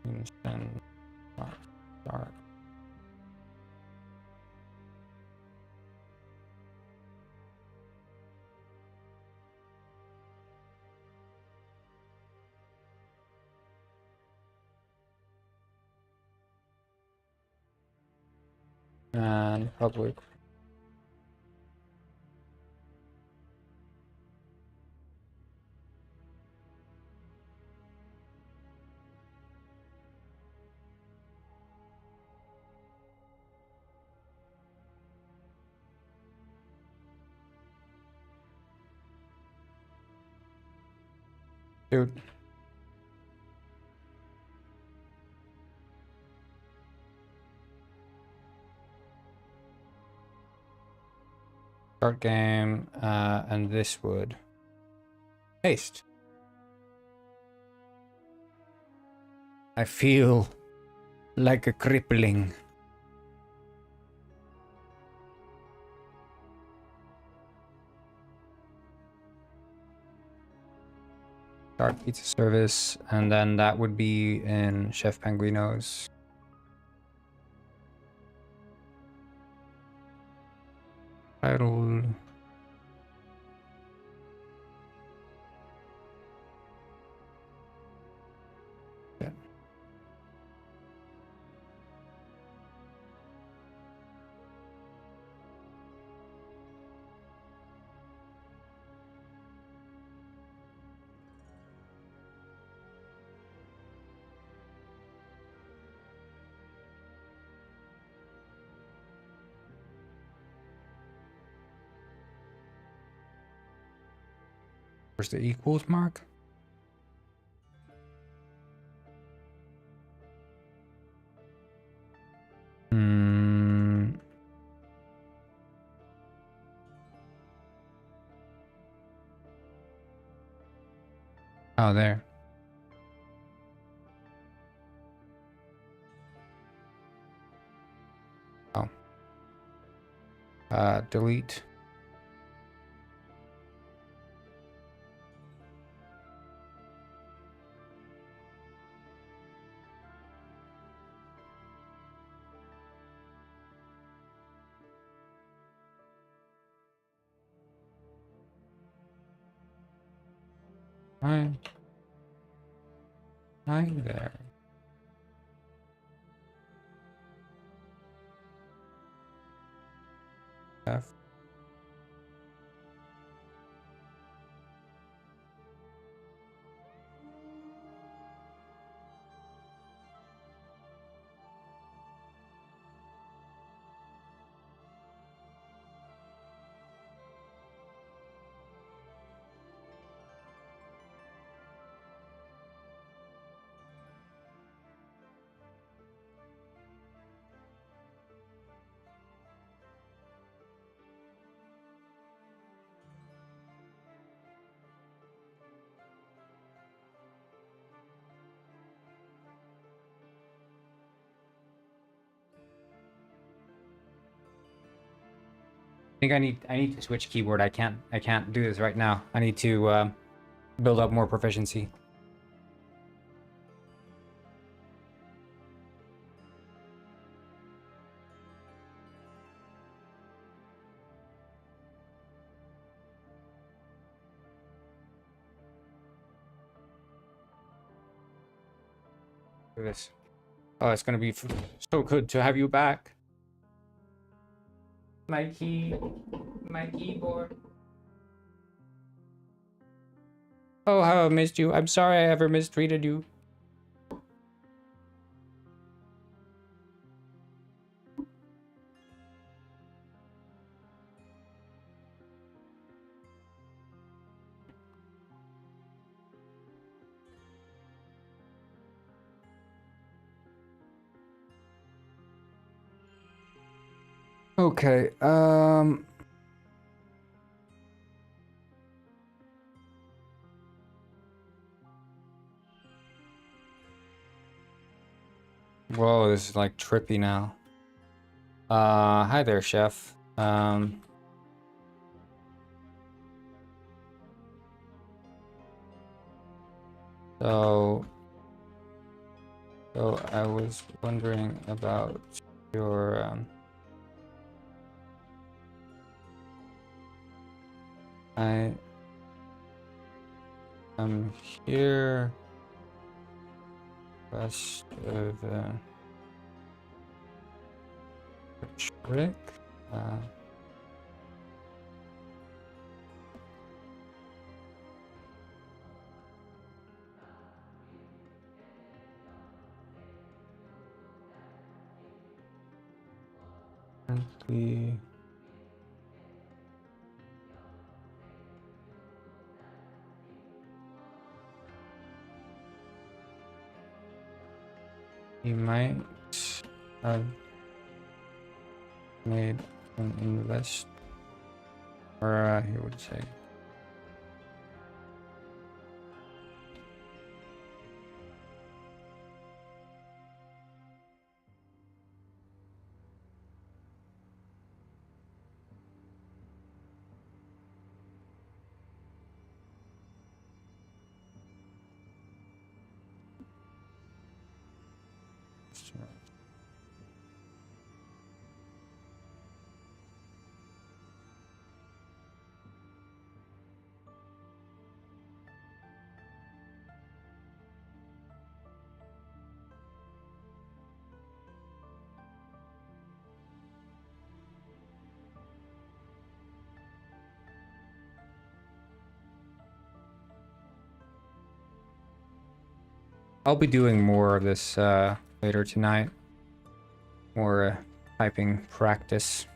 And start. And public. Dude. Start game, and this would paste. I feel like a crippling. Start pizza service, and then that would be in Chef Penguino's. Title. Yeah. Where's the equals mark? Oh, there. Oh. Delete. Hi. Hi there. F. think I need to switch keyboard. I can't do this right now. I need to build up more proficiency. Do this. Oh, it's gonna be so good to have you back. My keyboard. Oh, how I missed you. I'm sorry I ever mistreated you. Okay, whoa, this is like trippy now. Hi there, chef. So I was wondering about your, I am here west of a trick. Currently you might have made an invest, or he would say. I'll be doing more of this later tonight. More typing practice.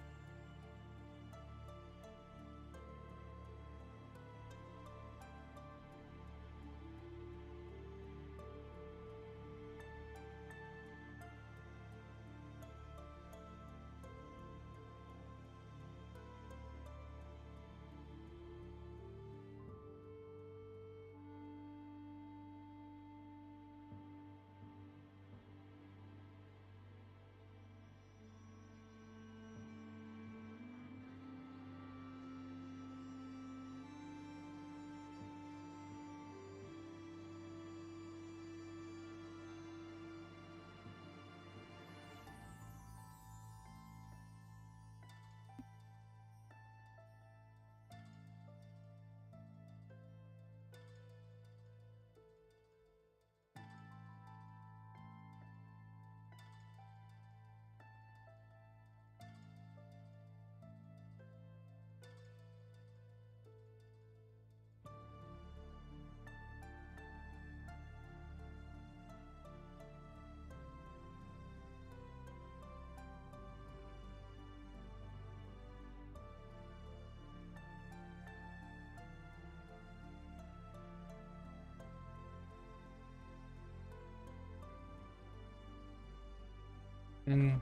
And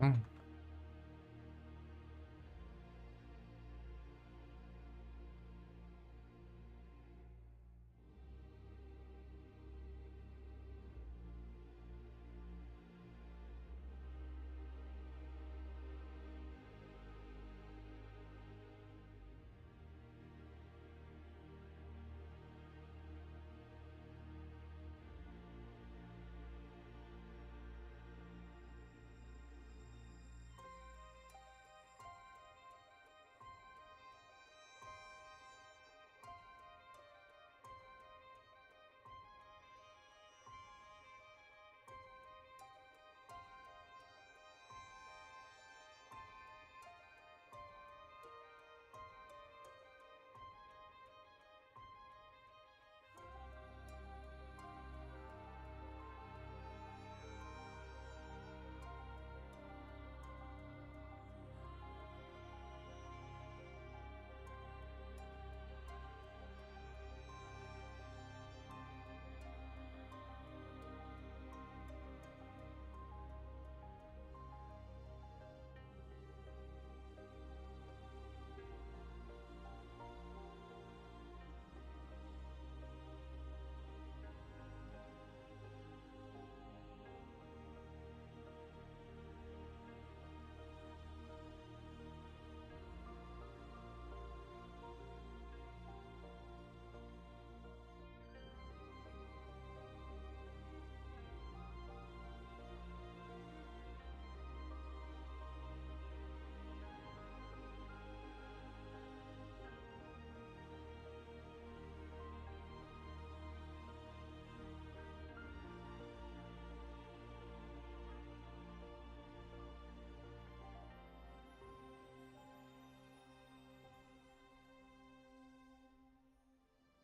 Oh.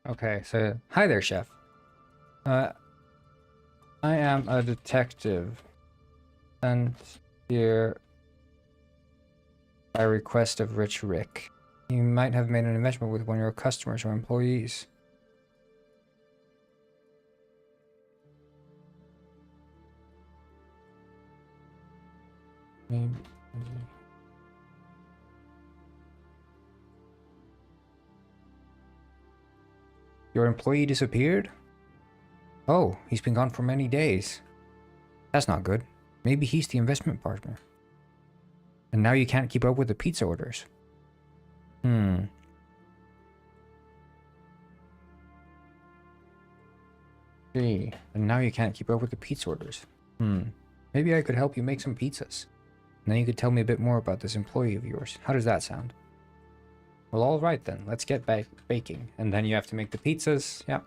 Okay, so hi there, chef. I am a detective, and here by request of Rich Rick. You might have made an investment with one of your customers or employees. Maybe. Your employee disappeared? Oh, he's been gone for many days. That's not good. Maybe he's the investment partner. And now you can't keep up with the pizza orders. Hmm. Gee, and now you can't keep up with the pizza orders. Hmm. Maybe I could help you make some pizzas. And then you could tell me a bit more about this employee of yours. How does that sound? Well, all right then. Let's get back baking. And then you have to make the pizzas. Yeah.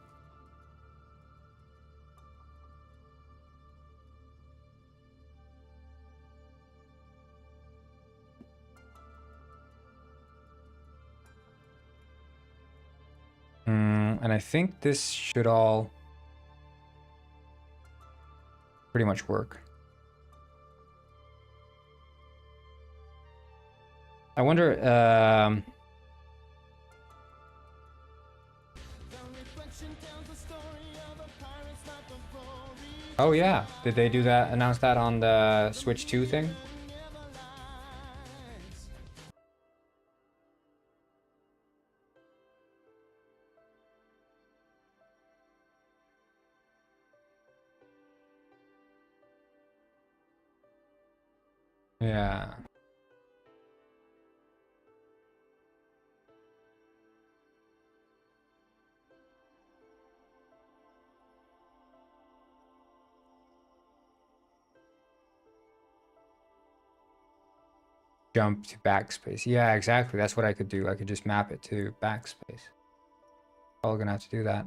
And I think this should all pretty much work. I wonder, oh yeah, did they do that, announce that on the Switch 2 thing? Yeah. Jump to backspace. Yeah, exactly. That's what I could do. I could just map it to backspace. Probably gonna have to do that.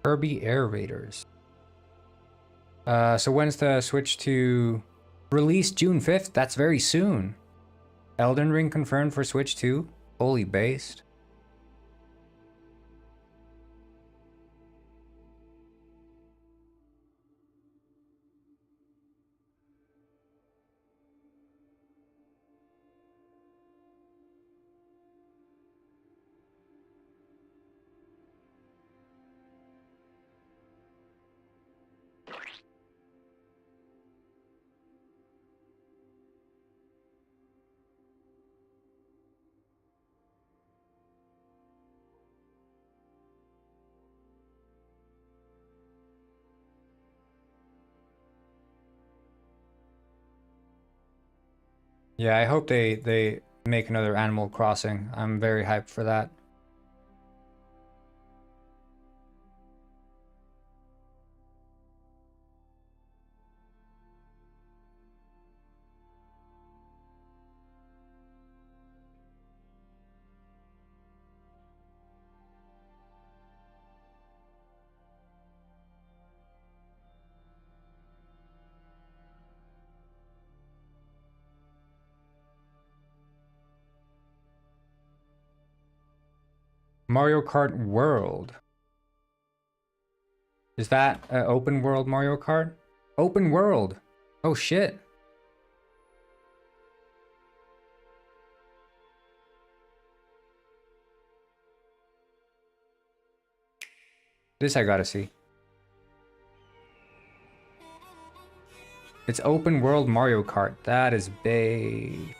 Kirby Air Raiders. So when's the Switch 2 release? June 5th? That's very soon. Elden Ring confirmed for Switch 2? Fully based. Yeah, I hope they make another Animal Crossing. I'm very hyped for that. Mario Kart World. Is that an open world Mario Kart? Open world! Oh shit. This I gotta see. It's open world Mario Kart. That is big.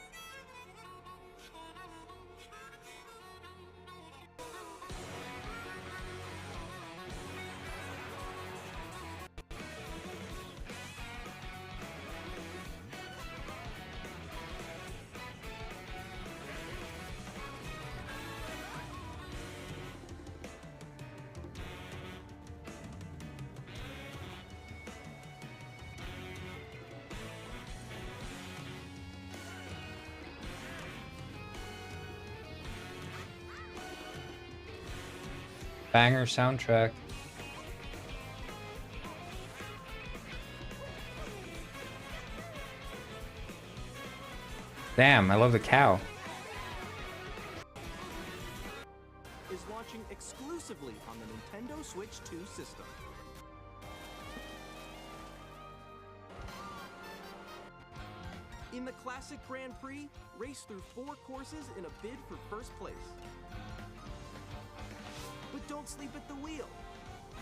Banger soundtrack. Damn, I love the cow. Is launching exclusively on the Nintendo Switch 2 system. In the Classic Grand Prix, race through 4 courses in a bid for first place. But don't sleep at the wheel.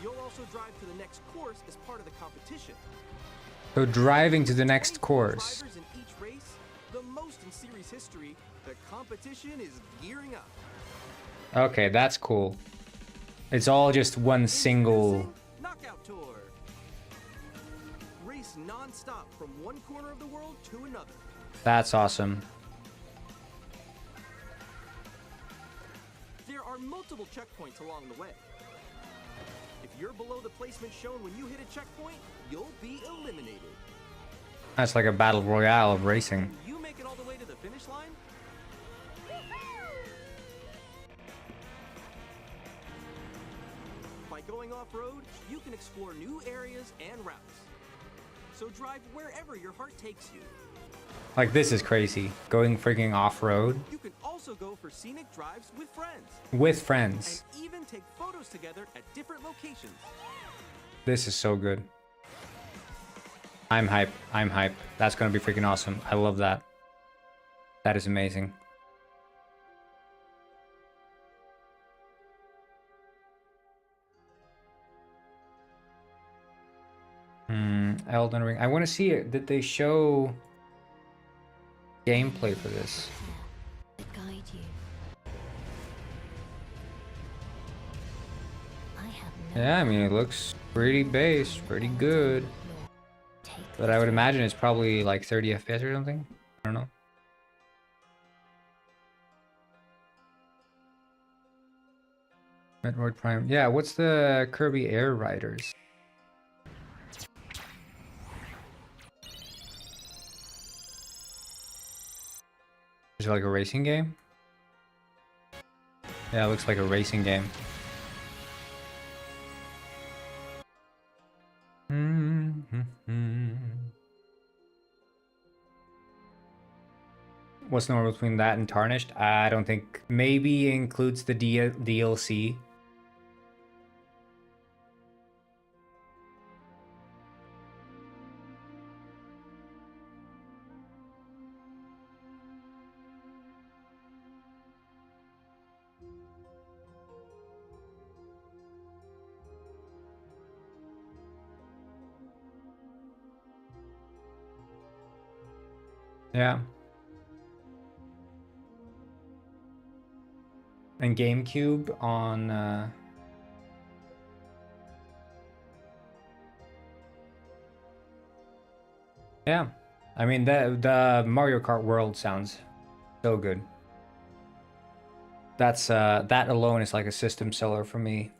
You'll also drive to the next course as part of the competition. So driving to the next course. Drivers in each race, the most in series history. The competition is gearing up. Okay, that's cool. It's all just one single. Introducing Knockout Tour. Race non-stop from one corner of the world to another. That's awesome. There are multiple checkpoints along the way. If you're below the placement shown when you hit a checkpoint, you'll be eliminated. That's like a battle royale of racing. Can you make it all the way to the finish line? By going off-road, you can explore new areas and routes. So drive wherever your heart takes you. Like, this is crazy. Going freaking off-road. You can also go for scenic drives with friends. With friends. And even take photos together at different locations. This is so good. I'm hype. I'm hype. That's gonna be freaking awesome. I love that. That is amazing. Elden Ring. I want to see it. Did they show gameplay for this? Guide you. I have no Yeah, I mean, it looks pretty base, pretty good. But I would imagine it's probably like 30 FPS or something. I don't know. Metroid Prime. Yeah, what's the Kirby Air Riders? Is it like a racing game? Yeah, it looks like a racing game. What's normal between that and Tarnished? I don't think. Maybe includes the DLC. Yeah. And GameCube on yeah. I mean the Mario Kart World sounds so good. That's that alone is like a system seller for me.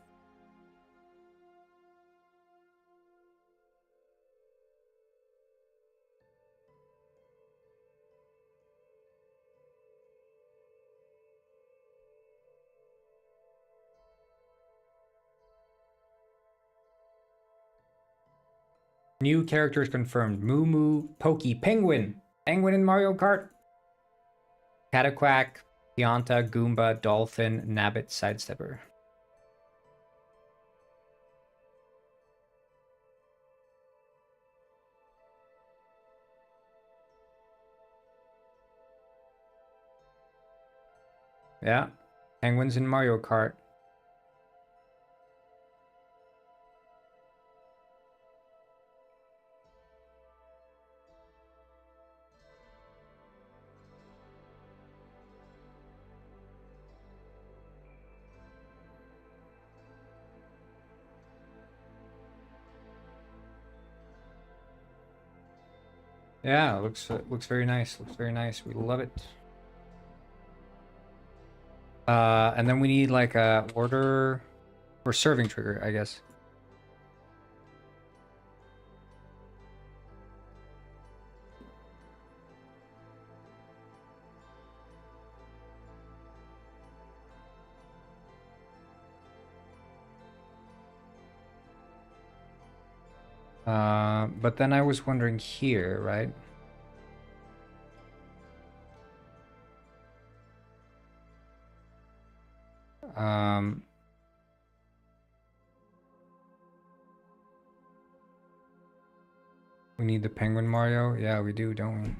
New characters confirmed. Moo Moo, Pokey, Penguin. Penguin in Mario Kart. Cataquack, Pianta, Goomba, Dolphin, Nabbit, Sidestepper. Yeah. Penguins in Mario Kart. Yeah, looks very nice. Looks very nice. We love it. And then we need like a order or serving trigger, I guess. But then I was wondering here, right? Um, we need the Penguin Mario. Yeah, we do, don't we?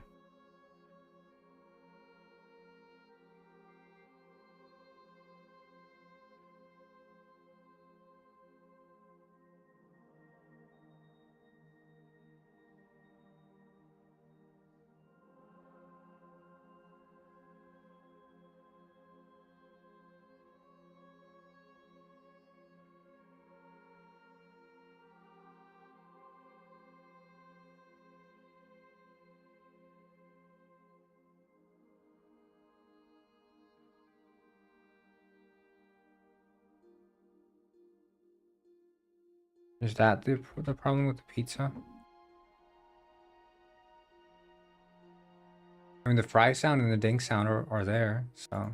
Is that the problem with the pizza? I mean, the fry sound and the ding sound are there, so.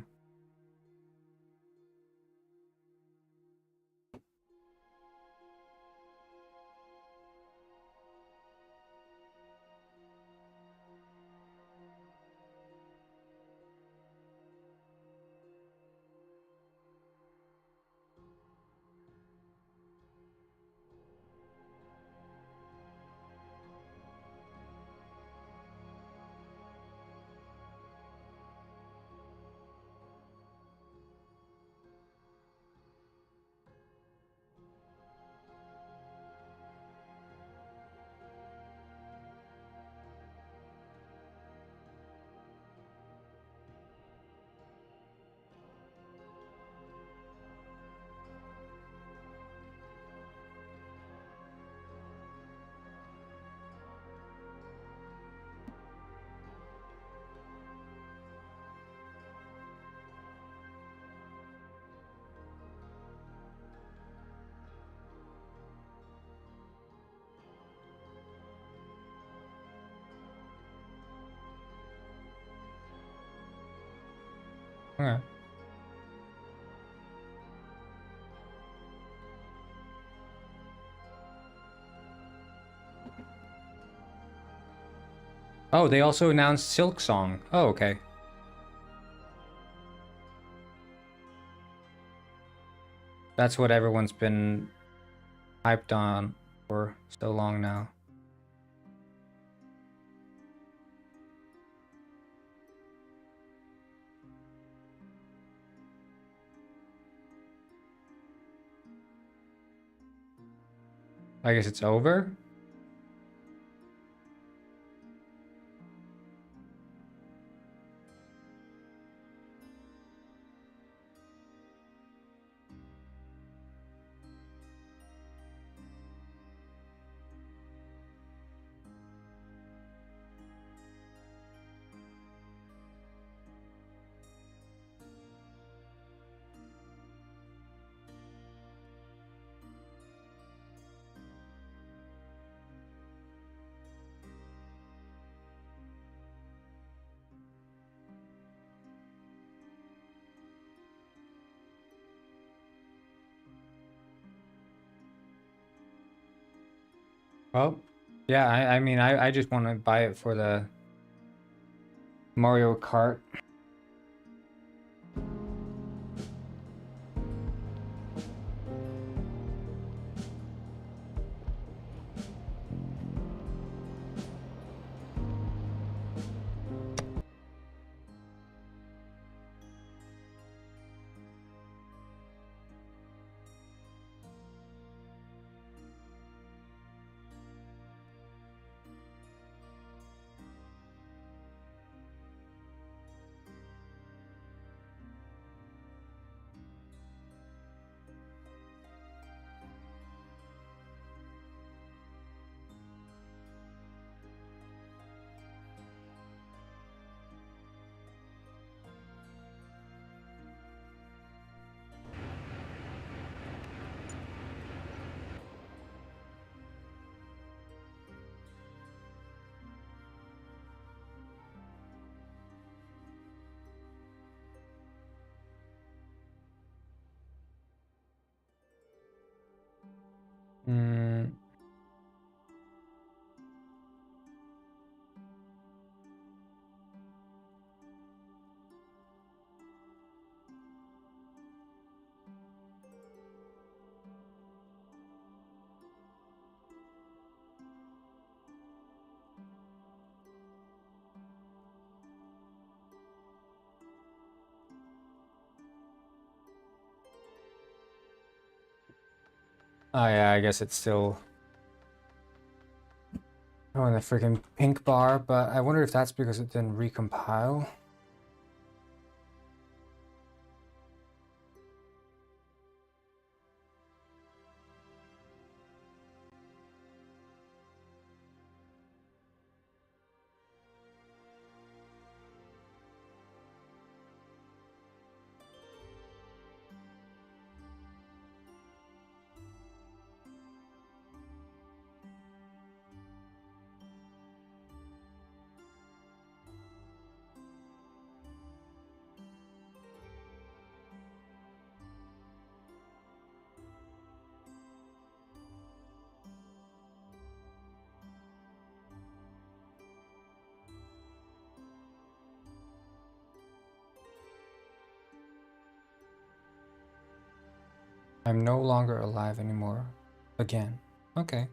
Okay. Oh, they also announced Silk Song. Oh, okay. That's what everyone's been hyped on for so long now. I guess it's over. Well, yeah, I mean, I just want to buy it for the Mario Kart. Mm. Oh yeah, I guess it's still oh, in the freaking pink bar, but I wonder if that's because it didn't recompile. I'm no longer alive anymore. Again. Okay.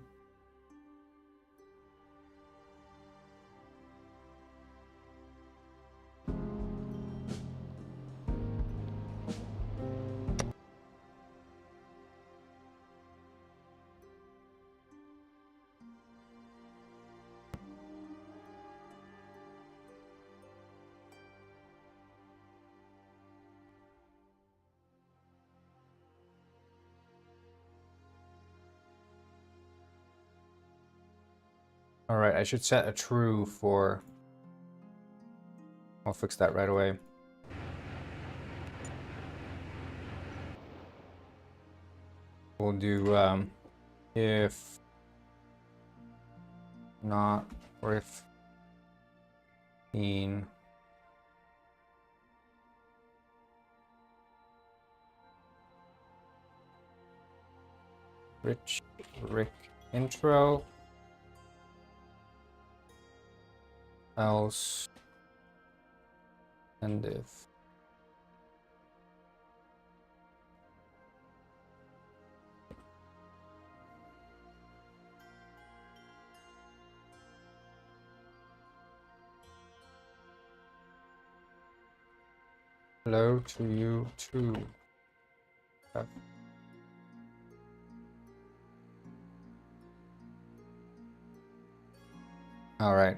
All right, I should set a true for... I'll fix that right away. We'll do if not or if in Rich Rick intro else and if Hello to you too. All right.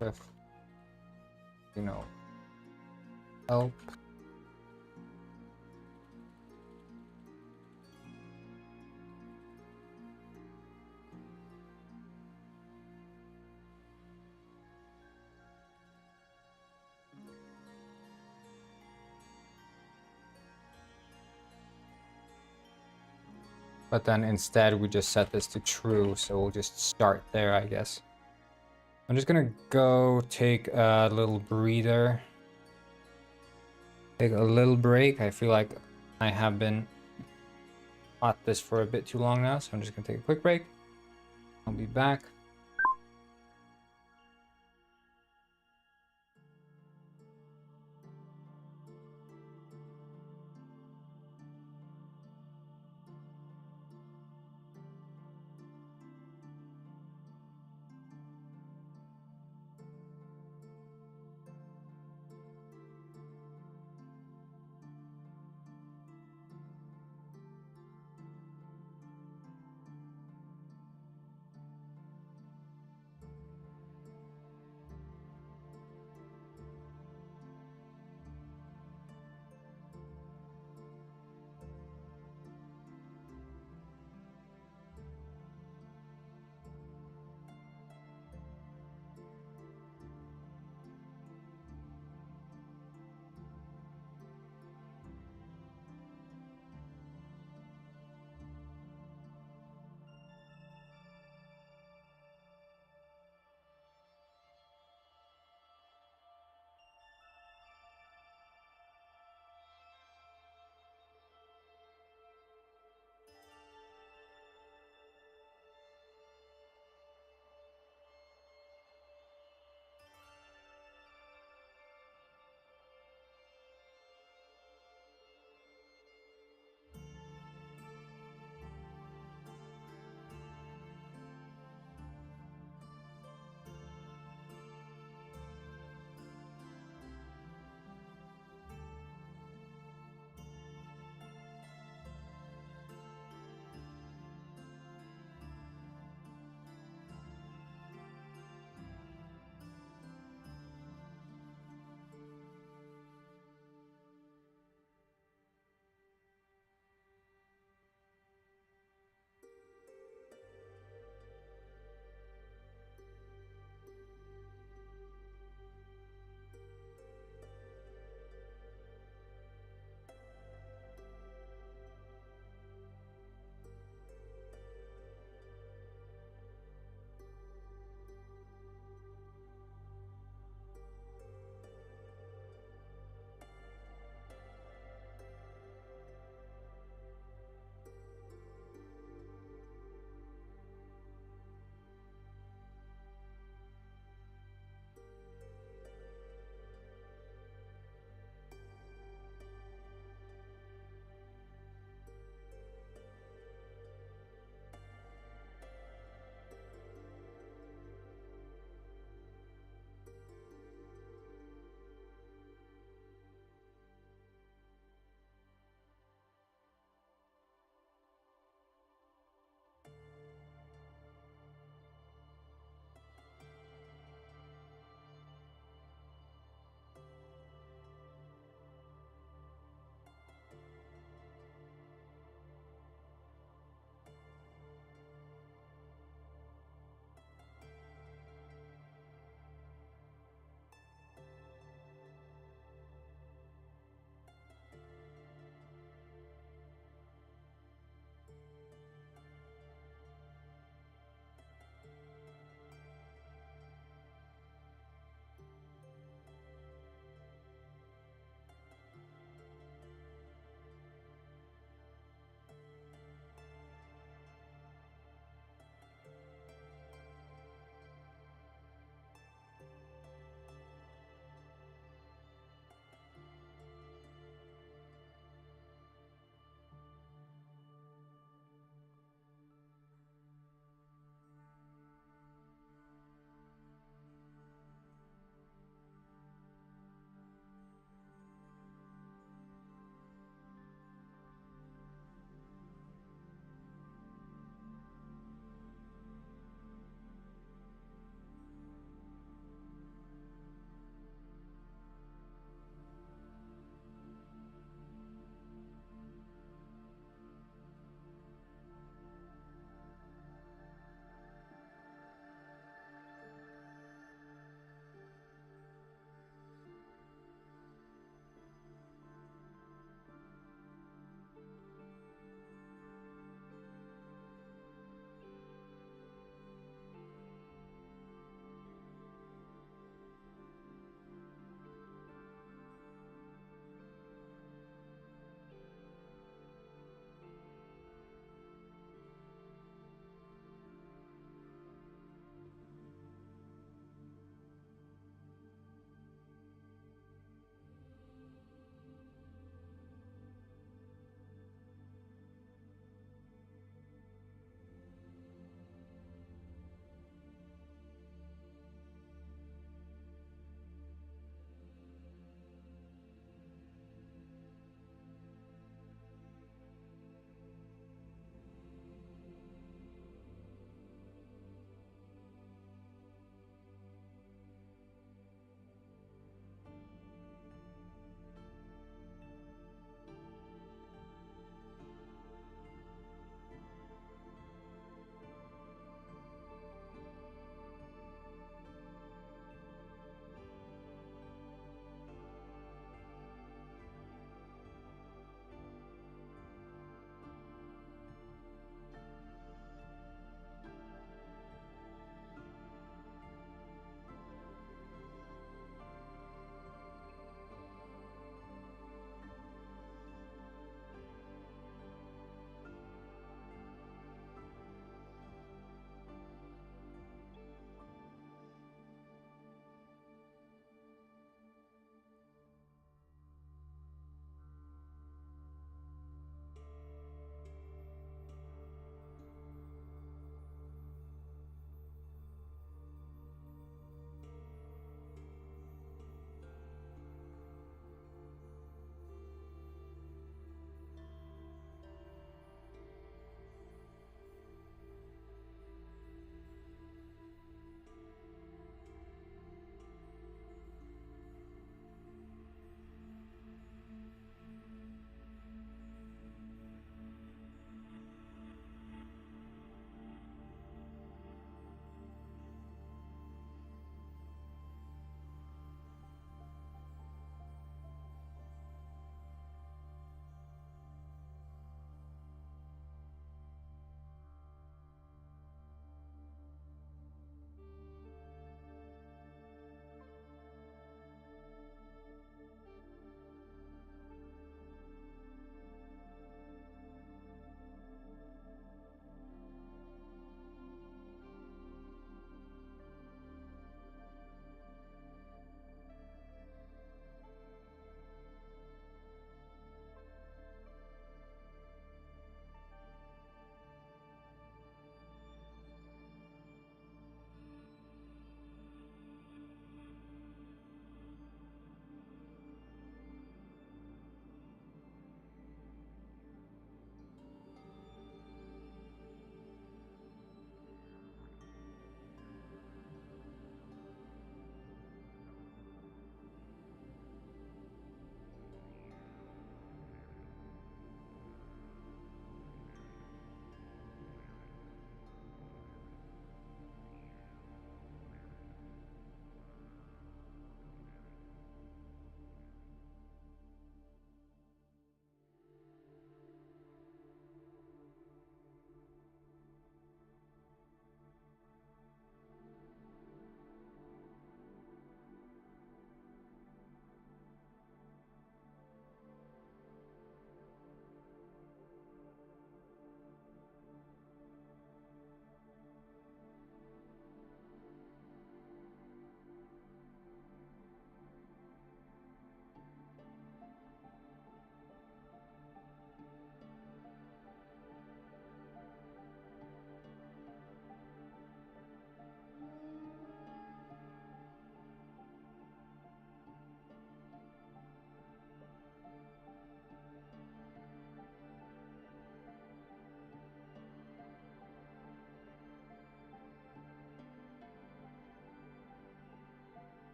If you know, help. But then instead we just set this to true, so we'll just start there, I guess. I'm just gonna go take a little breather. Take a little break. I feel like I have been at this for a bit too long now, so I'm just gonna take a quick break. I'll be back.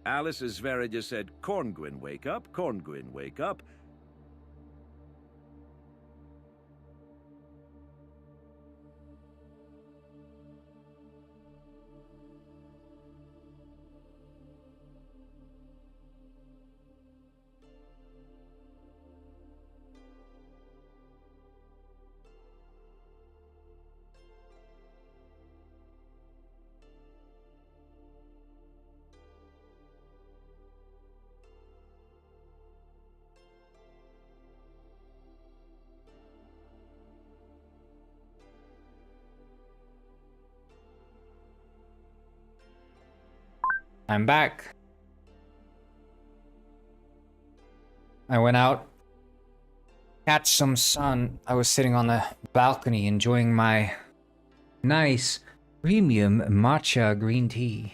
Alice Vera just said, Corngwyn, wake up. Corngwyn, wake up. I'm back. I went out, catch some sun. I was sitting on the balcony enjoying my nice premium matcha green tea.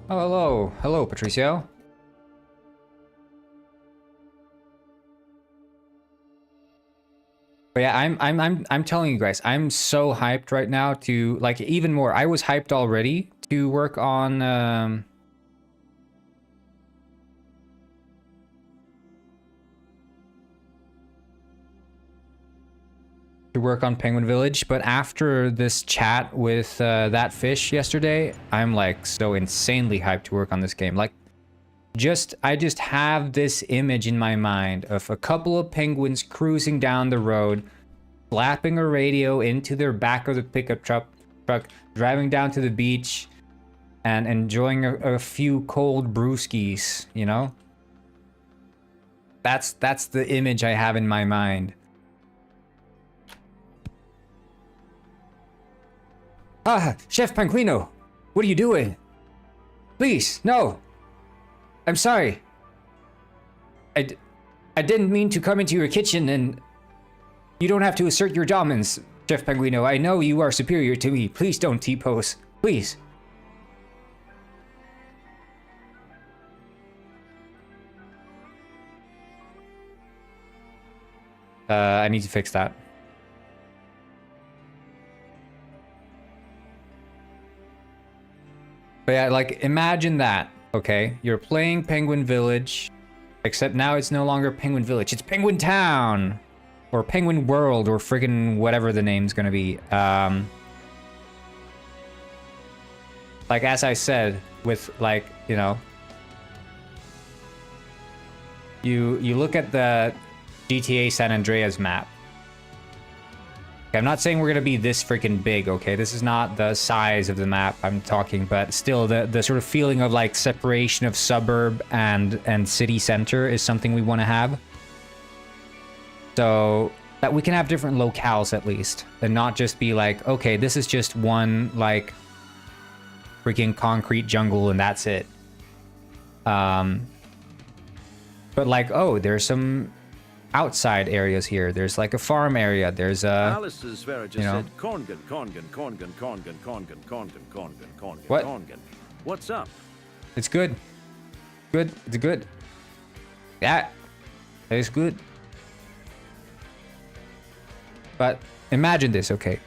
Oh, hello. Hello, Patricio. But yeah, I'm telling you guys, I'm so hyped right now to, like, even more. I was hyped already to work on Penguin Village, but after this chat with that fish yesterday, I'm like so insanely hyped to work on this game. Like, I just have this image in my mind of a couple of penguins cruising down the road, slapping a radio into their back of the pickup truck, driving down to the beach, and enjoying a few cold brewskis, you know? That's the image I have in my mind. Ah, Chef Panquino, what are you doing? Please, no. I'm sorry. I didn't mean to come into your kitchen, and you don't have to assert your dominance, Chef Panguino. I know you are superior to me. Please don't T-pose. Please. I need to fix that. But yeah, like, imagine that, okay? You're playing Penguin Village, except now it's no longer Penguin Village, it's Penguin Town! Or Penguin World, or friggin' whatever the name's gonna be. Like, as I said, with, like, you know... You look at the GTA San Andreas map. I'm not saying we're gonna be this freaking big, okay? This is not the size of the map I'm talking, but still the sort of feeling of like separation of suburb and city center is something we want to have. So that we can have different locales at least, and not just be like, okay, this is just one like freaking concrete jungle and that's it. But like, oh, there's some outside areas here. There's like a farm area. There's a... Alice Vera just said, Corngan. What? Corngan. What's up? It's good. Good. It's good. Yeah. It's good. But imagine this, okay?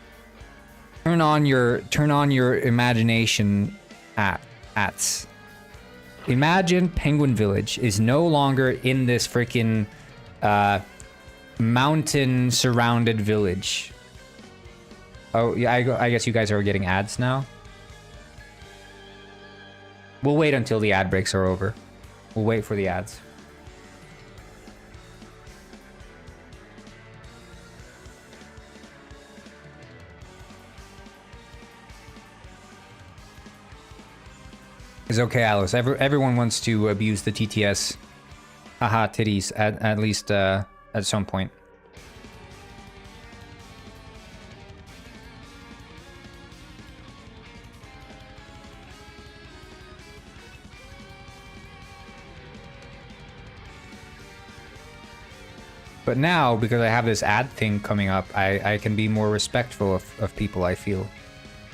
Turn on your imagination ats. Imagine Penguin Village is no longer in this freaking mountain surrounded village. Oh yeah, I guess you guys are getting ads now. We'll wait until the ad breaks are over. We'll wait for the ads. It's okay, Alice. Everyone wants to abuse the TTS. Haha, titties. At least at some point. But now, because I have this ad thing coming up, I can be more respectful of people, I feel.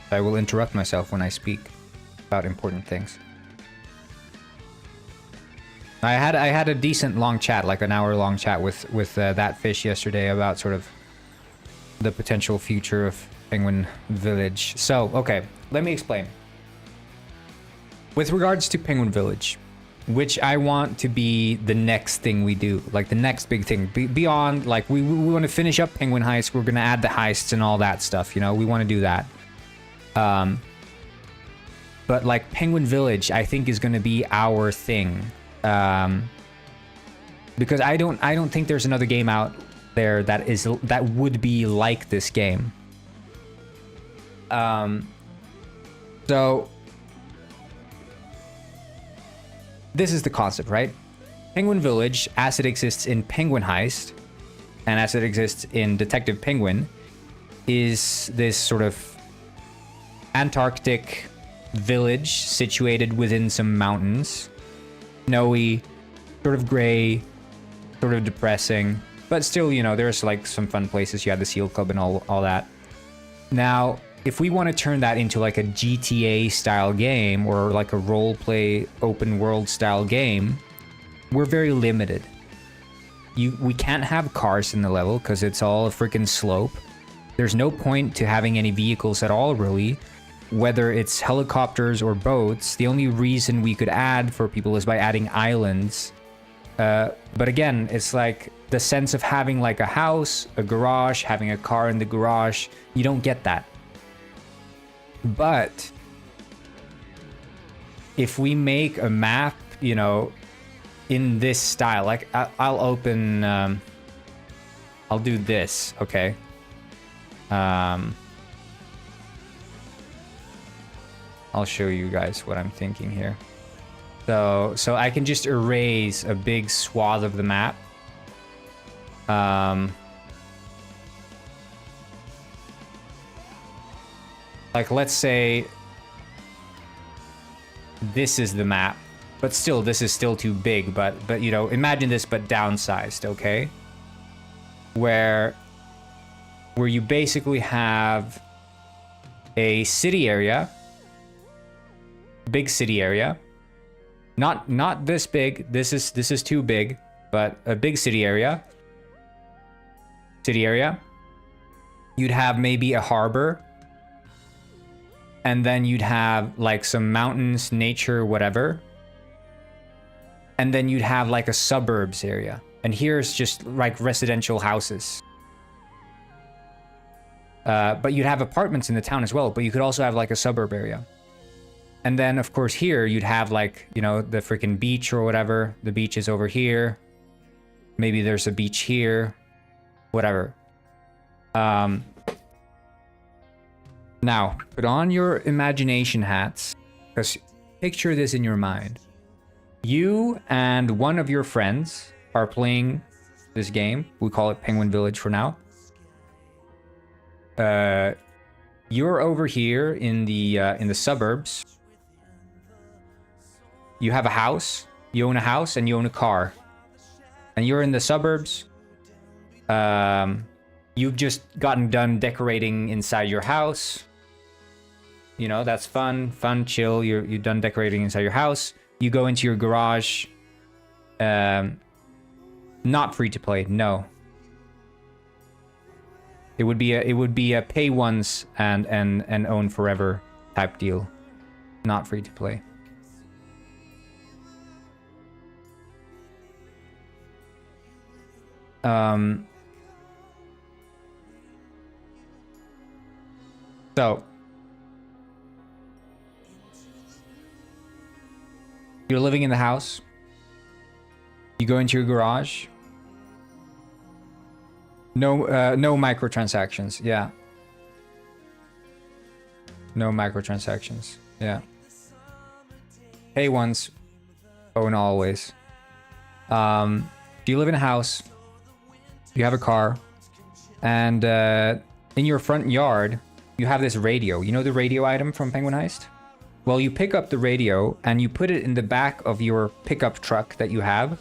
I will interrupt myself when I speak about important things. I had a decent long chat, like an hour-long chat with that fish yesterday about sort of the potential future of Penguin Village. So, okay, let me explain. With regards to Penguin Village, which I want to be the next thing we do, like the next big thing, beyond, like, we want to finish up Penguin Heist, we're going to add the heists and all that stuff, you know, we want to do that. But, like, Penguin Village, I think, is going to be our thing. Because I don't think there's another game out there that would be like this game. So this is the concept, right? Penguin Village, as it exists in Penguin Heist, and as it exists in Detective Penguin, is this sort of Antarctic village situated within some mountains. Snowy, sort of gray, sort of depressing, but still, you know, there's like some fun places. You have the Seal Club and all that. Now, if we want to turn that into like a GTA style game or like a role-play open world style game, we're very limited. We can't have cars in the level because it's all a freaking slope. There's no point to having any vehicles at all, really. Whether it's helicopters or boats, the only reason we could add for people is by adding islands. But again, it's like the sense of having like a house, a garage, having a car in the garage. You don't get that. But if we make a map, you know, in this style, like I'll open, I'll do this, okay? I'll show you guys what I'm thinking here. So I can just erase a big swath of the map. Like, let's say this is the map, but still, this is still too big. But you know, imagine this, but downsized, okay? Where you basically have a city area. Big city area, not this big. This is too big, but a big city area. You'd have maybe a harbor, and then you'd have like some mountains, nature, whatever, and then you'd have like a suburbs area, and here's just like residential houses. But you'd have apartments in the town as well, but you could also have like a suburb area. And then, of course, here you'd have like, you know, the freaking beach or whatever. The beach is over here. Maybe there's a beach here. Whatever. Now, put on your imagination hats. Because picture this in your mind. You and one of your friends are playing this game. We call it Penguin Village for now. You're over here in the suburbs. You have a house, you own a house, and you own a car. And you're in the suburbs. You've just gotten done decorating inside your house. You know, that's fun, chill. You're done decorating inside your house. You go into your garage. Not free to play, no. It would be a pay once and own forever type deal. Not free to play. So you're living in the house. You go into your garage. No microtransactions. Yeah. No microtransactions. Yeah. Pay once, own always. You live in a house. You have a car, and in your front yard, you have this radio. You know the radio item from Penguin Heist? Well, you pick up the radio and you put it in the back of your pickup truck that you have.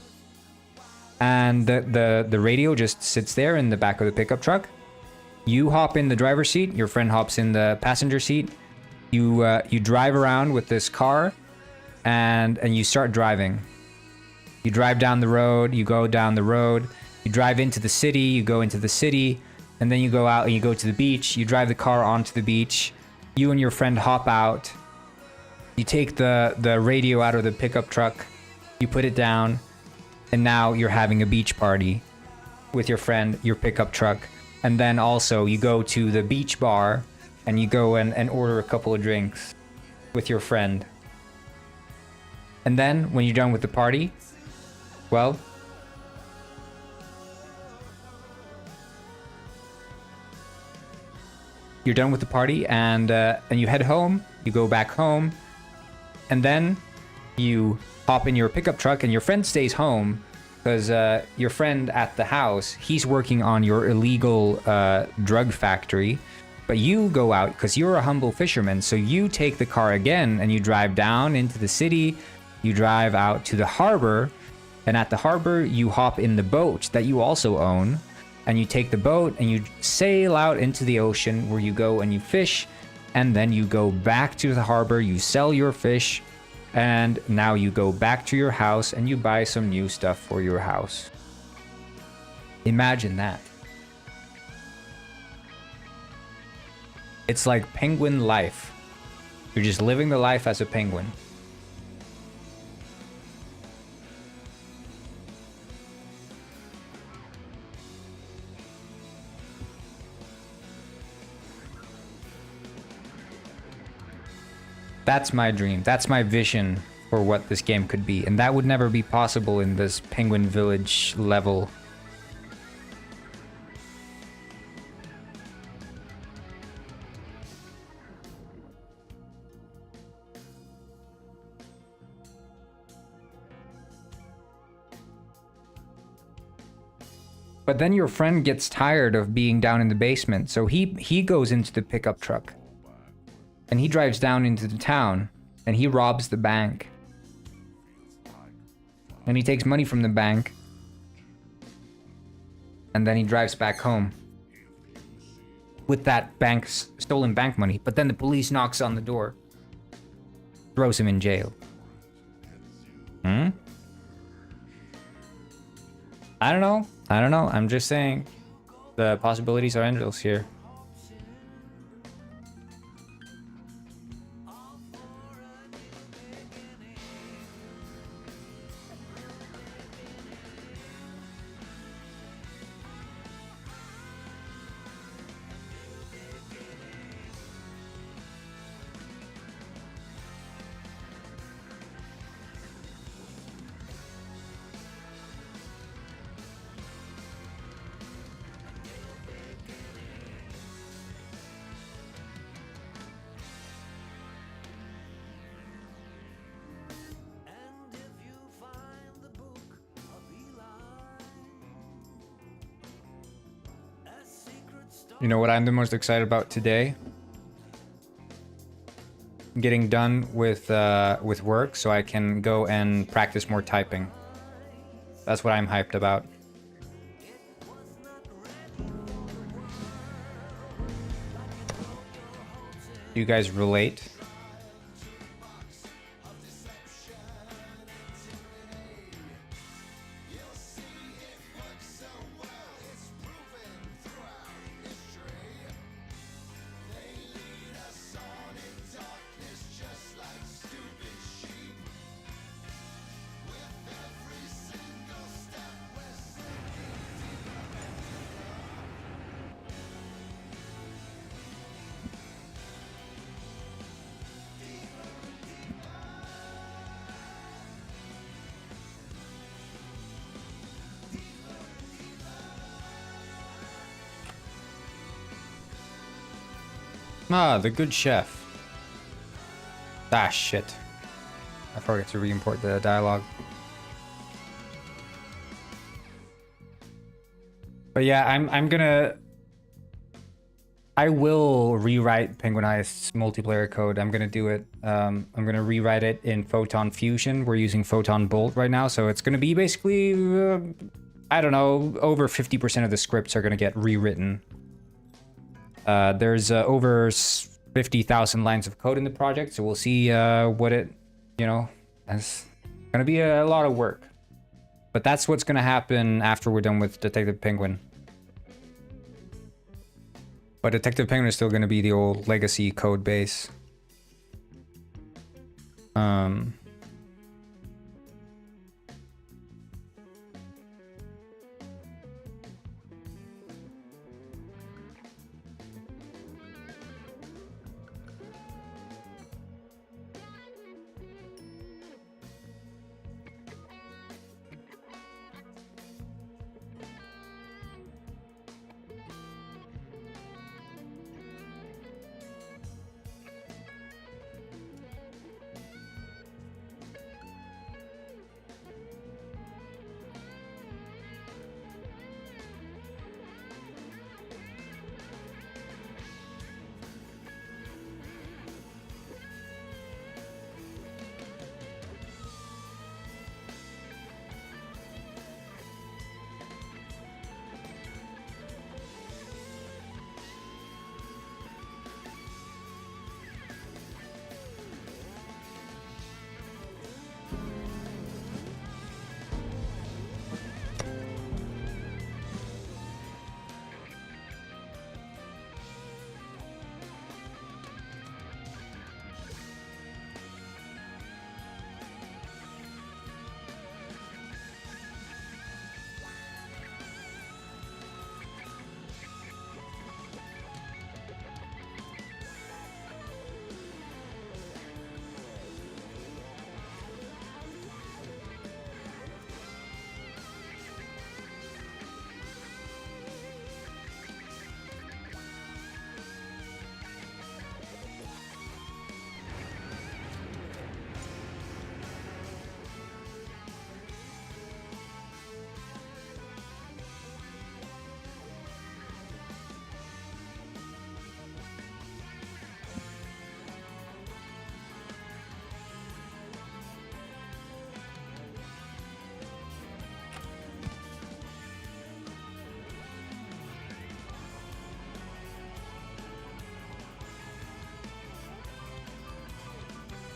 and the radio just sits there in the back of the pickup truck. You hop in the driver's seat, your friend hops in the passenger seat. You drive around with this car, and you start driving. You drive down the road, you go down the road, you drive into the city, you go into the city, and then you go out and you go to the beach. You drive the car onto the beach. You and your friend hop out. You take the radio out of the pickup truck, you put it down, and now you're having a beach party with your friend, your pickup truck. And then also you go to the beach bar and you go and order a couple of drinks with your friend. And then when you're done with the party, well, you're done with the party and you head home, you go back home, and then you hop in your pickup truck and your friend stays home because your friend at the house, he's working on your illegal drug factory. But you go out because you're a humble fisherman, so you take the car again and you drive down into the city. You drive out to the harbor, and at the harbor you hop in the boat that you also own, and you take the boat and you sail out into the ocean where you go and you fish, and then you go back to the harbor, you sell your fish, and now you go back to your house and you buy some new stuff for your house. Imagine that. It's like penguin life. You're just living the life as a penguin. That's my dream. That's my vision for what this game could be. And that would never be possible in this Penguin Village level. But then your friend gets tired of being down in the basement, so he goes into the pickup truck. And he drives down into the town, and he robs the bank. And he takes money from the bank. And then he drives back home with that stolen bank money. But then the police knocks on the door, throws him in jail. I don't know. I'm just saying the possibilities are endless here. You know what I'm the most excited about today? Getting done with work so I can go and practice more typing. That's what I'm hyped about. You guys relate? Ah, the good chef. Ah, shit. I forgot to re-import the dialogue. But yeah, I will rewrite Penguin Heist's multiplayer code. I'm gonna do it. I'm gonna rewrite it in Photon Fusion. We're using Photon Bolt right now, so it's gonna be basically I don't know, over 50% of the scripts are going to get rewritten. There's over 50,000 lines of code in the project, so we'll see what it, you know, it's going to be a lot of work. But that's what's going to happen after we're done with Detective Penguin. But Detective Penguin is still going to be the old legacy code base.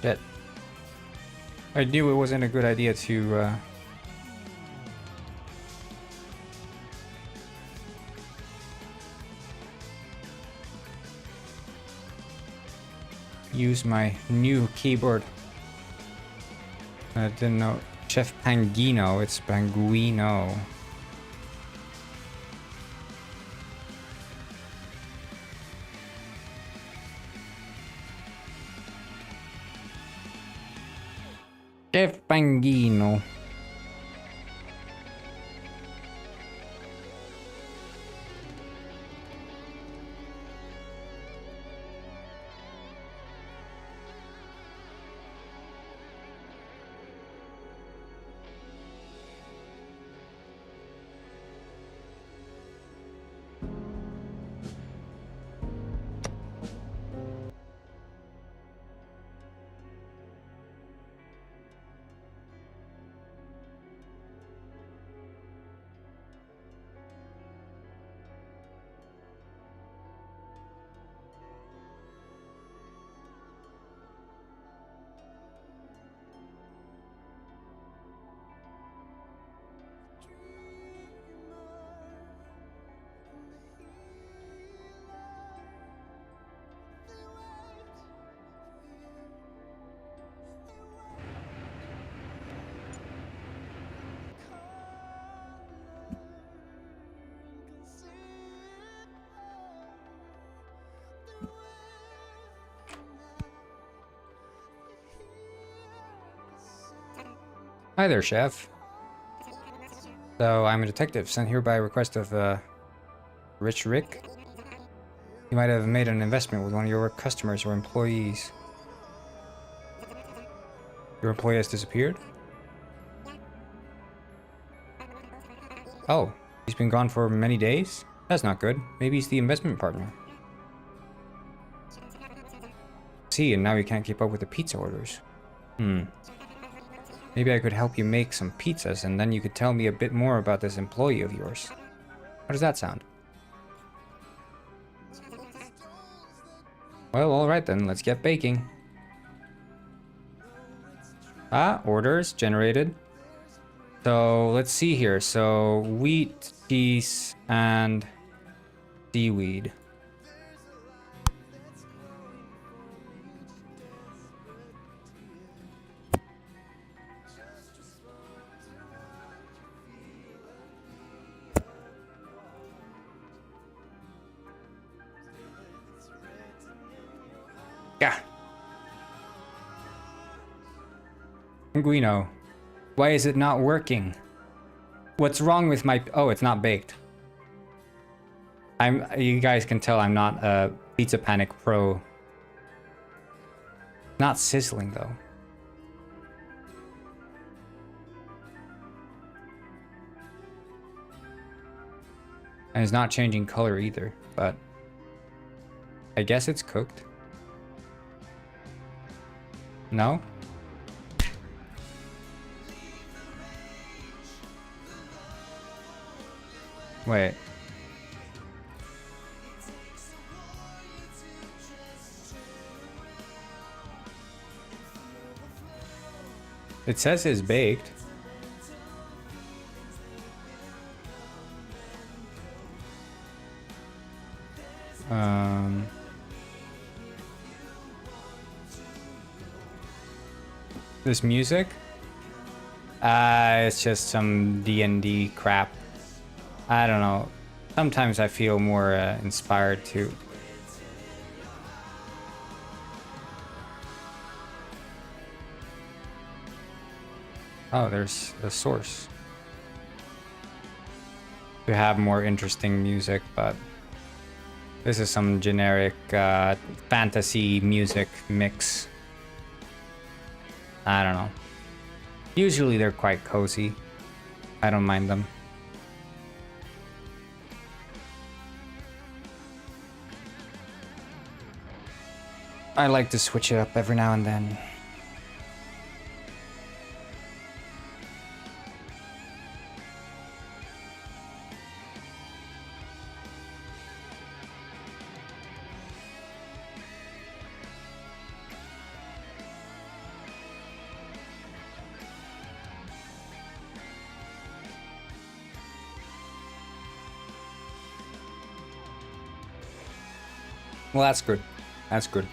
That I knew it wasn't a good idea to use my new keyboard. I didn't know. Chef Panguino, it's Panguino. Chef Panguino. Hi there, Chef. So, I'm a detective sent here by request of, Rich Rick. You might have made an investment with one of your customers or employees. Your employee has disappeared? Oh, he's been gone for many days? That's not good. Maybe he's the investment partner. See, and now he can't keep up with the pizza orders. Maybe I could help you make some pizzas, and then you could tell me a bit more about this employee of yours. How does that sound? Well, alright then, let's get baking. Ah, orders generated. So, let's see here. So, wheat, cheese, and seaweed. Yeah. Linguino. Why is it not working? What's wrong with my... Oh, it's not baked. You guys can tell I'm not a Pizza Panic pro. Not sizzling though. And it's not changing color either, but I guess it's cooked. No? Wait. It says it's baked. This music? It's just some D&D crap. I don't know. Sometimes I feel more inspired to. Oh, there's a source. To have more interesting music, but this is some generic fantasy music mix. I don't know. Usually they're quite cozy. I don't mind them. I like to switch it up every now and then. Well, that's good. That's good.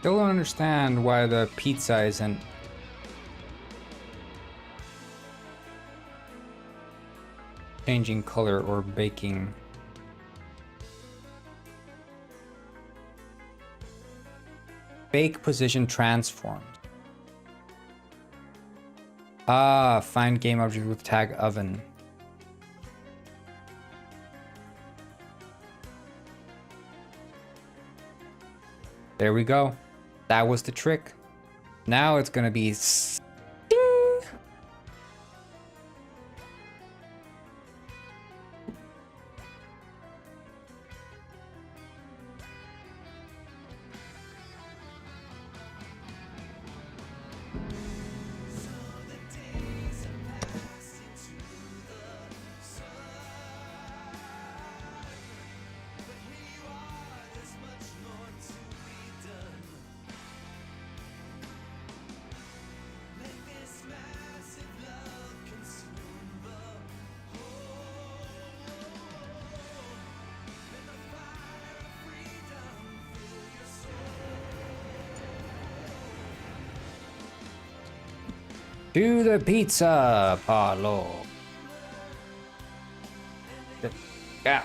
Still don't understand why the pizza isn't changing color or baking. Bake position transformed. Ah, find game object with tag oven. There we go. That was the trick. Now it's gonna be to the pizza parlor. Yeah.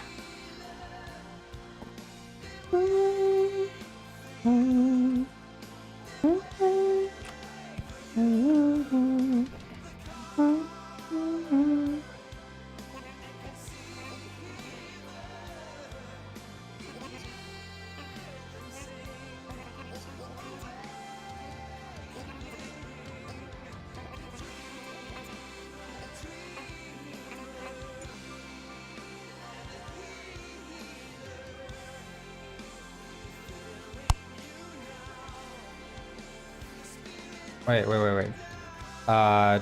Wait.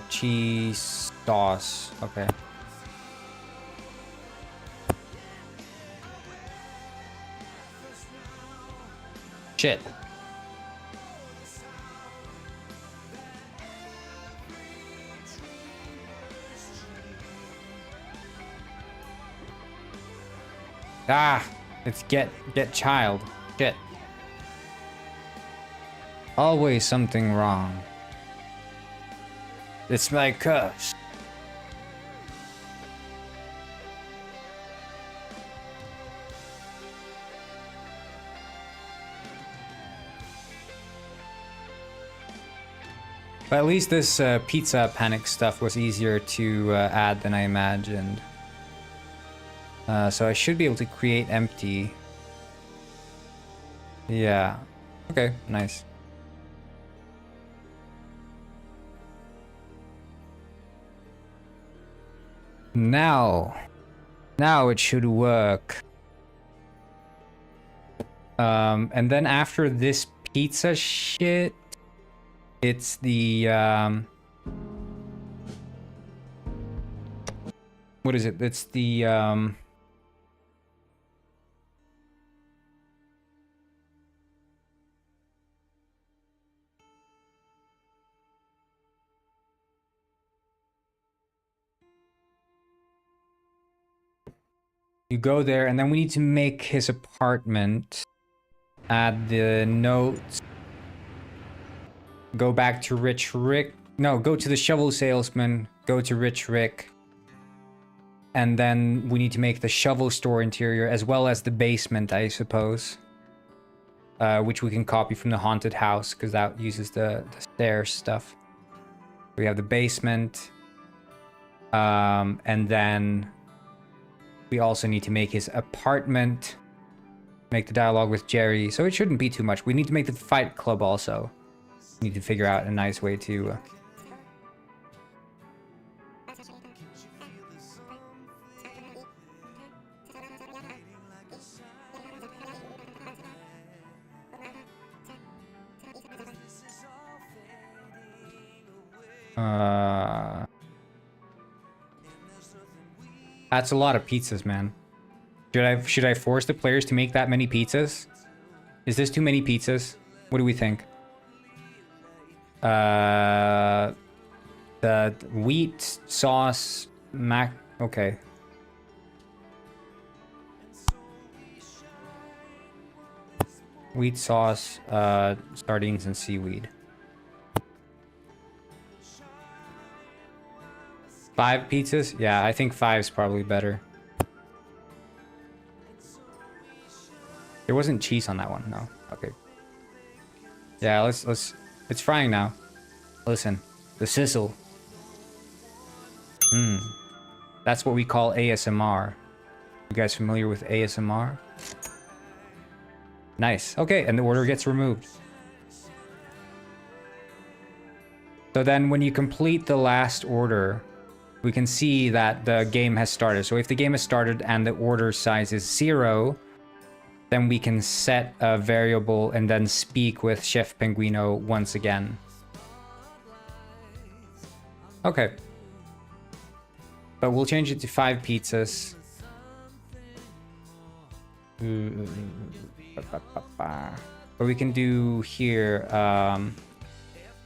Cheese sauce. Okay. Shit. Ah, it's get child. Shit. Always something wrong. It's my curse. But at least this pizza panic stuff was easier to add than I imagined. So I should be able to create empty. Yeah. Okay, nice. Now it should work. And then after this pizza shit, it's the what is it? It's the you go there, and then we need to make his apartment. Add the notes. Go back to Rich Rick. No, go to the shovel salesman. Go to Rich Rick. And then we need to make the shovel store interior as well as the basement, I suppose. Which we can copy from the haunted house because that uses the stairs stuff. We have the basement. And then we also need to make his apartment. Make the dialogue with Jerry. So it shouldn't be too much. We need to make the fight club also. We need to figure out a nice way to... That's a lot of pizzas, man. Should I force the players to make that many pizzas? Is this too many pizzas? What do we think? The wheat sauce mac. Okay. Wheat sauce, sardines and seaweed. 5 pizzas? Yeah, I think 5's probably better. There wasn't cheese on that one, no. Okay. Yeah, it's frying now. Listen, the sizzle. That's what we call ASMR. You guys familiar with ASMR? Nice. Okay, and the order gets removed. So then when you complete the last order, we can see that the game has started. So if the game has started and the order size is 0, then we can set a variable and then speak with Chef Penguino once again. Okay. But we'll change it to 5 pizzas. But we can do here,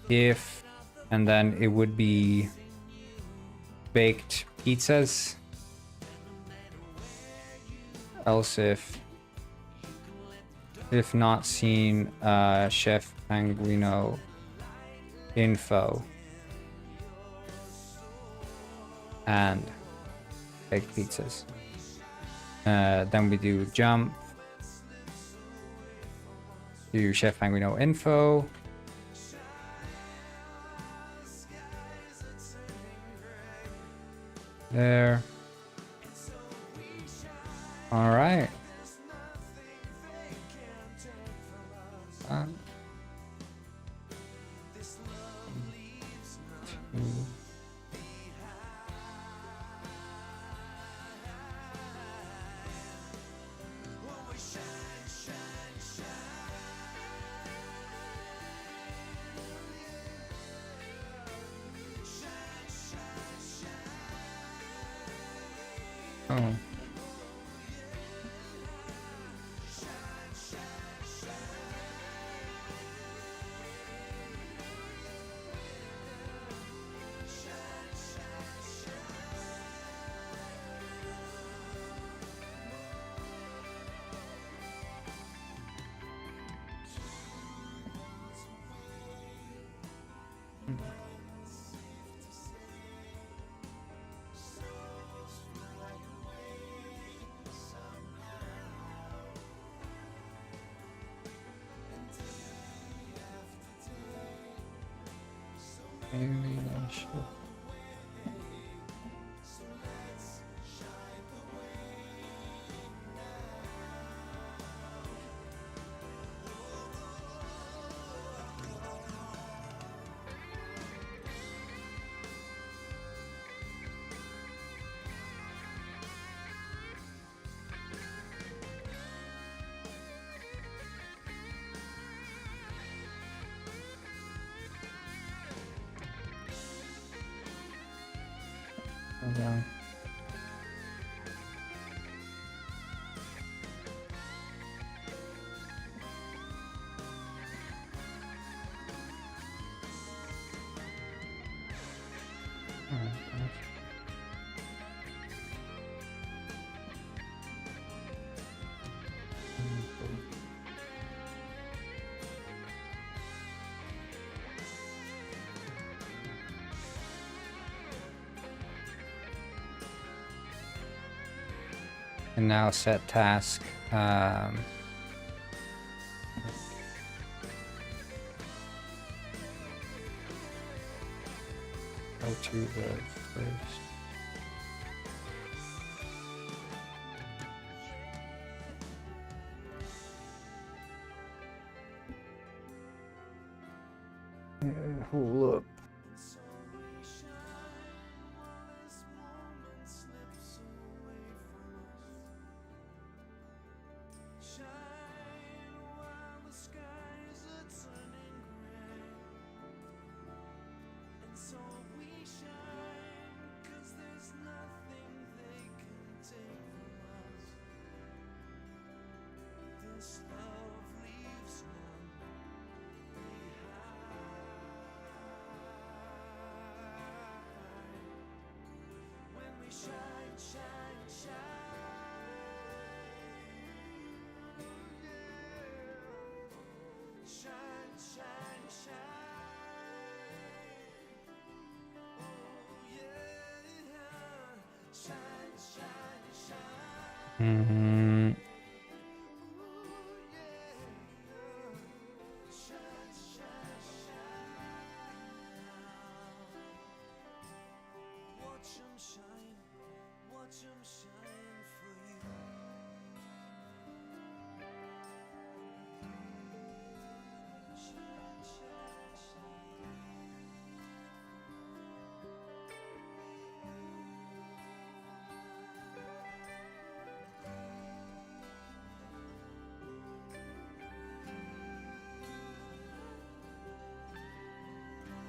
if, and then it would be baked pizzas. Else if not seen, Chef Penguino info and baked pizzas. Then we do jump to Chef Penguino info. There. All right. Oh. Maybe I should. Down. And now set task. Go to the first. Hold up. Mm-hmm.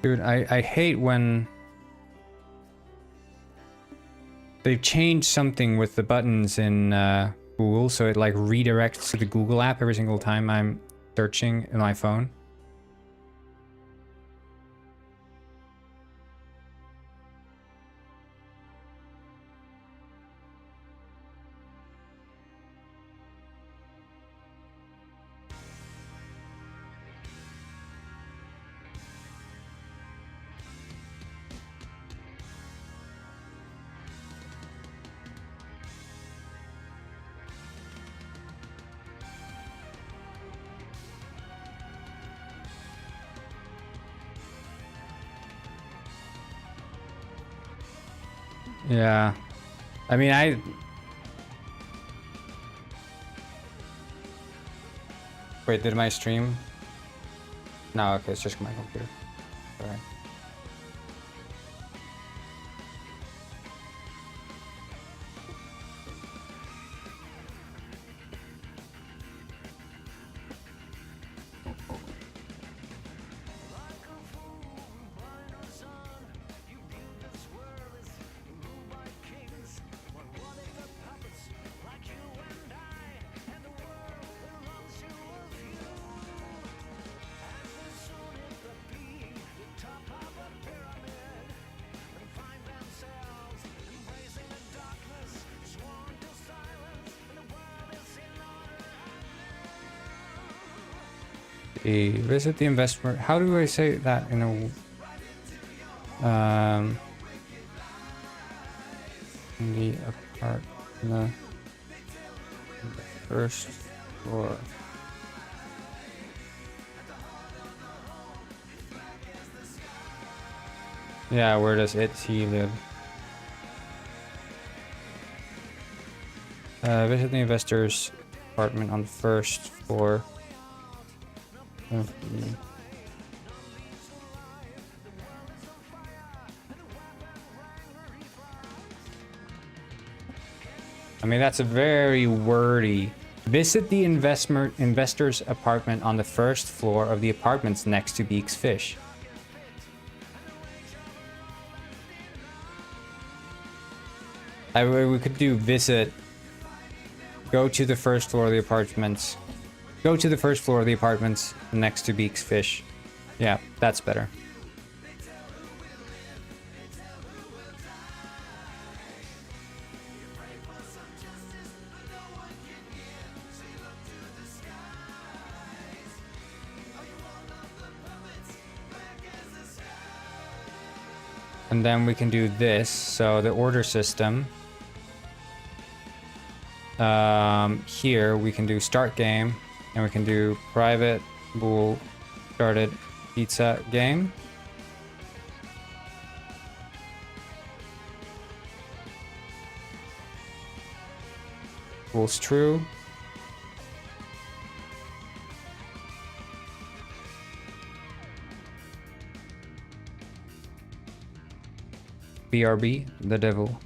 Dude, I hate when they've changed something with the buttons in Google, so it like redirects to the Google app every single time I'm searching in my phone. Yeah. I mean, Wait, did my stream? No, okay, it's just my computer. Sorry. Visit the investment. How do I say that in a in the apartment, the first floor. Yeah, where does he live? Visit the investor's apartment on the first floor. I mean, that's a very wordy. Visit the investor's apartment on the first floor of the apartments next to Beak's Fish. We could do visit. Go to the first floor of the apartments. Go to the first floor of the apartments next to Beak's Fish. Yeah, that's better. And then we can do this. So the order system. Here we can do start game, and we can do private bool started pizza game. Bool's true. BRB, the devil.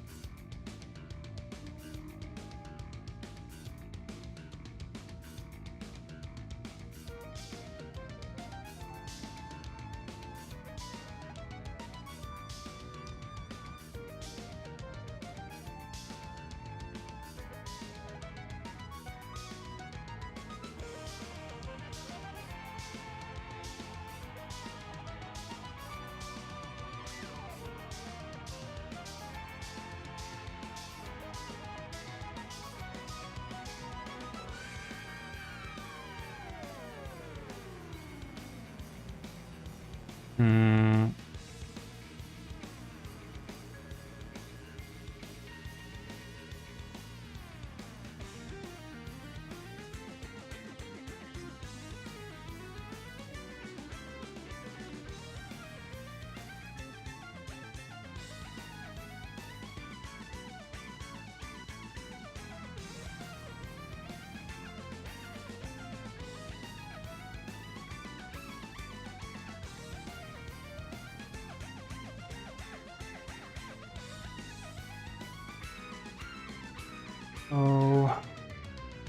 Oh,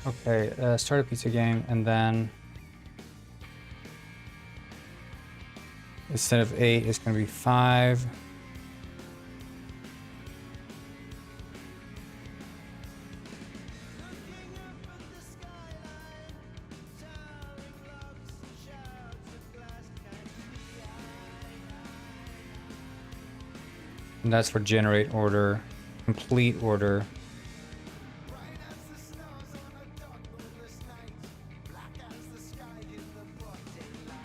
okay. Start a pizza game, and then instead of 8, it's going to be 5. And that's for generate order, complete order.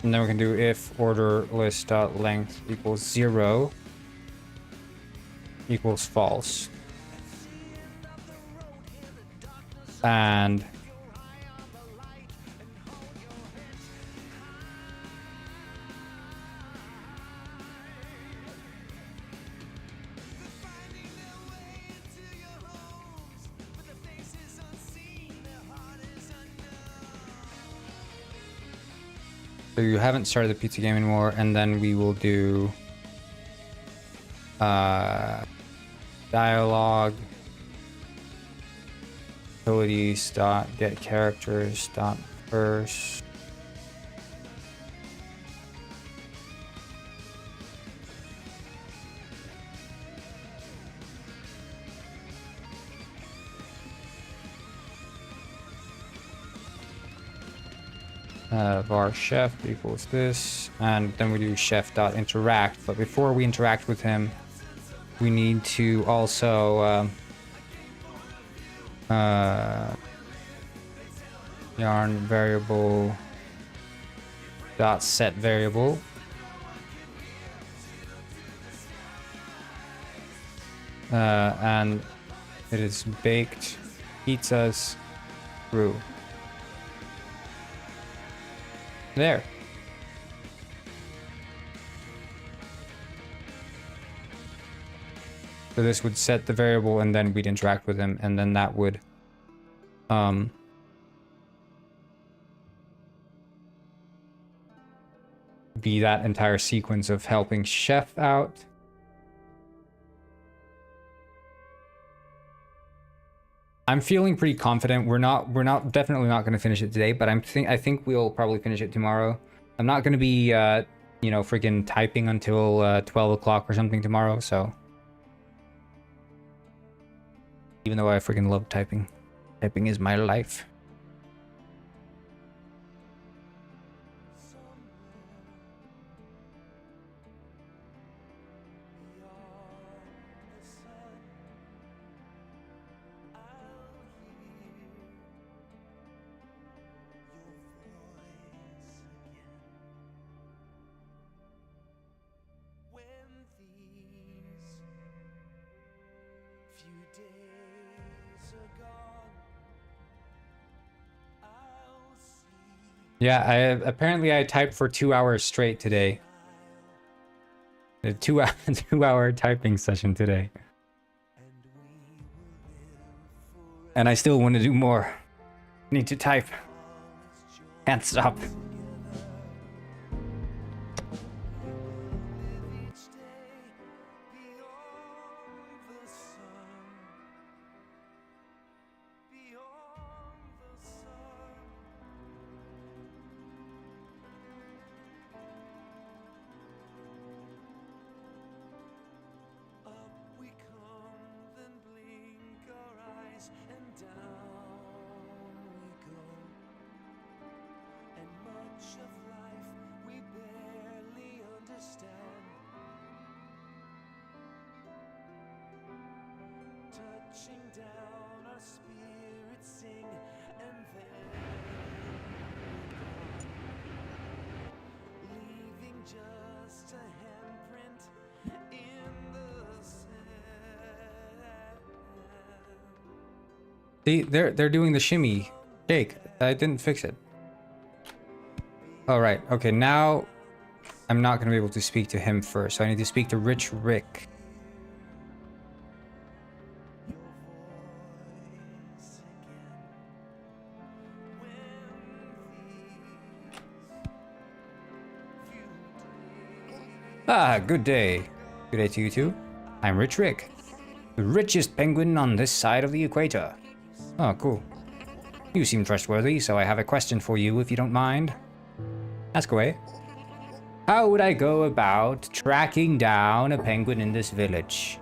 And then we can do if order list dot length equals 0 equals false. And so you haven't started the pizza game anymore, and then we will do dialogue utilities dot get characters dot first. Var chef equals this, and then we do chef dot interact. But before we interact with him, we need to also yarn variable dot set variable. And it is baked pizzas through. There. So this would set the variable and then we'd interact with him, and then that would be that entire sequence of helping Chef out. I'm feeling pretty confident. We're definitely not going to finish it today, but I think we'll probably finish it tomorrow. I'm not going to be you know, freaking typing until 12 o'clock or something tomorrow, so even though I freaking love typing. Typing is my life. Yeah, apparently I typed for 2 hours straight today. A 2 hour 2 hour typing session today. And I still want to do more. Need to type. Can't stop. See, they're doing the shimmy. Jake, I didn't fix it. All right, okay, now I'm not gonna be able to speak to him first, so I need to speak to Rich Rick. Ah, good day. Good day to you too. I'm Rich Rick, the richest penguin on this side of the equator. Oh, cool. You seem trustworthy, so I have a question for you, if you don't mind. Ask away. How would I go about tracking down a penguin in this village?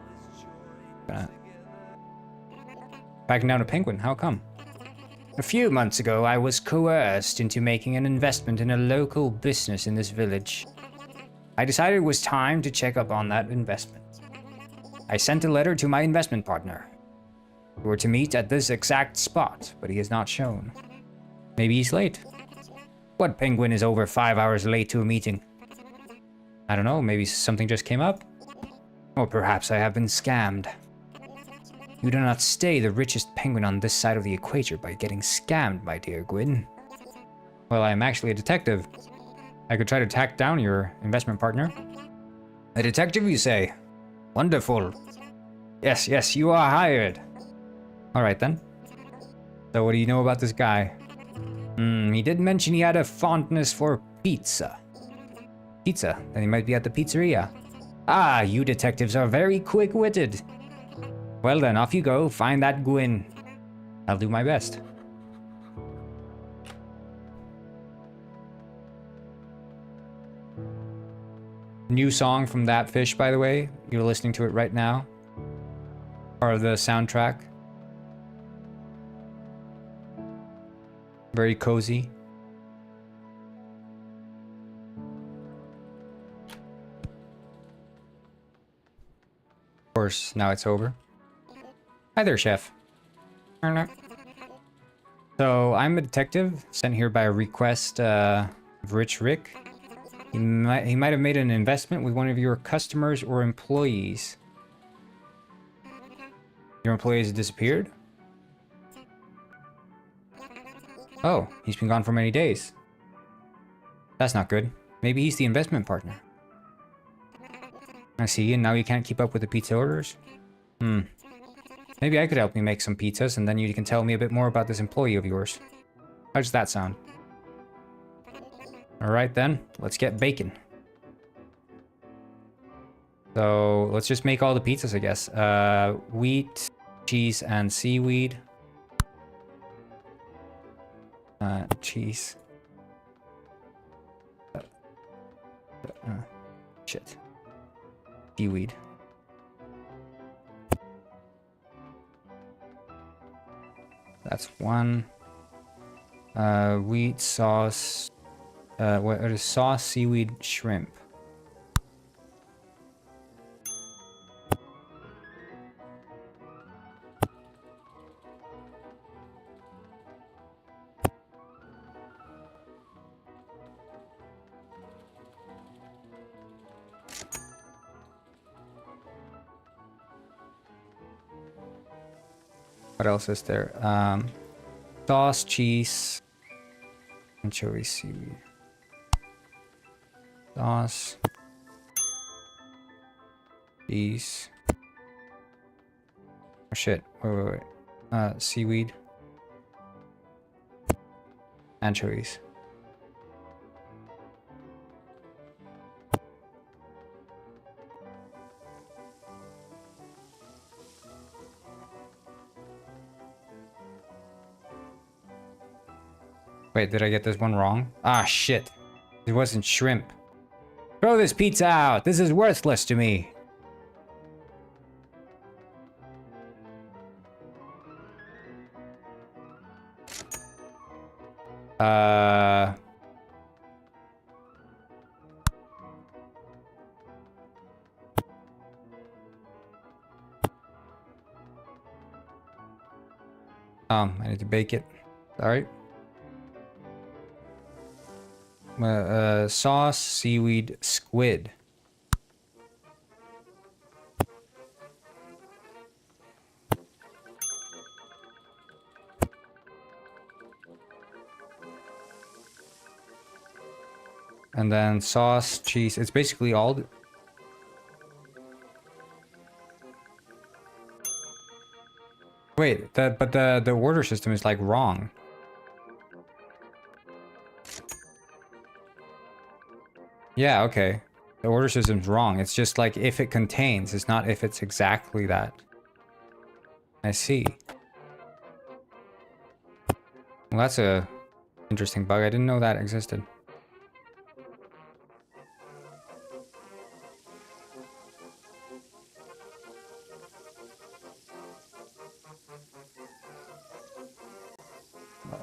Tracking down a penguin? How come? A few months ago, I was coerced into making an investment in a local business in this village. I decided it was time to check up on that investment. I sent a letter to my investment partner. We were to meet at this exact spot, but he has not shown. Maybe he's late. What penguin is over 5 hours late to a meeting? I don't know, maybe something just came up? Or perhaps I have been scammed. You do not stay the richest penguin on this side of the equator by getting scammed, my dear Gwyn. Well, I am actually a detective. I could try to track down your investment partner. A detective, you say? Wonderful. Yes, you are hired. Alright then. So what do you know about this guy? He did mention he had a fondness for pizza. Pizza? Then he might be at the pizzeria. Ah, you detectives are very quick-witted. Well then, off you go, find that Gwyn. I'll do my best. New song from That Fish, by the way. You're listening to it right now. Part of the soundtrack. Very cozy. Of course, now it's over. Hi there, Chef. So, I'm a detective, sent here by request Rich Rick. He might have made an investment with one of your customers or employees. Your employee has disappeared? Oh, he's been gone for many days. That's not good. Maybe he's the investment partner. I see, and now you can't keep up with the pizza orders? Maybe I could help you make some pizzas, and then you can tell me a bit more about this employee of yours. How does that sound? Alright then, let's get bacon. So, let's just make all the pizzas, I guess. Wheat, cheese, and seaweed. Cheese. Shit. Seaweed. That's one. Wheat sauce. What is sauce, seaweed, shrimp? What else is there? Sauce, cheese, anchovy, seaweed. Sauce, cheese. Oh shit! Wait. Seaweed, anchovies. Wait, did I get this one wrong? Ah, shit. It wasn't shrimp. Throw this pizza out! This is worthless to me! I need to bake it. Sorry. Sauce, seaweed, squid. And then sauce, cheese. It's basically all... Wait, but the order system is like wrong. Yeah, okay. The order system's wrong. It's just like if it contains. It's not if it's exactly that. I see. Well, that's a interesting bug. I didn't know that existed.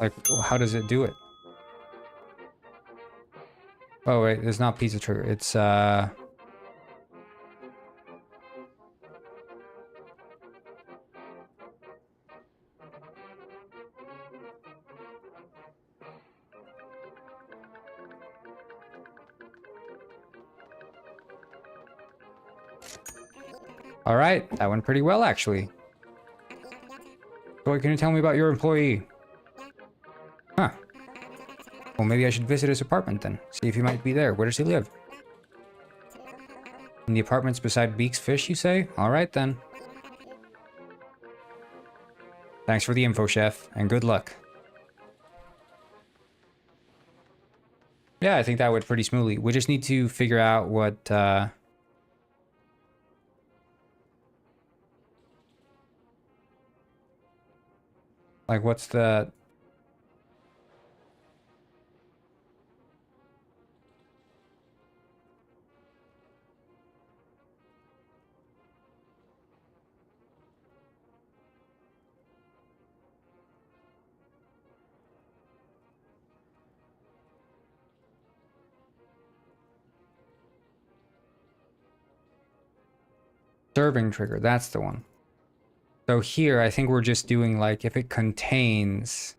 Like, how does it do it? Oh wait, it's not pizza trigger. It's all right, that went pretty well actually. So what can you tell me about your employee? Huh. Well, maybe I should visit his apartment then. See if he might be there. Where does he live? In the apartments beside Beak's Fish, you say? Alright then. Thanks for the info, chef, and good luck. Yeah, I think that went pretty smoothly. We just need to figure out what, like, what's the... Serving trigger, that's the one. So here, I think we're just doing like if it contains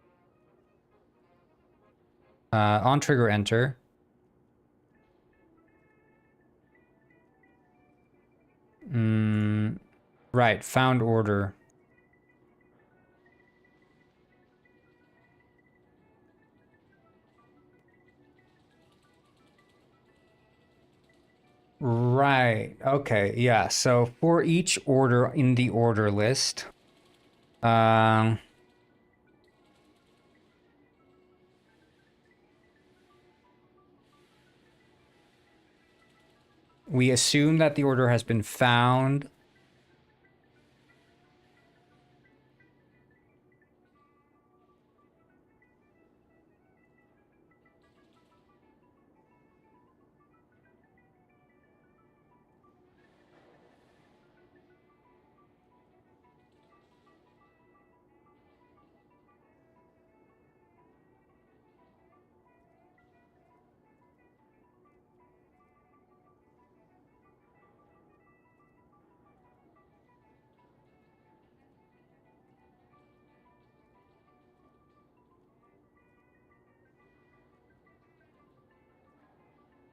on trigger enter, Right, found order. Right. Okay. Yeah. So for each order in the order list, um, we assume that the order has been found.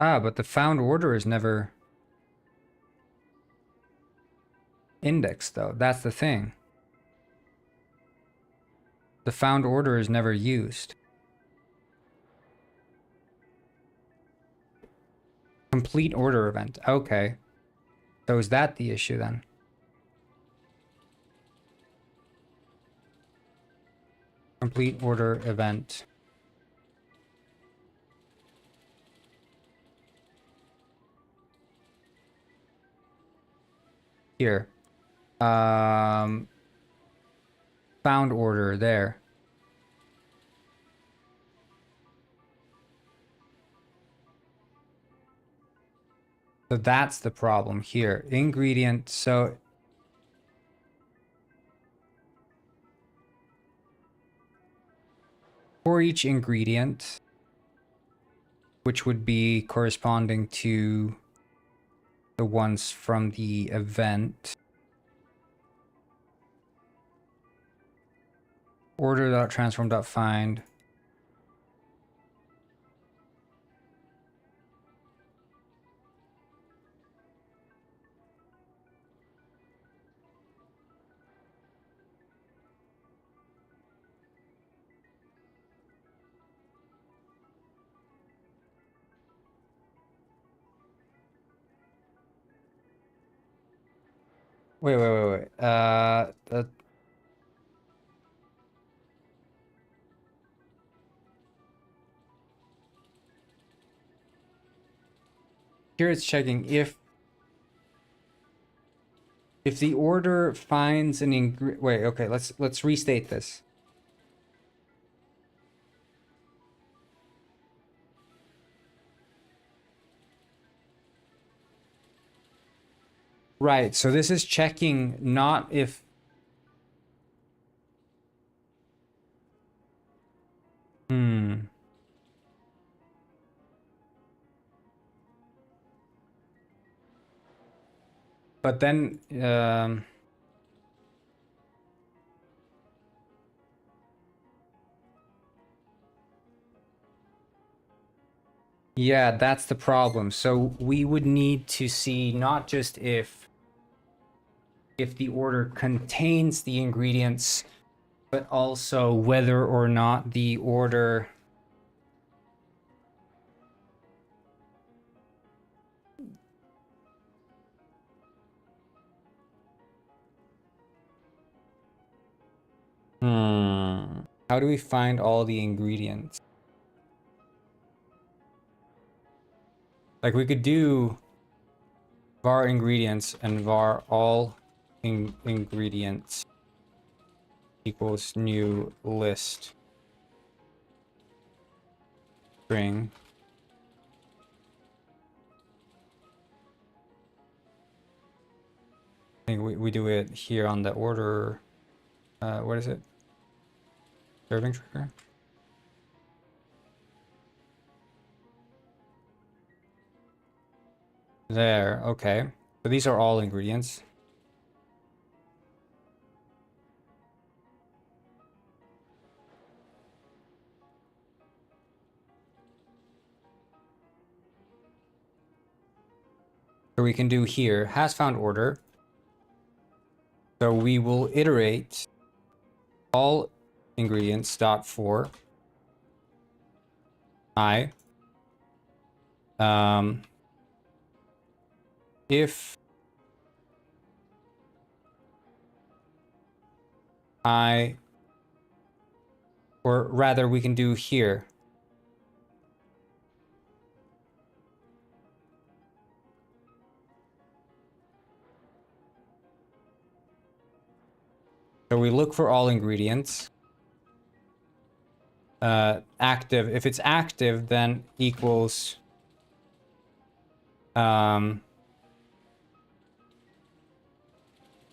Ah, but the found order is never indexed, though. That's the thing. The found order is never used. Complete order event. Okay. So is that the issue then? Complete order event. Here. Found order there. So that's the problem here. Ingredient. So for each ingredient, which would be corresponding to the ones from the event, order.transform.find. Wait. Here it's checking if the order finds an ingredient. Wait, okay, let's restate this. Right, so this is checking not if but then yeah, that's the problem. So we would need to see not just if the order contains the ingredients, but also whether or not the order How do we find all the ingredients? Like we could do var ingredients and var all ingredients equals new list string. I think we do it here on the order. What is it? Serving trigger. There, okay. So these are all ingredients. So we can do here has found order. So we will iterate all ingredients dot for I. If I, or rather we can do here. So we look for all ingredients. Active, if it's active, then equals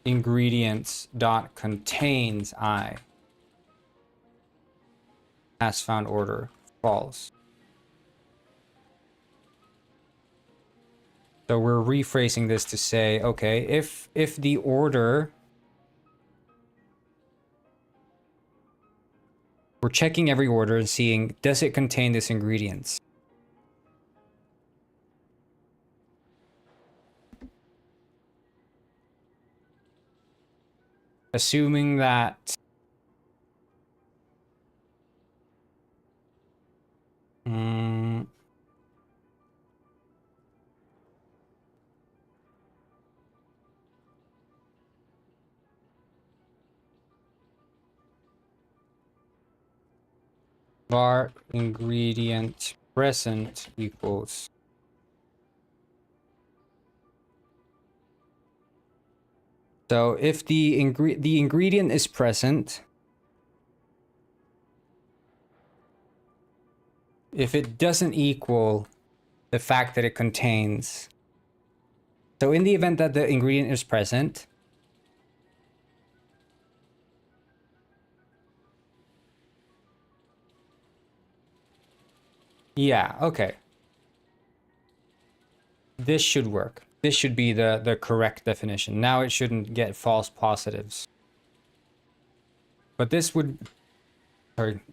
ingredients dot contains I. As found order false. So we're rephrasing this to say, okay, if the order, we're checking every order and seeing, does it contain this ingredients? Assuming that var ingredient present equals so if the ingredient is present, if it doesn't equal the fact that it contains, so in the event that the ingredient is present, yeah, okay. This should work. This should be the correct definition. Now it shouldn't get false positives. But this would,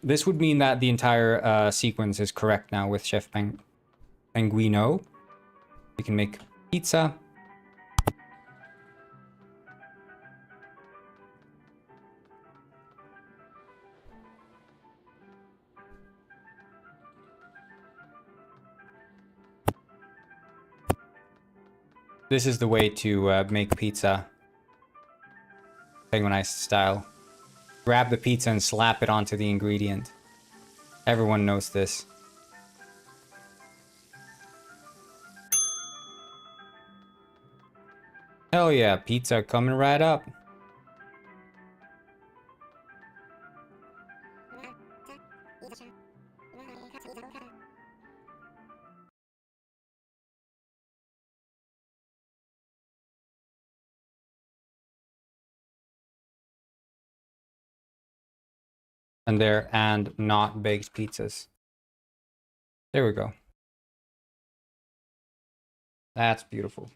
this would mean that the entire sequence is correct now with Chef Penguino. We can make pizza. This is the way to make pizza. Penguinized style. Grab the pizza and slap it onto the ingredient. Everyone knows this. Hell yeah, pizza coming right up. And there, and not baked pizzas. There we go. That's beautiful.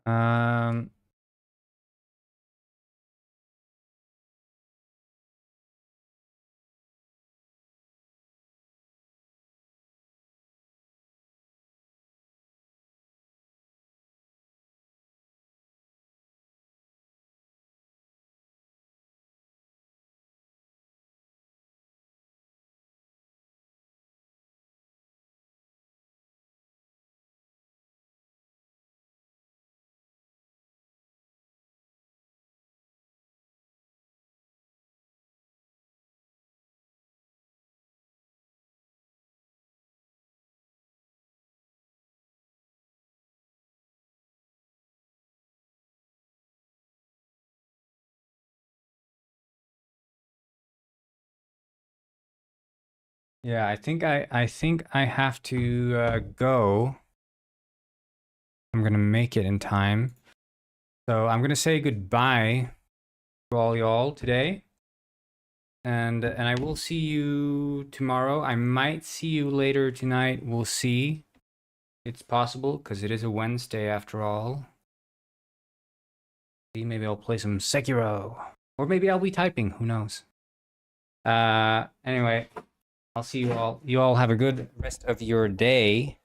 Um, Yeah, I think I have to go. I'm gonna make it in time. So I'm gonna say goodbye to all y'all today. And I will see you tomorrow. I might see you later tonight. We'll see. It's possible because it is a Wednesday after all. Maybe I'll play some Sekiro. Or maybe I'll be typing, who knows. Anyway, I'll see you all. You all have a good rest of your day.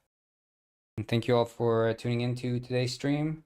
And thank you all for tuning into today's stream.